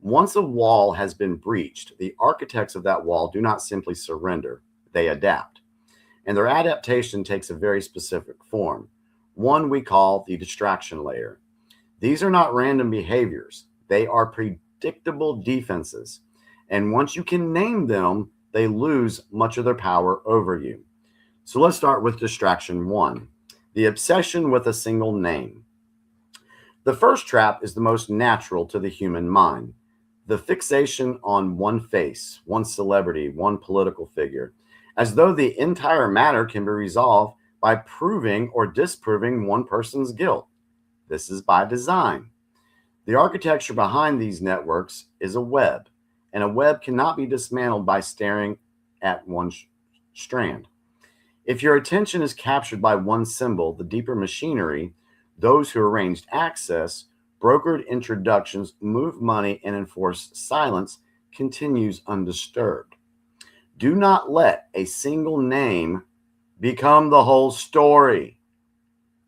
Once a wall has been breached, the architects of that wall do not simply surrender, they adapt. And their adaptation takes a very specific form, one we call the distraction layer. These are not random behaviors, they are predictable defenses. And once you can name them, they lose much of their power over you. So let's start with distraction 1, the obsession with a single name. The first trap is the most natural to the human mind, the fixation on one face, one celebrity, one political figure, as though the entire matter can be resolved by proving or disproving one person's guilt. This is by design. The architecture behind these networks is a web, and a web cannot be dismantled by staring at one strand. If your attention is captured by one symbol, the deeper machinery, those who arranged access, brokered introductions, move money, and enforce silence, continues undisturbed. Do not let a single name become the whole story.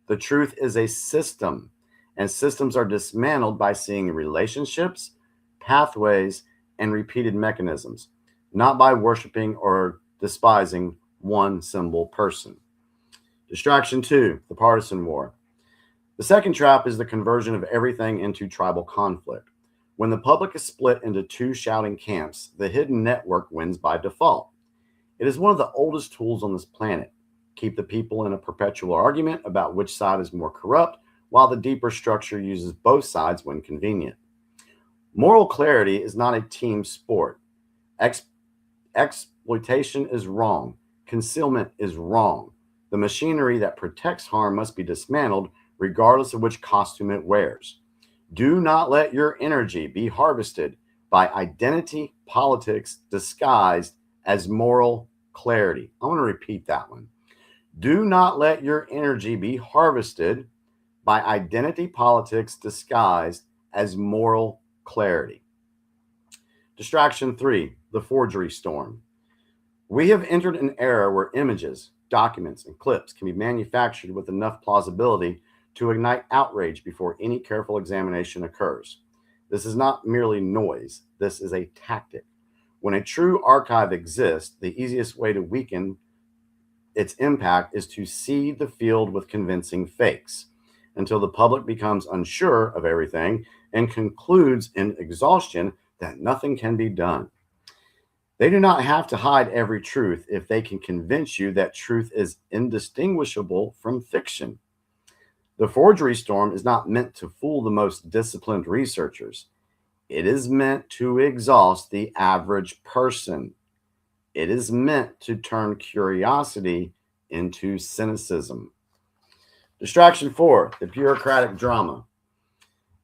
The truth is a system, and systems are dismantled by seeing relationships, pathways, and repeated mechanisms, not by worshiping or despising one symbol person. Distraction 2, the partisan war. The second trap is the conversion of everything into tribal conflict. When the public is split into two shouting camps, the hidden network wins by default. It is one of the oldest tools on this planet. Keep the people in a perpetual argument about which side is more corrupt, while the deeper structure uses both sides when convenient. Moral clarity is not a team sport. Exploitation is wrong. Concealment is wrong. The machinery that protects harm must be dismantled regardless of which costume it wears. Do not let your energy be harvested by identity politics disguised as moral clarity. I want to repeat that one. Do not let your energy be harvested by identity politics disguised as moral clarity. Distraction 3, the forgery storm. We have entered an era where images, documents, and clips can be manufactured with enough plausibility to ignite outrage before any careful examination occurs. This is not merely noise. This is a tactic. When a true archive exists, the easiest way to weaken its impact is to seed the field with convincing fakes until the public becomes unsure of everything and concludes in exhaustion that nothing can be done. They do not have to hide every truth if they can convince you that truth is indistinguishable from fiction. The forgery storm is not meant to fool the most disciplined researchers. It is meant to exhaust the average person. It is meant to turn curiosity into cynicism. Distraction 4, the bureaucratic drama.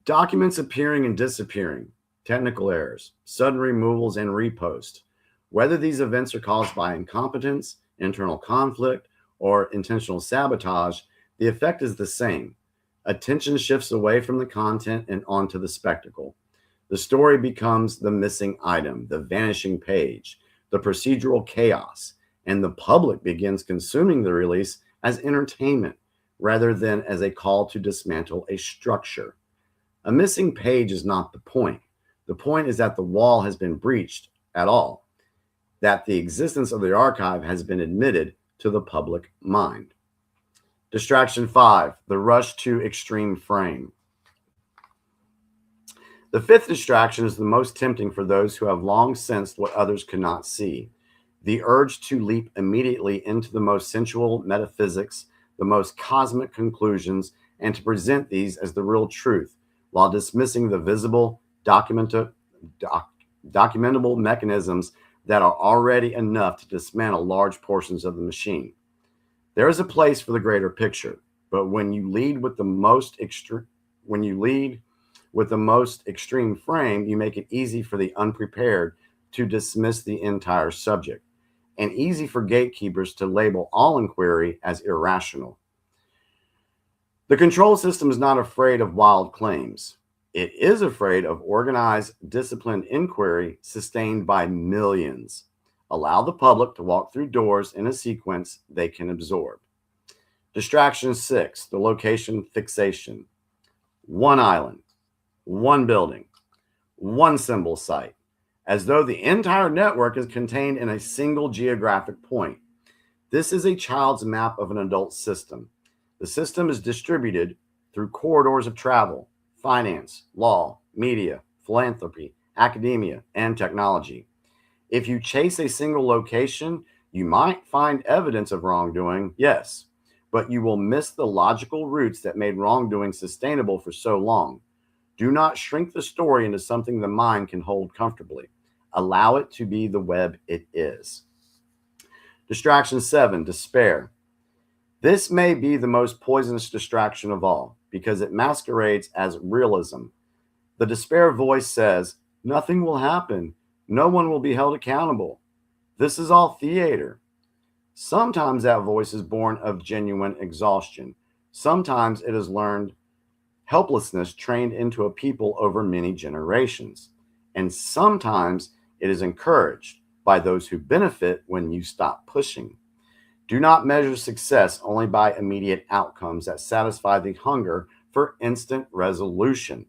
Documents appearing and disappearing, technical errors, sudden removals, and repost. Whether these events are caused by incompetence, internal conflict, or intentional sabotage, the effect is the same. Attention shifts away from the content and onto the spectacle. The story becomes the missing item, the vanishing page, the procedural chaos, and the public begins consuming the release as entertainment rather than as a call to dismantle a structure. A missing page is not the point. The point is that the wall has been breached at all, that the existence of the archive has been admitted to the public mind. Distraction 5, the rush to extreme frame. The fifth distraction is the most tempting for those who have long sensed what others could not see. The urge to leap immediately into the most sensual metaphysics, the most cosmic conclusions, and to present these as the real truth, while dismissing the visible, documentable mechanisms that are already enough to dismantle large portions of the machine. There is a place for the greater picture, but when you lead with the most extreme frame, you make it easy for the unprepared to dismiss the entire subject. and easy for gatekeepers to label all inquiry as irrational. The control system is not afraid of wild claims. It is afraid of organized, disciplined inquiry sustained by millions. Allow the public to walk through doors in a sequence they can absorb. Distraction 6, the location fixation. One island, one building, one symbol site, as though the entire network is contained in a single geographic point. This is a child's map of an adult system. The system is distributed through corridors of travel, finance, law, media, philanthropy, academia, and technology. If you chase a single location, you might find evidence of wrongdoing, yes, but you will miss the logical roots that made wrongdoing sustainable for so long. Do not shrink the story into something the mind can hold comfortably. Allow it to be the web it is. Distraction 7, despair. This may be the most poisonous distraction of all because it masquerades as realism. The despair voice says, nothing will happen. No one will be held accountable. This is all theater. Sometimes that voice is born of genuine exhaustion. Sometimes it is learned helplessness trained into a people over many generations. And sometimes it is encouraged by those who benefit when you stop pushing. Do not measure success only by immediate outcomes that satisfy the hunger for instant resolution.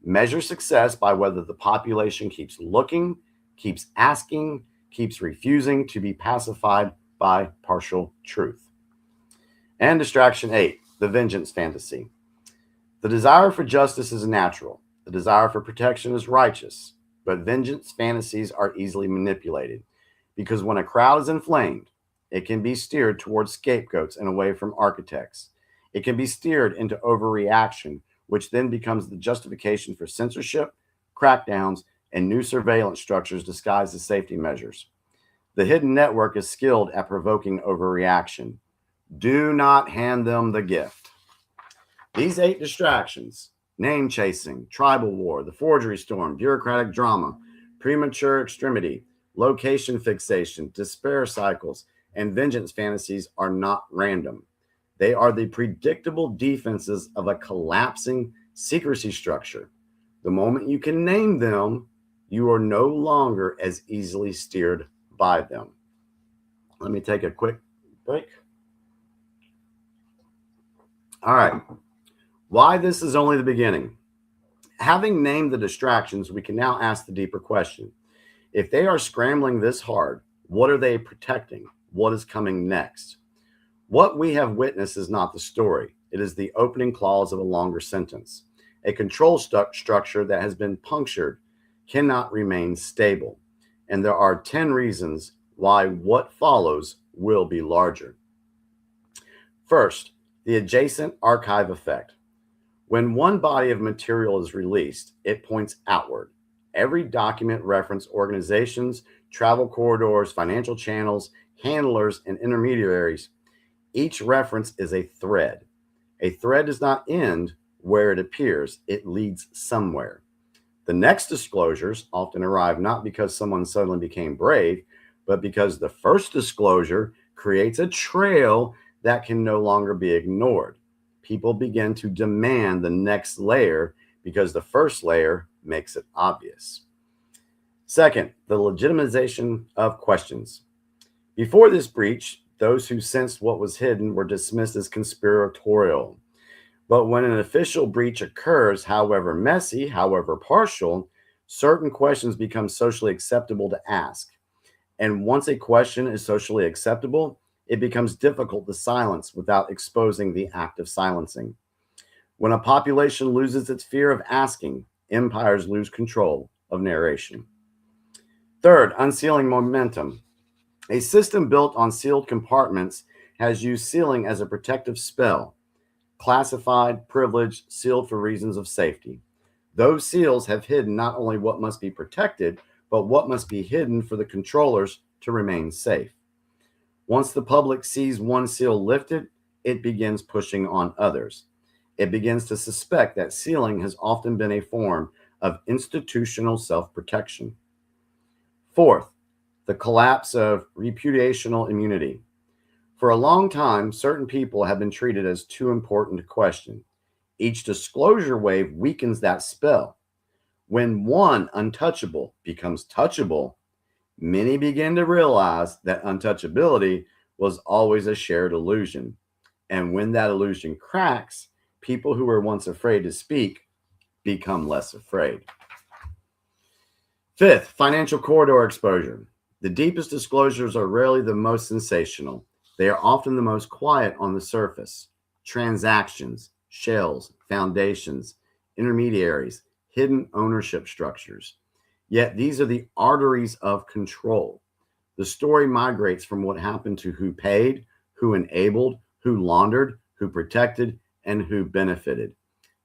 Measure success by whether the population keeps looking, keeps asking, keeps refusing to be pacified by partial truth. And distraction 8, the vengeance fantasy. The desire for justice is natural. The desire for protection is righteous. But vengeance fantasies are easily manipulated because when a crowd is inflamed, it can be steered towards scapegoats and away from architects. It can be steered into overreaction, which then becomes the justification for censorship, crackdowns, and new surveillance structures disguised as safety measures. The hidden network is skilled at provoking overreaction. Do not hand them the gift. These 8 distractions, name chasing, tribal war, the forgery storm, bureaucratic drama, premature extremity, location fixation, despair cycles, and vengeance fantasies are not random. They are the predictable defenses of a collapsing secrecy structure. The moment you can name them, you are no longer as easily steered by them. Let me take a quick break. All right. Why this is only the beginning. Having named the distractions, we can now ask the deeper question. If they are scrambling this hard, what are they protecting? What is coming next? What we have witnessed is not the story. It is the opening clause of a longer sentence. A control structure that has been punctured cannot remain stable. And there are 10 reasons why what follows will be larger. First, the adjacent archive effect. When one body of material is released, it points outward. Every document references organizations, travel corridors, financial channels, handlers, and intermediaries. Each reference is a thread. A thread does not end where it appears. It leads somewhere. The next disclosures often arrive not because someone suddenly became brave, but because the first disclosure creates a trail that can no longer be ignored. People begin to demand the next layer because the first layer makes it obvious. Second, the legitimization of questions. Before this breach, those who sensed what was hidden were dismissed as conspiratorial. But when an official breach occurs, however messy, however partial, certain questions become socially acceptable to ask. And once a question is socially acceptable, it becomes difficult to silence without exposing the act of silencing. When a population loses its fear of asking, empires lose control of narration. Third, unsealing momentum. A system built on sealed compartments has used sealing as a protective spell. Classified, privileged, sealed for reasons of safety. Those seals have hidden not only what must be protected, but what must be hidden for the controllers to remain safe. Once the public sees one seal lifted, it begins pushing on others. It begins to suspect that sealing has often been a form of institutional self-protection. Fourth, the collapse of reputational immunity. For a long time, certain people have been treated as too important to question. Each disclosure wave weakens that spell. When one untouchable becomes touchable, many begin to realize that untouchability was always a shared illusion. And when that illusion cracks, people who were once afraid to speak become less afraid. Fifth, financial corridor exposure. The deepest disclosures are rarely the most sensational. They are often the most quiet on the surface. Transactions, shells, foundations, intermediaries, hidden ownership structures. Yet these are the arteries of control. The story migrates from what happened to who paid, who enabled, who laundered, who protected, and who benefited.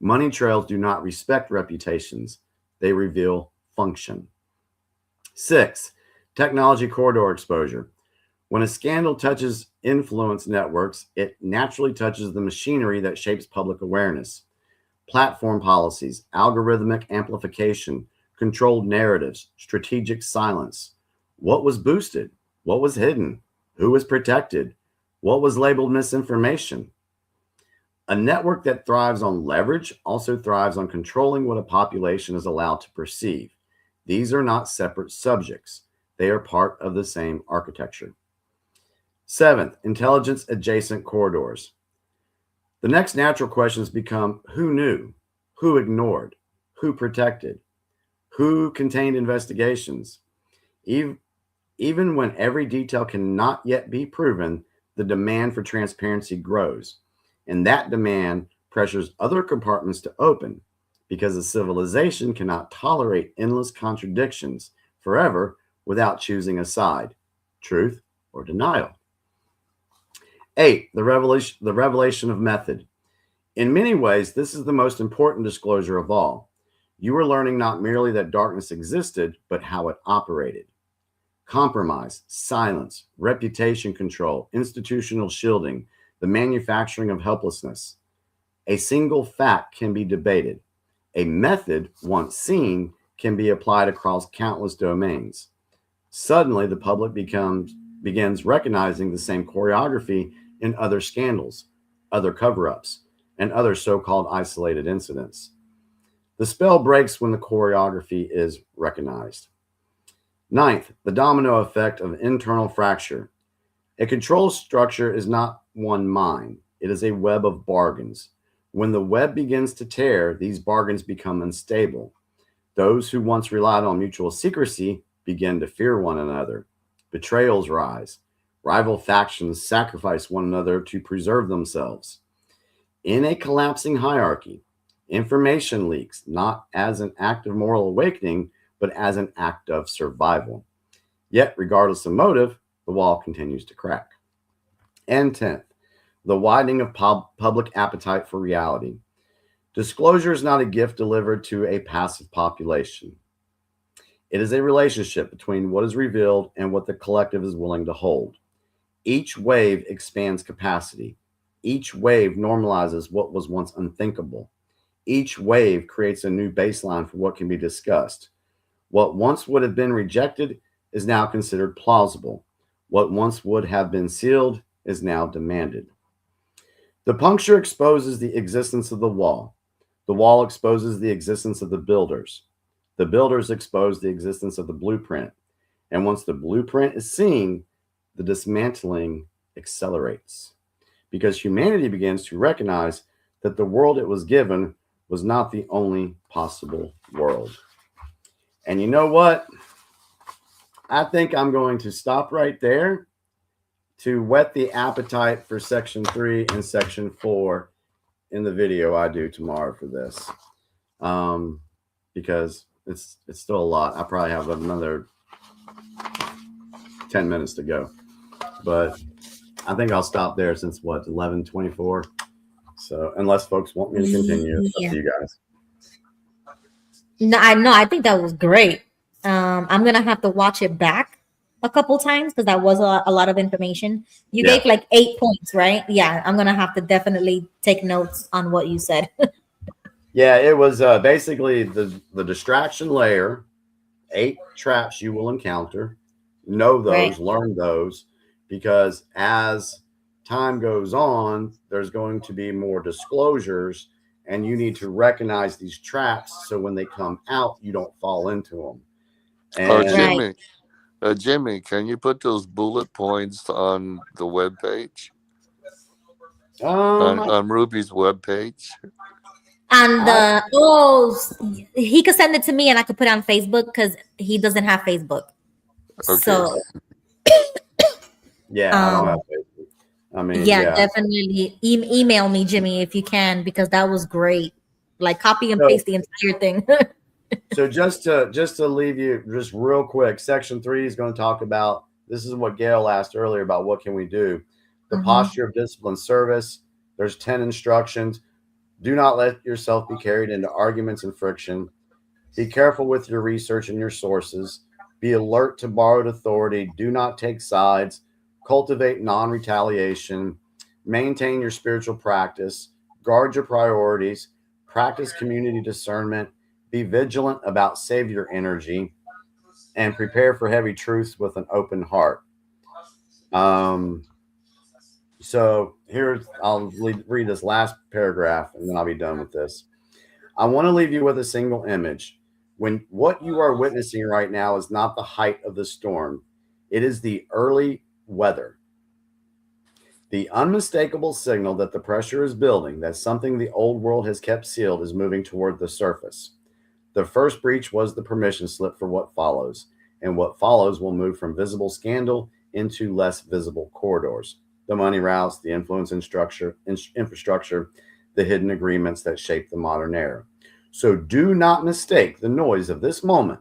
Money trails do not respect reputations. They reveal function. 6, technology corridor exposure. When a scandal touches influence networks, it naturally touches the machinery that shapes public awareness. Platform policies, algorithmic amplification, controlled narratives, strategic silence. What was boosted? What was hidden? Who was protected? What was labeled misinformation? A network that thrives on leverage also thrives on controlling what a population is allowed to perceive. These are not separate subjects. They are part of the same architecture. 7th, intelligence adjacent corridors. The next natural questions become who knew, who ignored, who protected, who contained investigations. Even when every detail cannot yet be proven, the demand for transparency grows. And that demand pressures other compartments to open because a civilization cannot tolerate endless contradictions forever without choosing a side, truth or denial. 8, the revelation of method. In many ways, this is the most important disclosure of all. You are learning not merely that darkness existed, but how it operated. Compromise, silence, reputation control, institutional shielding, the manufacturing of helplessness. A single fact can be debated. A method, once seen, can be applied across countless domains. Suddenly, the public begins recognizing the same choreography in other scandals, other cover-ups, and other so-called isolated incidents. The spell breaks when the choreography is recognized. 9th, the domino effect of internal fracture. A control structure is not one mine. It is a web of bargains. When the web begins to tear, these bargains become unstable. Those who once relied on mutual secrecy begin to fear one another. Betrayals rise. Rival factions sacrifice one another to preserve themselves. In a collapsing hierarchy, information leaks not as an act of moral awakening, but as an act of survival. Yet, regardless of motive, the wall continues to crack. And 10th, the widening of public appetite for reality. Disclosure is not a gift delivered to a passive population. It is a relationship between what is revealed and what the collective is willing to hold. Each wave expands capacity. Each wave normalizes what was once unthinkable. Each wave creates a new baseline for what can be discussed. What once would have been rejected is now considered plausible. What once would have been sealed is now demanded. The puncture exposes the existence of the wall. The wall exposes the existence of the builders. The builders expose the existence of the blueprint. And once the blueprint is seen, the dismantling accelerates. Because humanity begins to recognize that the world it was given was not the only possible world. And you know what? I think I'm going to stop right there to whet the appetite for section 3 and section 4 in the video I do tomorrow for this. Because it's still a lot. I probably have another 10 minutes to go. But I think I'll stop there since what, 11:24. So unless folks want me to continue, it's up to you guys. No, I think that was great. I'm gonna have to watch it back a couple times because that was a lot of information. You gave like 8 points, right? Yeah, I'm gonna have to definitely take notes on what you said. Yeah, it was basically the distraction layer, 8 traps you will encounter. know those, Right. learn those, because as time goes on, there's going to be more disclosures, and you need to recognize these traps so when they come out, you don't fall into them. And Jimmy, can you put those bullet points on the webpage? On Ruby's webpage? And he could send it to me and I could put it on Facebook because he doesn't have Facebook. Okay. So yeah, I don't have Facebook. I mean, yeah. Definitely email me, Jimmy, if you can, because that was great. Like copy and paste the entire thing. So just to leave you just real quick, section 3 is going to talk about, this is what Gail asked earlier about what can we do. The posture of disciplined service. There's 10 instructions. Do not let yourself be carried into arguments and friction. Be careful with your research and your sources. Be alert to borrowed authority. Do not take sides. Cultivate non-retaliation. Maintain your spiritual practice. Guard your priorities. Practice community discernment. Be vigilant about savior energy. And prepare for heavy truths with an open heart. So I'll read this last paragraph and then I'll be done with this. I want to leave you with a single image. When what you are witnessing right now is not the height of the storm, it is the early weather. The unmistakable signal that the pressure is building, that something the old world has kept sealed is moving toward the surface. The first breach was the permission slip for what follows, and what follows will move from visible scandal into less visible corridors. The money routes, the influence and infrastructure, the hidden agreements that shape the modern era. So do not mistake the noise of this moment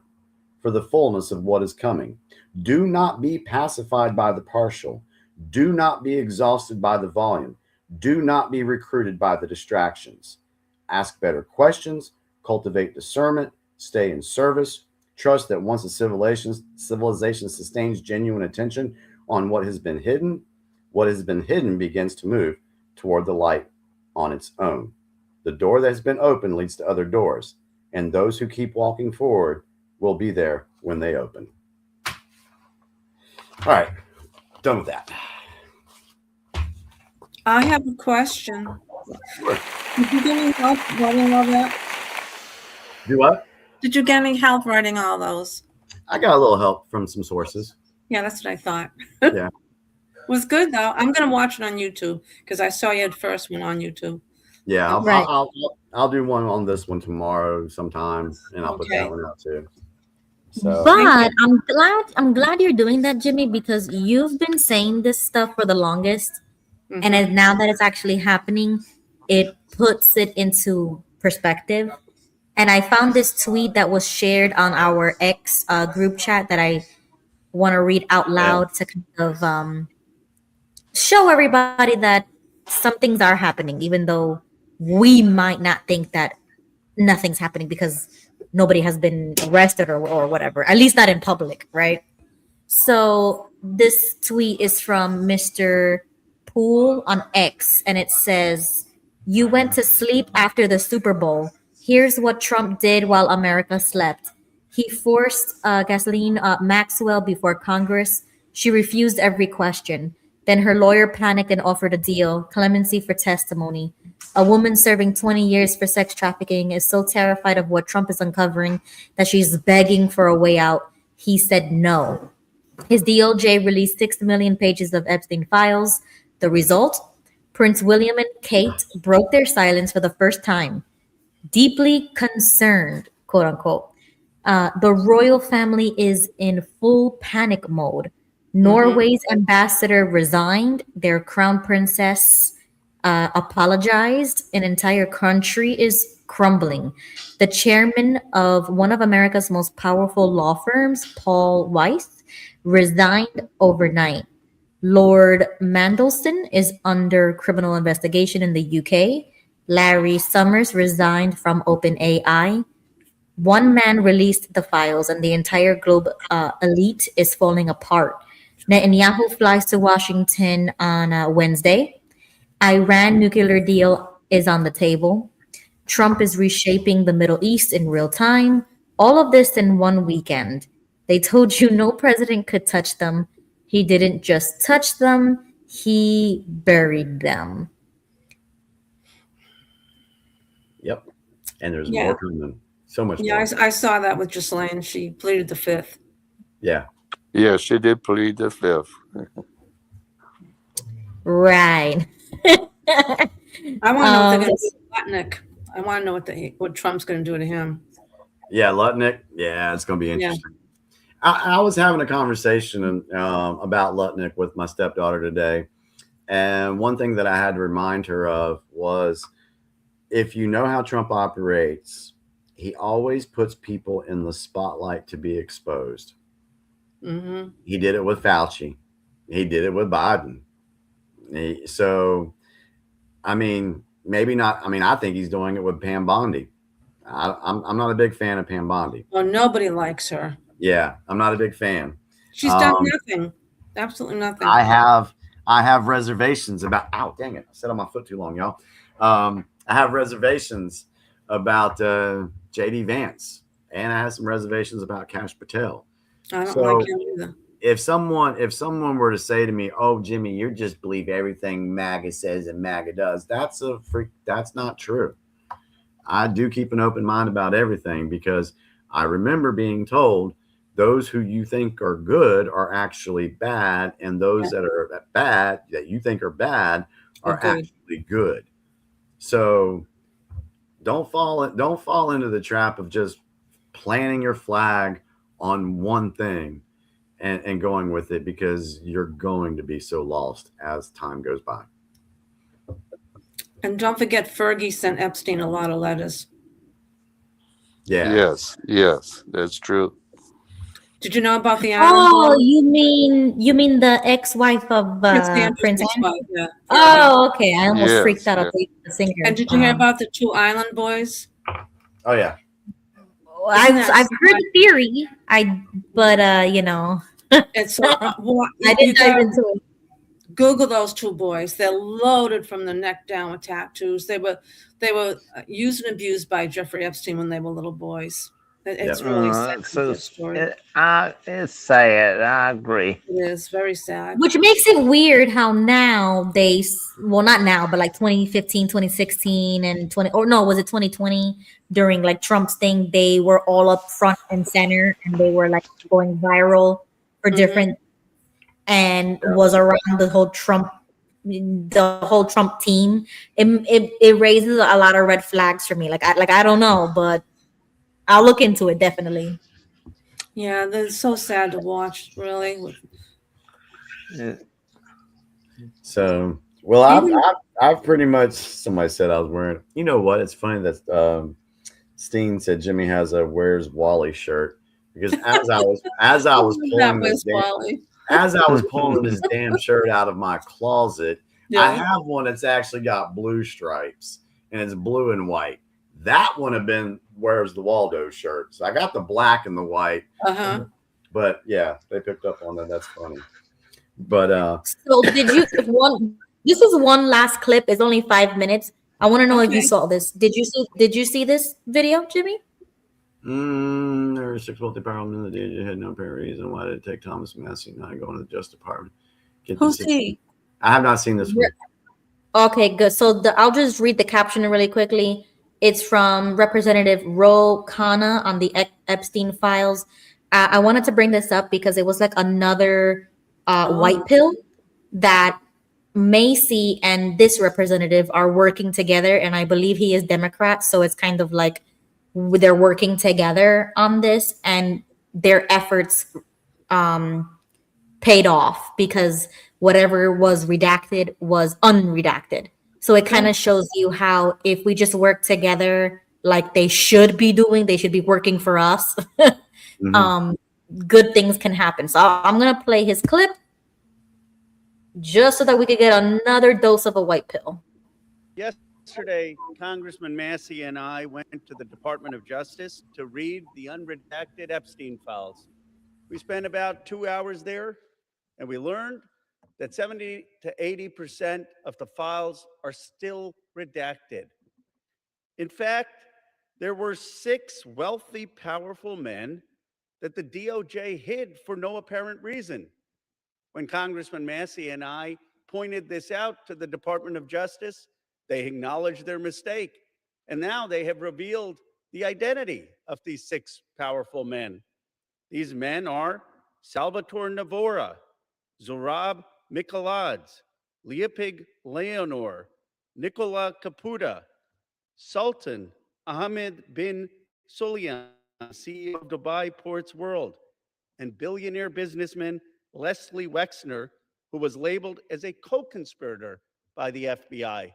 for the fullness of what is coming. Do not be pacified by the partial. Do not be exhausted by the volume. Do not be recruited by the distractions. Ask better questions, cultivate discernment, stay in service, trust that once a civilization sustains genuine attention on what has been hidden begins to move toward the light on its own. The door that has been opened leads to other doors, and those who keep walking forward will be there when they open. All right, done with that. I have a question. Did you get any help writing all that? Do what? Did you get any help writing all those? I got a little help from some sources. Yeah, that's what I thought. Yeah. It was good though. I'm gonna watch it on YouTube because I saw you the first one on YouTube. Yeah, I'll do one on this one tomorrow sometime, and I'll put that one out too. So. But I'm glad you're doing that, Jimmy, because you've been saying this stuff for the longest, and now that it's actually happening, it puts it into perspective. And I found this tweet that was shared on our X group chat that I want to read out loud to kind of show everybody that some things are happening, even though we might not think that nothing's happening because nobody has been arrested or whatever, at least not in public, right? So this tweet is from Mr. Poole on X, and it says, "You went to sleep after the Super Bowl. Here's what Trump did while America slept. He forced Ghislaine Maxwell before Congress. She refused every question. Then her lawyer panicked and offered a deal, clemency for testimony. A woman serving 20 years for sex trafficking is so terrified of what Trump is uncovering that she's begging for a way out. He said no. His DOJ released 6 million pages of Epstein files. The result? Prince William and Kate broke their silence for the first time. Deeply concerned, quote unquote. The royal family is in full panic mode. Norway's ambassador resigned. Their crown princess apologized. An entire country is crumbling. The chairman of one of America's most powerful law firms, Paul Weiss, resigned overnight. Lord Mandelson is under criminal investigation in the UK. Larry Summers resigned from OpenAI. One man released the files, and the entire global elite is falling apart. Netanyahu flies to Washington on Wednesday. Iran nuclear deal is on the table. Trump is reshaping the Middle East in real time. All of this in one weekend. They told you no president could touch them. He didn't just touch them, he buried them. Yep. And there's Yeah. more coming. So much Yeah, more. I saw that with Ghislaine. She pleaded the fifth. Yeah. Yeah, she did plead the fifth. Right. I want to know what they're going to do with Lutnick. I want to know what Trump's going to do to him. Yeah, Lutnick. Yeah, it's going to be interesting. I was having a conversation about Lutnick with my stepdaughter today. And one thing that I had to remind her of was, if you know how Trump operates, he always puts people in the spotlight to be exposed. Mm-hmm. He did it with Fauci. He did it with Biden. So, I mean, maybe not. I mean, I think he's doing it with Pam Bondi. I'm not a big fan of Pam Bondi. Oh, nobody likes her. Yeah, I'm not a big fan. She's done nothing. Absolutely nothing. I have reservations about. Ow, dang it! I sat on my foot too long, y'all. I have reservations about JD Vance, and I have some reservations about Kash Patel. I don't like him either. If someone were to say to me, "Oh, Jimmy, you just believe everything MAGA says and MAGA does," that's not true. I do keep an open mind about everything, because I remember being told those who you think are good are actually bad, and those that are bad, that you think are bad, are actually good. So don't fall into the trap of just planting your flag on one thing and going with it, because you're going to be so lost as time goes by. And don't forget, Fergie sent Epstein a lot of letters. Yeah. Yes, that's true. Did you know about the island? Oh, you mean the ex-wife of Prince Andrew? Yeah. Oh, okay. I almost freaked out of the singer. And did you hear about the two island boys? Oh yeah. I've heard the theory. But you know, it's I didn't dive into it. Google those two boys. They're loaded from the neck down with tattoos. They were used and abused by Jeffrey Epstein when they were little boys. It's really sad. It's sad. I agree. It is very sad. Which makes it weird how now not now, but like 2015, 2016, and was it 2020 during like Trump's thing, they were all up front and center, and they were like going viral for different, and was around the whole Trump team. It raises a lot of red flags for me. I don't know, but I'll look into it definitely. Yeah, that's so sad to watch, really. Yeah. So, well, I've pretty much, somebody said I was wearing, you know what? It's funny that Steen said Jimmy has a "Where's Wally" shirt, because as I was pulling this damn shirt out of my closet, I have one that's actually got blue stripes, and it's blue and white. That would have been "Where's the Waldo" shirt. So I got the black and the white. But yeah, they picked up on that. That's funny. But so did you this is one last clip. It's only 5 minutes. I want to know if you saw this. Did you see this video, Jimmy? There are 6 multi-powerful men that did had no apparent reason why did it take Thomas Massey not going to the Justice Department. Who's he? I have not seen this one. Okay, good. So I'll just read the caption really quickly. It's from Representative Ro Khanna on the Epstein files. I wanted to bring this up because it was like another white pill that Macy and this representative are working together, and I believe he is Democrat, so it's kind of like they're working together on this, and their efforts paid off, because whatever was redacted was unredacted. So it kind of shows you how if we just work together like they should be working for us, good things can happen. So I'm going to play his clip just so that we could get another dose of a white pill. Yesterday, Congressman Massey and I went to the Department of Justice to read the unredacted Epstein files. We spent about 2 hours there, and we learned that 70 to 80% of the files are still redacted. In fact, there were 6 wealthy, powerful men that the DOJ hid for no apparent reason. When Congressman Massey and I pointed this out to the Department of Justice, they acknowledged their mistake. And now they have revealed the identity of these 6 powerful men. These men are Salvatore Navora, Zorab Mikoladze, Leopig Leonor, Nicola Caputa, Sultan Ahmed bin Sulayman, CEO of Dubai Ports World, and billionaire businessman Leslie Wexner, who was labeled as a co-conspirator by the FBI.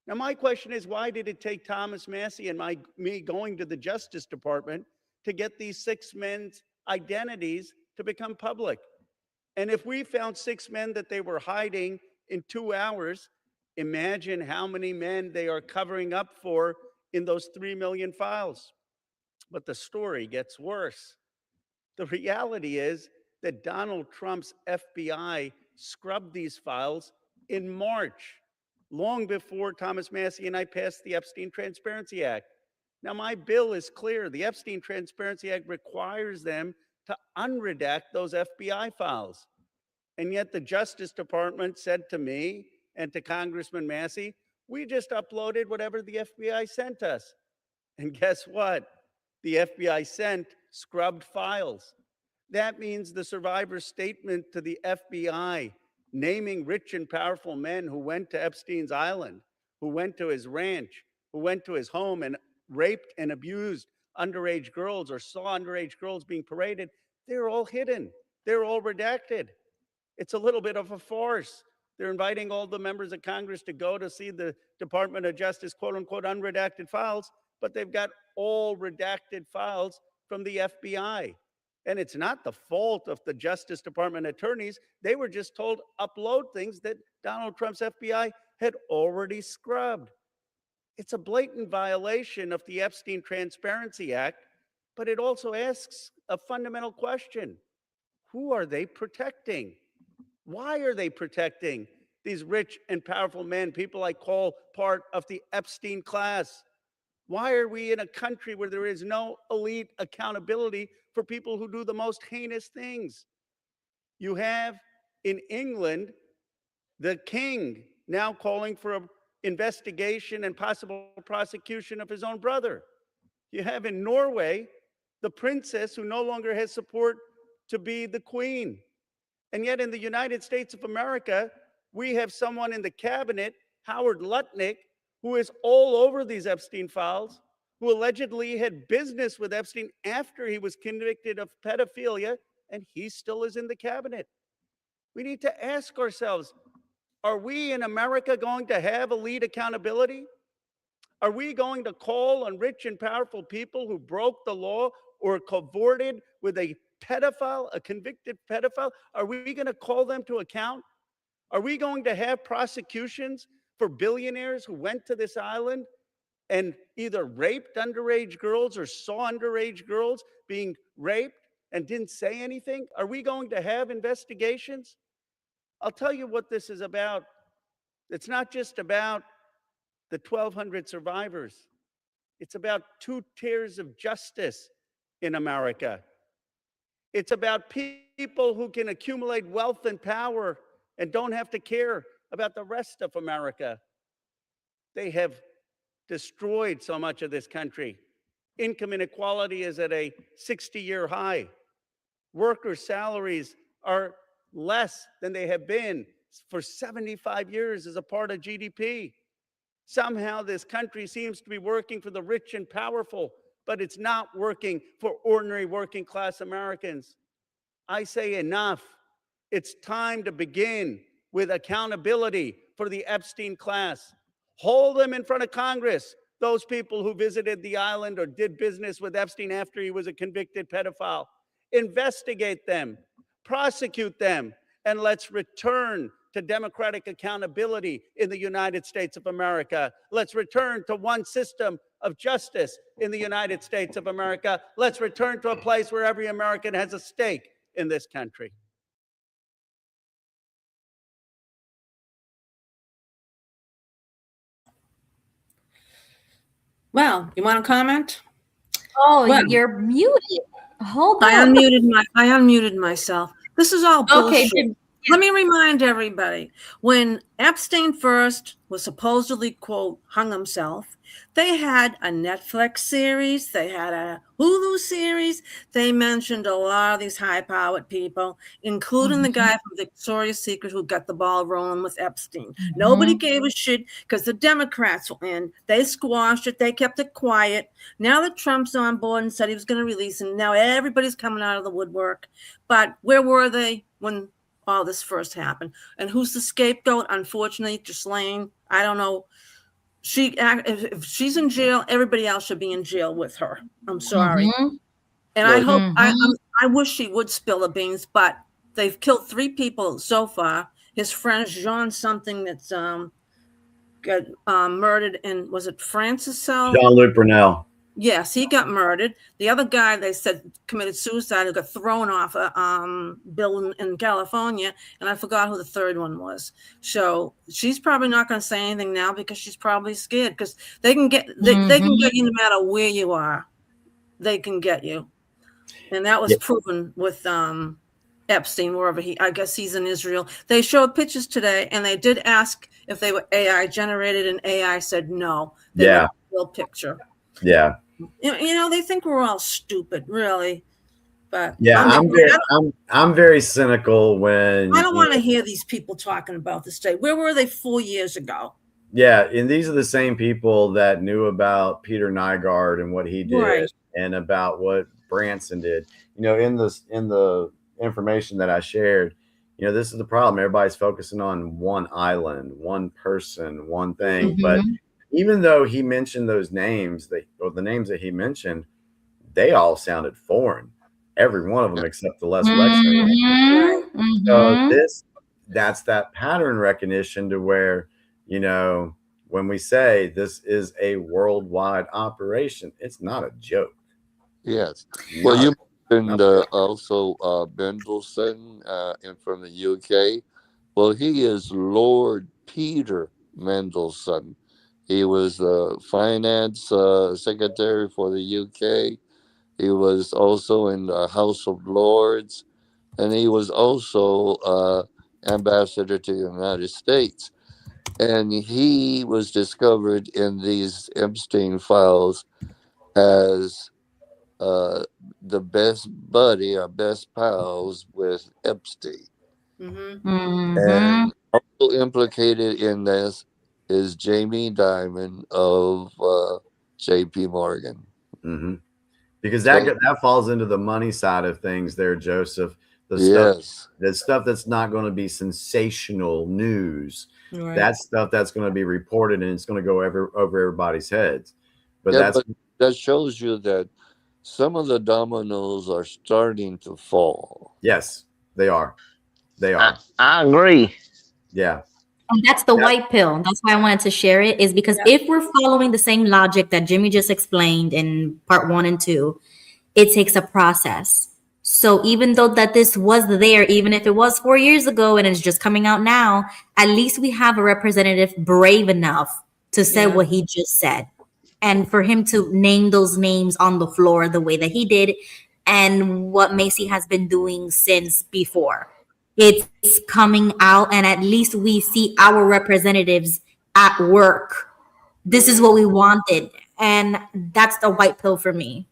Now, my question is, why did it take Thomas Massey and me going to the Justice Department to get these 6 men's identities to become public? And if we found 6 men that they were hiding in 2 hours, imagine how many men they are covering up for in those 3 million files. But the story gets worse. The reality is that Donald Trump's FBI scrubbed these files in March, long before Thomas Massey and I passed the Epstein Transparency Act. Now, my bill is clear. The Epstein Transparency Act requires them to unredact those FBI files. And yet the Justice Department said to me and to Congressman Massey, we just uploaded whatever the FBI sent us. And guess what? The FBI sent scrubbed files. That means the survivor's statement to the FBI, naming rich and powerful men who went to Epstein's island, who went to his ranch, who went to his home and raped and abused underage girls or saw underage girls being paraded, they're all hidden. They're all redacted. It's a little bit of a farce. They're inviting all the members of Congress to go to see the Department of Justice, quote unquote, unredacted files, but they've got all redacted files from the FBI. And it's not the fault of the Justice Department attorneys. They were just told upload things that Donald Trump's FBI had already scrubbed. It's a blatant violation of the Epstein Transparency Act, but it also asks a fundamental question. Who are they protecting? Why are they protecting these rich and powerful men, people I call part of the Epstein class? Why are we in a country where there is no elite accountability for people who do the most heinous things? You have in England, the king now calling for an investigation and possible prosecution of his own brother. You have in Norway, the princess who no longer has support to be the queen. And yet in the United States of America, we have someone in the cabinet, Howard Lutnick, who is all over these Epstein files, who allegedly had business with Epstein after he was convicted of pedophilia, and he still is in the cabinet. We need to ask ourselves, are we in America going to have elite accountability? Are we going to call on rich and powerful people who broke the law or cavorted with a pedophile, a convicted pedophile? Are we going to call them to account? Are we going to have prosecutions for billionaires who went to this island and either raped underage girls or saw underage girls being raped and didn't say anything? Are we going to have investigations? I'll tell you what this is about. It's not just about the 1,200 survivors. It's about 2 tiers of justice in America. It's about people who can accumulate wealth and power and don't have to care about the rest of America. They have destroyed so much of this country. Income inequality is at a 60-year high. Worker salaries are less than they have been for 75 years as a part of GDP. Somehow this country seems to be working for the rich and powerful, but it's not working for ordinary working class Americans. I say enough. It's time to begin with accountability for the Epstein class. Hold them in front of Congress, those people who visited the island or did business with Epstein after he was a convicted pedophile. Investigate them, prosecute them, and let's return to democratic accountability in the United States of America. Let's return to one system of justice in the United States of America. Let's return to a place where every American has a stake in this country. Well, you want to comment? Oh, Well, you're muted. Hold I up. unmuted myself. This is all Okay, bullshit. Let me remind everybody, when Epstein first was supposedly, quote, hung himself, they had a Netflix series, they had a Hulu series, they mentioned a lot of these high-powered people, including the guy from Victoria's Secret who got the ball rolling with Epstein. Nobody gave a shit because the Democrats were in. They squashed it. They kept it quiet. Now that Trump's on board and said he was going to release him, now everybody's coming out of the woodwork. But where were they when all this first happened? And who's the scapegoat? Unfortunately, Ghislaine. I don't know. If she's in jail, everybody else should be in jail with her. I'm sorry. And I hope I wish she would spill the beans, but they've killed 3 people so far. His friend Jean something that's got murdered in, was it Francis? Jean-Luc Brunel. Yes, he got murdered. The other guy, they said, committed suicide and got thrown off a building in California, and I forgot who the third one was. So she's probably not going to say anything now because she's probably scared, because they can get they can get you no matter where you are. They can get you, and that was proven with Epstein, wherever I guess he's in Israel. They showed pictures today, and they did ask if they were AI generated, and AI said no. They were a real picture. Yeah. You know, they think we're all stupid, really. But I'm very cynical when I don't want to hear these people talking about this day. Where were they 4 years ago? Yeah, and these are the same people that knew about Peter Nygaard and what he did, and about what Branson did. You know, in the information that I shared, you know, this is the problem. Everybody's focusing on one island, one person, one thing, but even though he mentioned those names, the names that he mentioned, they all sounded foreign. Every one of them except the Les Wexner. So that's that pattern recognition to where, you know, when we say this is a worldwide operation, it's not a joke. Yes. Well, you mentioned also Mendelssohn from the UK. Well, he is Lord Peter Mendelssohn. He was the finance secretary for the UK. He was also in the House of Lords, and he was also ambassador to the United States. And he was discovered in these Epstein files as the best buddy or best pals with Epstein. And also implicated in this is Jamie Dimon of J.P. Morgan. Because that falls into the money side of things there, Joseph. The stuff that's not going to be sensational news. That stuff that's going to be reported and it's going to go over everybody's heads. But that shows you that some of the dominoes are starting to fall. Yes, they are. They are. I agree. Yeah. And that's the white pill. That's why I wanted to share it, is because if we're following the same logic that Jimmy just explained in part 1 and 2, it takes a process. So even though that this was there, even if it was 4 years ago and it's just coming out now, at least we have a representative brave enough to say what he just said. And for him to name those names on the floor the way that he did, and what Macy has been doing since before. It's coming out, and at least we see our representatives at work. This is what we wanted, and that's the white pill for me.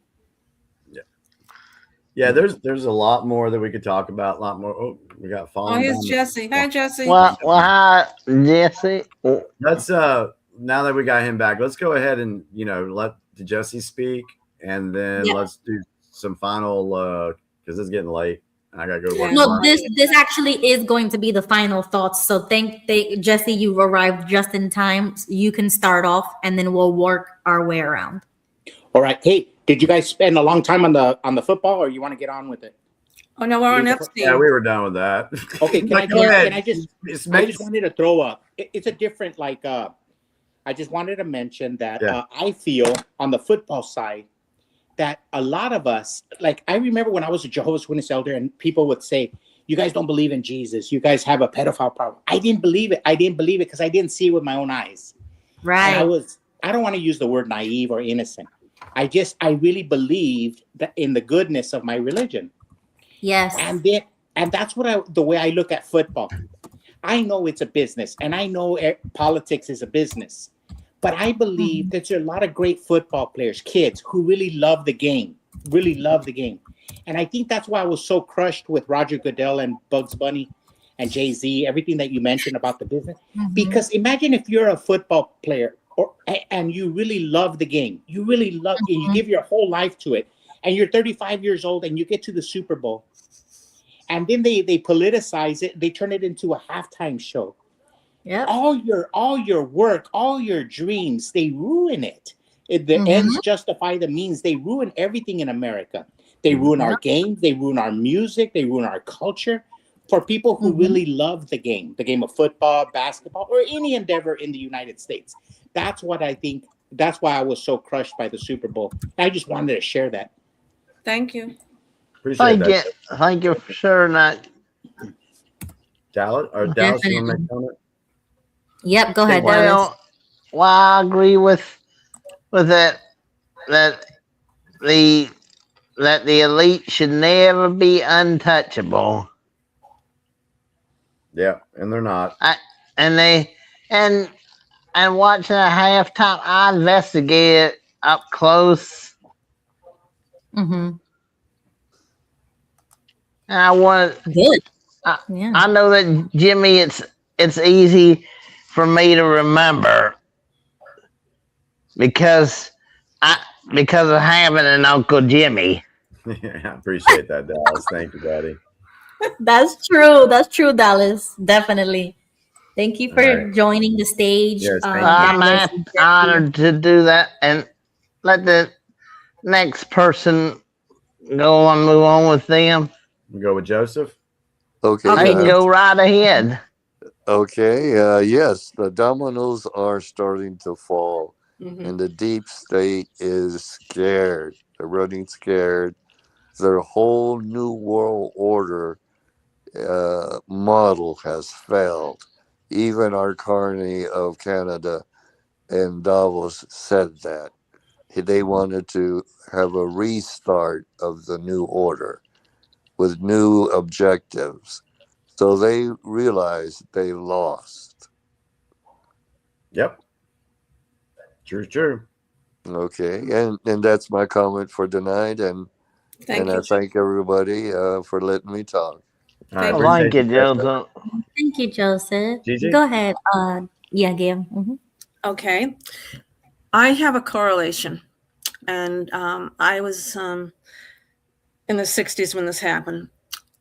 Yeah, there's a lot more that we could talk about. A lot more. Oh, we got falling. Oh, here's Jesse. Hi, Jesse. Well, hi, Jesse. Let's now that we got him back, let's go ahead and let Jesse speak, and then let's do some final because it's getting late. I gotta go work. No, this actually is going to be the final thoughts. So thank Jesse, you arrived just in time. You can start off, and then we'll work our way around. All right. Hey, did you guys spend a long time on the football, or you want to get on with it? Oh no, we're on Epstein. Yeah, we were done with that. Okay, I just wanted to throw up. It's a different I just wanted to mention that I feel on the football side that a lot of us, I remember when I was a Jehovah's Witness elder and people would say, you guys don't believe in Jesus. You guys have a pedophile problem. I didn't believe it. I didn't believe it because I didn't see it with my own eyes. Right. And I don't want to use the word naive or innocent, I really believed that in the goodness of my religion. Yes. And that's the way I look at football. I know it's a business, and I know politics is a business, but I believe that there are a lot of great football players, kids who really love the game. And I think that's why I was so crushed with Roger Goodell and Bugs Bunny and Jay-Z, everything that you mentioned about the business. Because imagine if you're a football player and you really love the game. You really love it. You give your whole life to it. And you're 35 years old and you get to the Super Bowl. And then they politicize it. They turn it into a halftime show. Yeah. All your work, all your dreams, they ruin it. The ends justify the means. They ruin everything in America. They ruin our games. They ruin our music. They ruin our culture. For people who really love the game of football, basketball, or any endeavor in the United States. That's what I think. That's why I was so crushed by the Super Bowl. I just wanted to share that. Thank you. Thank you for sharing that. Dallas, you want to make a comment? Yep, go ahead, Dallas. Well, I agree with that the elite should never be untouchable. Yeah, and they're not. And watching a halftime, I investigated up close. And I wanted. Good. I know that Jimmy, it's easy for me to remember because of having an Uncle Jimmy. Yeah, I appreciate that, Dallas. Thank you, Daddy. That's true. That's true, Dallas. Definitely. Thank you for joining the stage. Yes, I'm honored to do that, and let the next person go on, move on with them. We go with Joseph. Okay. I can go right ahead. Okay. Yes, the dominoes are starting to fall, and the deep state is scared. They're running scared. Their whole new world order model has failed. Even our Carney of Canada and Davos said that. They wanted to have a restart of the new order with new objectives. So they realized they lost. Yep. True. Okay. And that's my comment for tonight. And I thank everybody for letting me talk. Thank you, Joseph. Thank you, Joseph. Gigi? Go ahead. Yeah, Gail. Okay. I have a correlation. And I was in the 60s when this happened.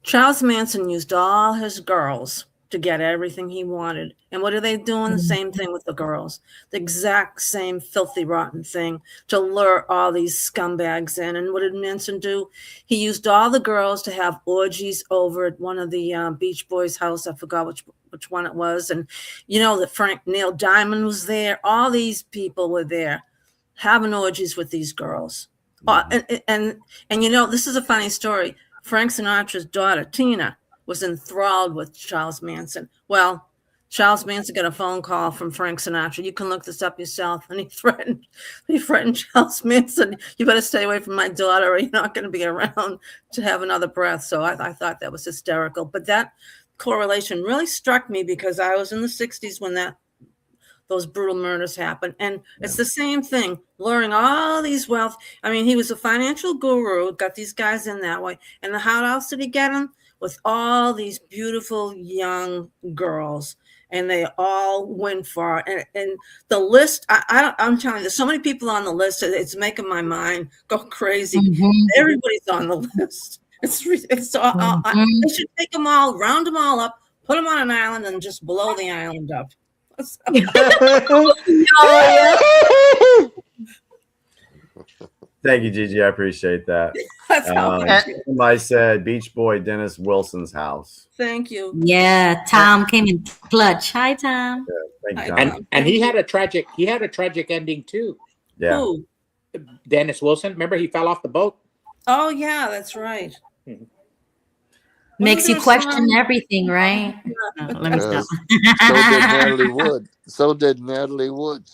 Charles Manson used all his girls to get everything he wanted. And what are they doing? The same thing with the girls. The exact same filthy, rotten thing to lure all these scumbags in. And what did Manson do? He used all the girls to have orgies over at one of the Beach Boys' house. I forgot which one it was. And, you know, that Neil Diamond was there. All these people were there having orgies with these girls. And you know, this is a funny story. Frank Sinatra's daughter, Tina, was enthralled with Charles Manson. Well, Charles Manson got a phone call from Frank Sinatra. You can look this up yourself. And he threatened Charles Manson, you better stay away from my daughter or you're not going to be around to have another breath. So I thought that was hysterical. But that correlation really struck me because I was in the 60s when those brutal murders happened. And it's the same thing, luring all these wealth. I mean, he was a financial guru, got these guys in that way. And how else did he get them? With all these beautiful young girls. And they all went for it. And the list, I'm telling you, there's so many people on the list, it's making my mind go crazy. Everybody's on the list. It's all, they should take them all, round them all up, put them on an island and just blow the island up. Thank you, Gigi. I appreciate that. Somebody said Beach Boy Dennis Wilson's house. Thank you. Yeah, Tom came in clutch. Hi, Tom. Yeah, thank you, Tom. And he had a tragic ending too. Yeah. Who? Dennis Wilson. Remember he fell off the boat? Oh yeah, that's right. Makes you question everything, right? Let me stop. So did Natalie Wood.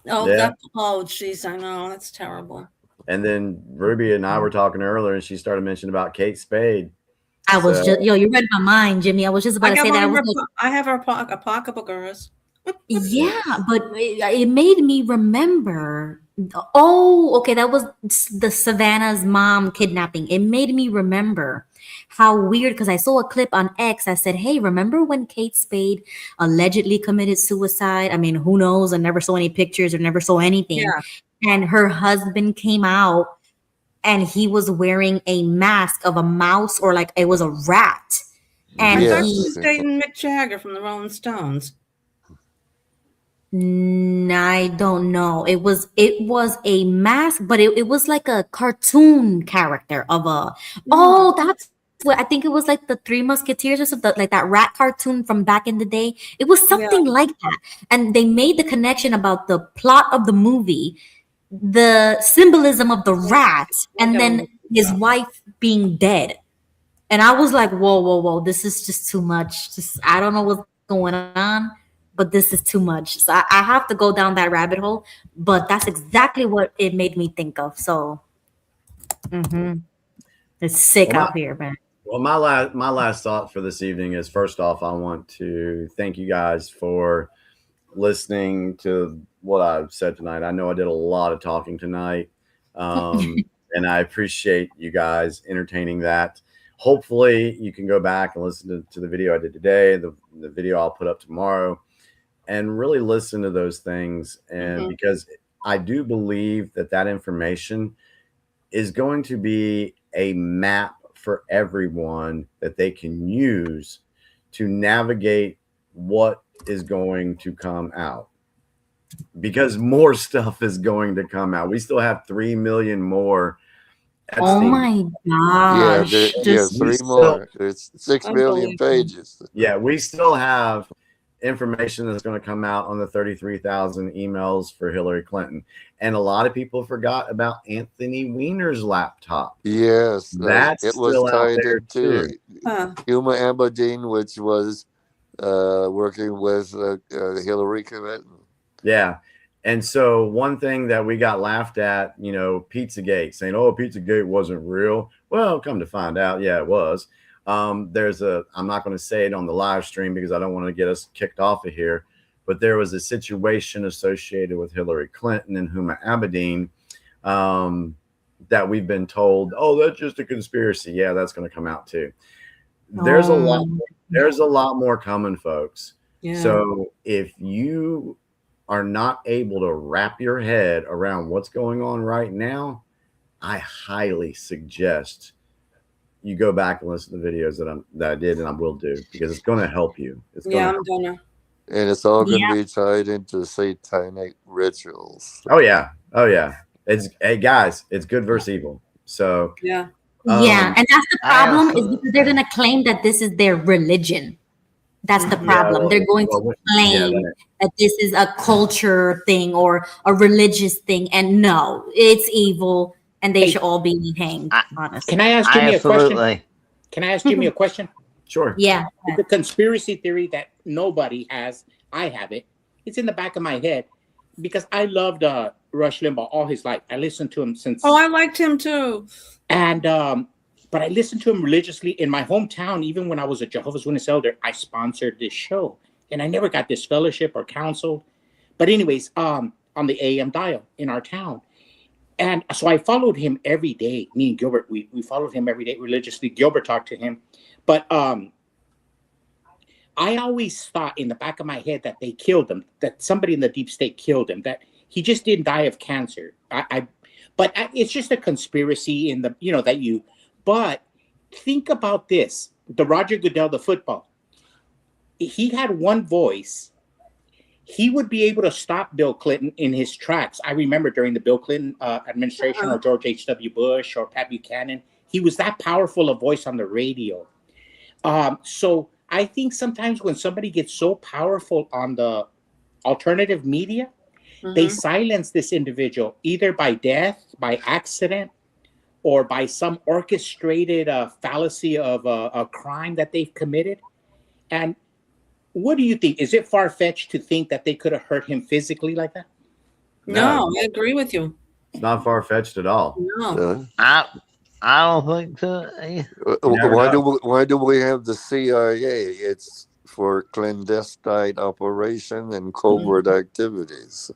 Oh, Yeah. jeez, I know that's terrible. And then Ruby and I were talking earlier, and she started mentioning about Kate Spade. I was just, you read my mind, Jimmy. I was just about to say that. I have a pocketbook of hers. Yeah, but it made me remember. Oh, okay, that was the Savannah's mom kidnapping. It made me remember how weird, because I saw a clip on X. I said, hey, remember when Kate Spade allegedly committed suicide? I mean, who knows? I never saw any pictures or never saw anything. Yeah. And her husband came out and he was wearing a mask of a mouse, or like it was a rat. And I thought he was dating Mick Jagger from the Rolling Stones. I don't know. It was a mask, but it was like a cartoon character of a. Oh, that's what I think it was, like the Three Musketeers or something, like that rat cartoon from back in the day. It was something like that, and they made the connection about the plot of the movie, the symbolism of the rat, and then his wife being dead. And I was like, whoa, this is just too much. Just I don't know what's going on. But this is too much. So I have to go down that rabbit hole. But that's exactly what it made me think of. So it's sick out here, man. Well, my last thought for this evening is, first off, I want to thank you guys for listening to what I've said tonight. I know I did a lot of talking tonight. And I appreciate you guys entertaining that. Hopefully you can go back and listen to the video I did today, the video I'll put up tomorrow, and really listen to those things. And because I do believe that information is going to be a map for everyone that they can use to navigate what is going to come out, because more stuff is going to come out. We still have 3 million more. Oh my gosh. Yeah, 3 more. It's 6 million pages. Yeah, we still have information that's going to come out on the 33,000 emails for Hillary Clinton. And a lot of people forgot about Anthony Weiner's laptop. Yes, that's it was still out tied there into too. Huma Abedin, which was working with Hillary Clinton. Yeah. And so one thing that we got laughed at, Pizzagate, saying, oh, Pizzagate wasn't real. Well, come to find out, yeah, it was. I'm not going to say it on the live stream because I don't want to get us kicked off of here, but there was a situation associated with Hillary Clinton and Huma Abedin that we've been told, oh, that's just a conspiracy. Yeah, that's going to come out too. There's a lot more coming, folks. Yeah. So if you are not able to wrap your head around what's going on right now, I highly suggest you go back and listen to the videos that I did and I will do, because it's going to help you. I'm gonna. And it's all going to be tied into satanic rituals. Oh yeah. Hey guys, it's good versus evil. So yeah, and that's the problem, is because they're going to claim that this is their religion. That's the problem. They're going to claim that this is a culture thing or a religious thing, and no, it's evil, and they should all be hanged. Honestly, Can I ask Jimmy a question? Can I ask Jimmy a question? Sure. Yeah. The conspiracy theory that nobody has, I have it. It's in the back of my head because I loved Rush Limbaugh all his life. I listened to him since. Oh, I liked him too. And but I listened to him religiously in my hometown. Even when I was a Jehovah's Witness elder, I sponsored this show, and I never got this fellowship or counsel. But anyways, on the AM dial in our town, and so I followed him every day. Me and Gilbert, we followed him every day religiously. Gilbert talked to him, but I always thought in the back of my head that they killed him, that somebody in the deep state killed him, that he just didn't die of cancer. But it's just a conspiracy in the that you. But think about this: the Roger Goodell, the football. He had one voice. He would be able to stop Bill Clinton in his tracks. I remember during the Bill Clinton administration, or George H.W. Bush, or Pat Buchanan. He was that powerful a voice on the radio. So I think sometimes when somebody gets so powerful on the alternative media, they silence this individual either by death, by accident, or by some orchestrated fallacy of a crime that they've committed. And what do you think? Is it far-fetched to think that they could have hurt him physically like that? No, I agree with you. It's not far fetched at all. No. I don't think so. Why do we have the CIA? It's for clandestine operation and covert activities.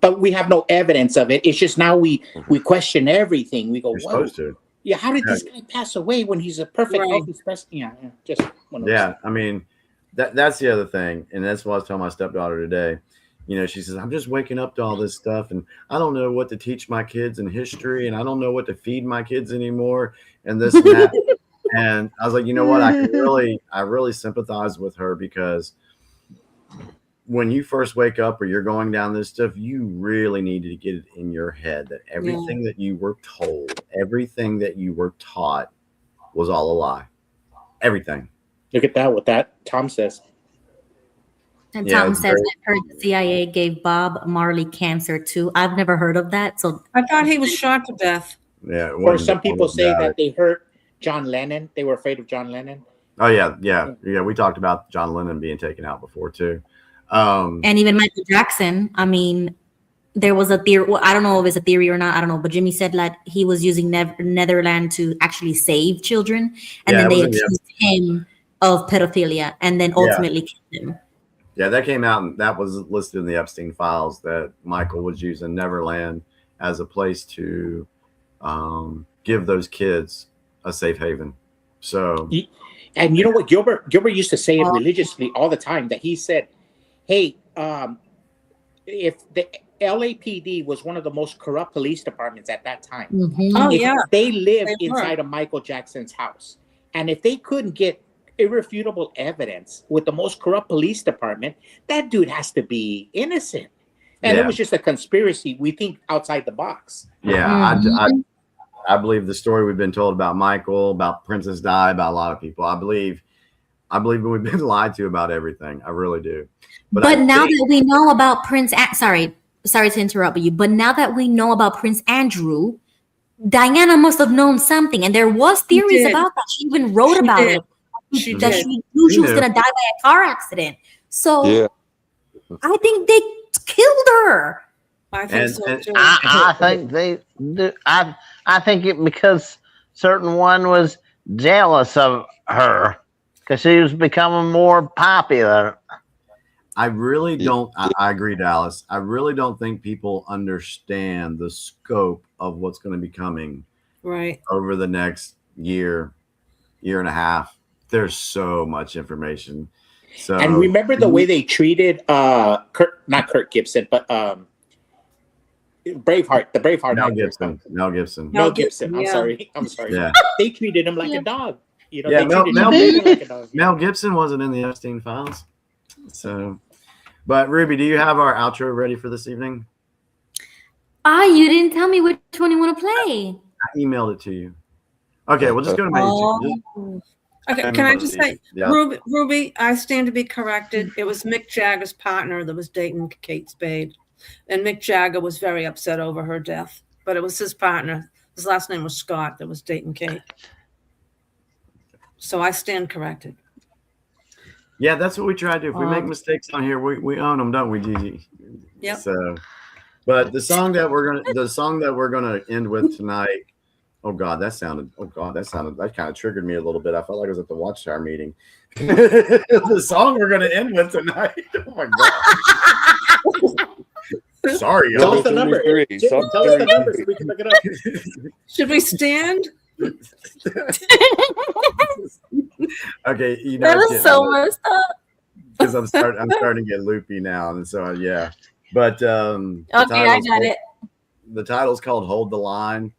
But we have no evidence of it. It's just now we question everything. We go, You're whoa. supposed to. Yeah, how did this guy pass away when he's a perfect healthy specimen? Yeah, just one of those things. I mean, that's the other thing, and that's what I was telling my stepdaughter today. You know, she says, I'm just waking up to all this stuff, and I don't know what to teach my kids in history, and I don't know what to feed my kids anymore, and this and that. And I was like, you know what? I really sympathize with her, because when you first wake up or you're going down this stuff, you really need to get it in your head that everything that you were told, everything that you were taught was all a lie. Everything. Look at that, what that Tom says. And Tom says, I've heard the CIA gave Bob Marley cancer too. I've never heard of that. So I thought he was shot to death. Yeah. Or some people say that they hurt John Lennon. They were afraid of John Lennon. Oh, yeah. We talked about John Lennon being taken out before too. And even Michael Jackson. I mean, there was a theory. Well, I don't know if it's a theory or not. I don't know. But Jimmy said that he was using Netherlands to actually save children. And then they accused him of pedophilia and then ultimately killed him. Yeah, that came out, and that was listed in the Epstein files, that Michael was using Neverland as a place to give those kids a safe haven. So, and you know what, Gilbert used to say it religiously all the time, that he said, hey, if the LAPD was one of the most corrupt police departments at that time, they lived inside of Michael Jackson's house, and if they couldn't get irrefutable evidence with the most corrupt police department, that dude has to be innocent. And it was just a conspiracy. We think outside the box. Yeah, I believe the story we've been told about Michael, about Princess Di, about a lot of people. I believe we've been lied to about everything. I really do. But now that we know about sorry to interrupt you, but now that we know about Prince Andrew, Diana must have known something, and there was theories about that. She even wrote about it. She knew she was going to die by a car accident. So I think they killed her. I think so too. I think they do. I think it because certain one was jealous of her because she was becoming more popular. I really don't. I agree, Dallas. I really don't think people understand the scope of what's going to be coming over the next year and a half. There's so much information. So, and remember the way they treated not Kurt Gibson, but Braveheart, the Braveheart actor. Mel Gibson. I'm sorry. Yeah. They treated him like a dog. You know, Mel Gibson wasn't in the Epstein files. So, but Ruby, do you have our outro ready for this evening? You didn't tell me which one you want to play. I emailed it to you. Okay, we'll just go to my YouTube. Okay, can I just say, Ruby, I stand to be corrected. It was Mick Jagger's partner that was dating Kate Spade. And Mick Jagger was very upset over her death. But it was his partner. His last name was Scott that was dating Kate. So I stand corrected. Yeah, that's what we try to do. If we make mistakes on here, we own them, don't we, Gigi? Yep. So, but the song that we're gonna end with tonight. That kind of triggered me a little bit. I felt like I was at the Watchtower meeting. The song we're going to end with tonight. Oh my God. Sorry. Tell us the number. Tell us the number so we can look it up. Should we stand? Okay. That was so messed up. Because I'm starting to get loopy now. And so, yeah. But okay, I got it. The title's called Hold the Line.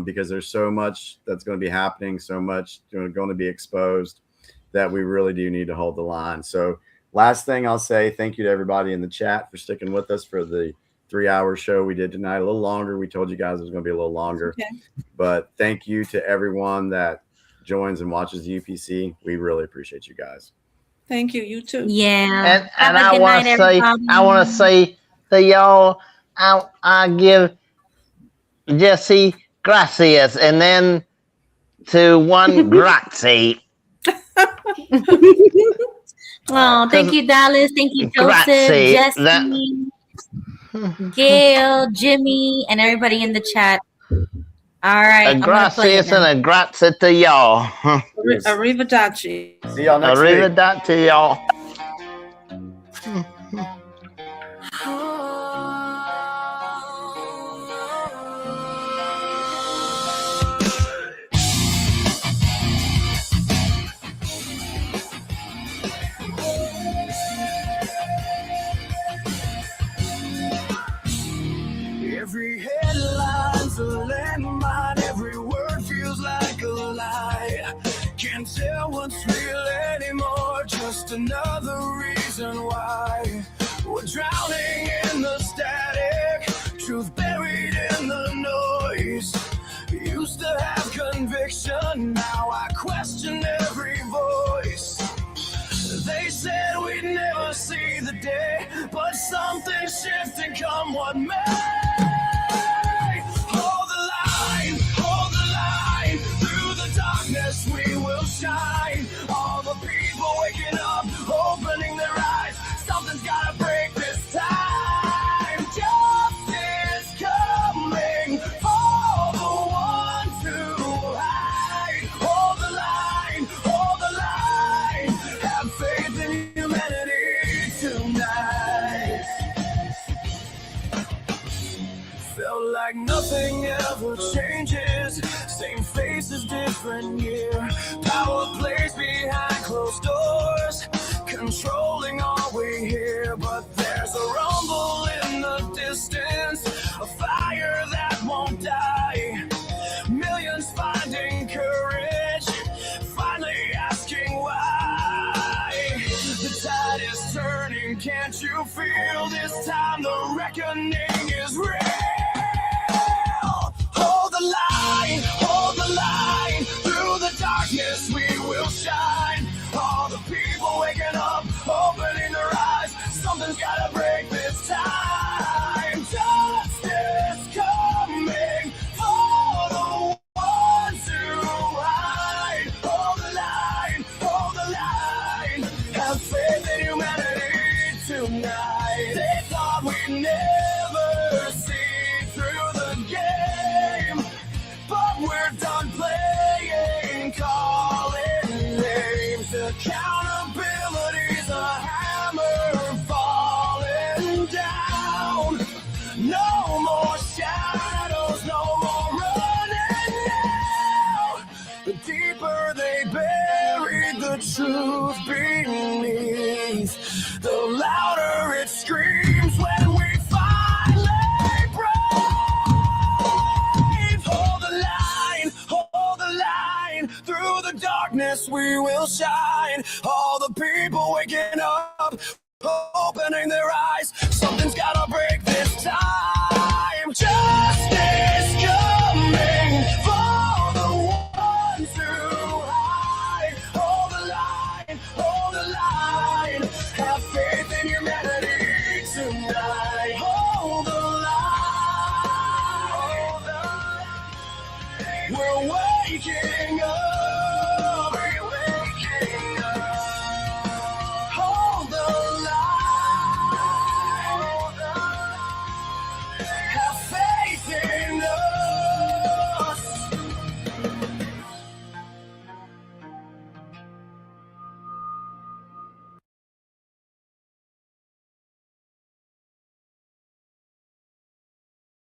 Because there's so much that's going to be happening, so much going to be exposed that we really do need to hold the line. So last thing I'll say, thank you to everybody in the chat for sticking with us for the 3-hour show we did tonight. A little longer. We told you guys it was going to be a little longer. Okay. But thank you to everyone that joins and watches the UPC. We really appreciate you guys. Thank you. You too. Yeah. And I want to say to y'all, I give Jesse gracias, and then to one grazie. Oh, thank you, Dallas. Thank you, Joseph, Jesse. Gail, Jimmy, and everybody in the chat. All right. A gracias and a grazie to y'all. Arrivederci. See y'all next week. Arrivederci, y'all. Every headline's a landmine, every word feels like a lie. Can't tell what's real anymore, just another reason why we're drowning in the static, truth buried in the noise. Used to have conviction, now I question every voice. They said we'd never see the day, but something's shifting come what may. Hold the line, through the darkness we will shine. All the people waking up, opening their eyes, something's gotta break this time. Justice coming for the ones who hide. Hold the line, have faith in humanity tonight. Felt like nothing ever changes, same faces, different year. Power plays behind closed doors, controlling all we hear. But there's a rumble in the distance, a fire that won't die. Millions finding courage, finally asking why. The tide is turning, can't you feel this time the reckoning is real? Hold the line, through the darkness we will shine. All the people waking up, opening their eyes, something's gotta break this time. Justice coming for the ones who hide. Hold the line, have faith in humanity tonight. They thought we'd never see through the game, but we're done playing, calling names. Accountability's a hammer falling down. No more shadows, no more running now. The deeper they buried the truth beneath, the louder it screams when we finally break. Hold the line, through the darkness we will shine. All the people waking up, opening their eyes, something's gotta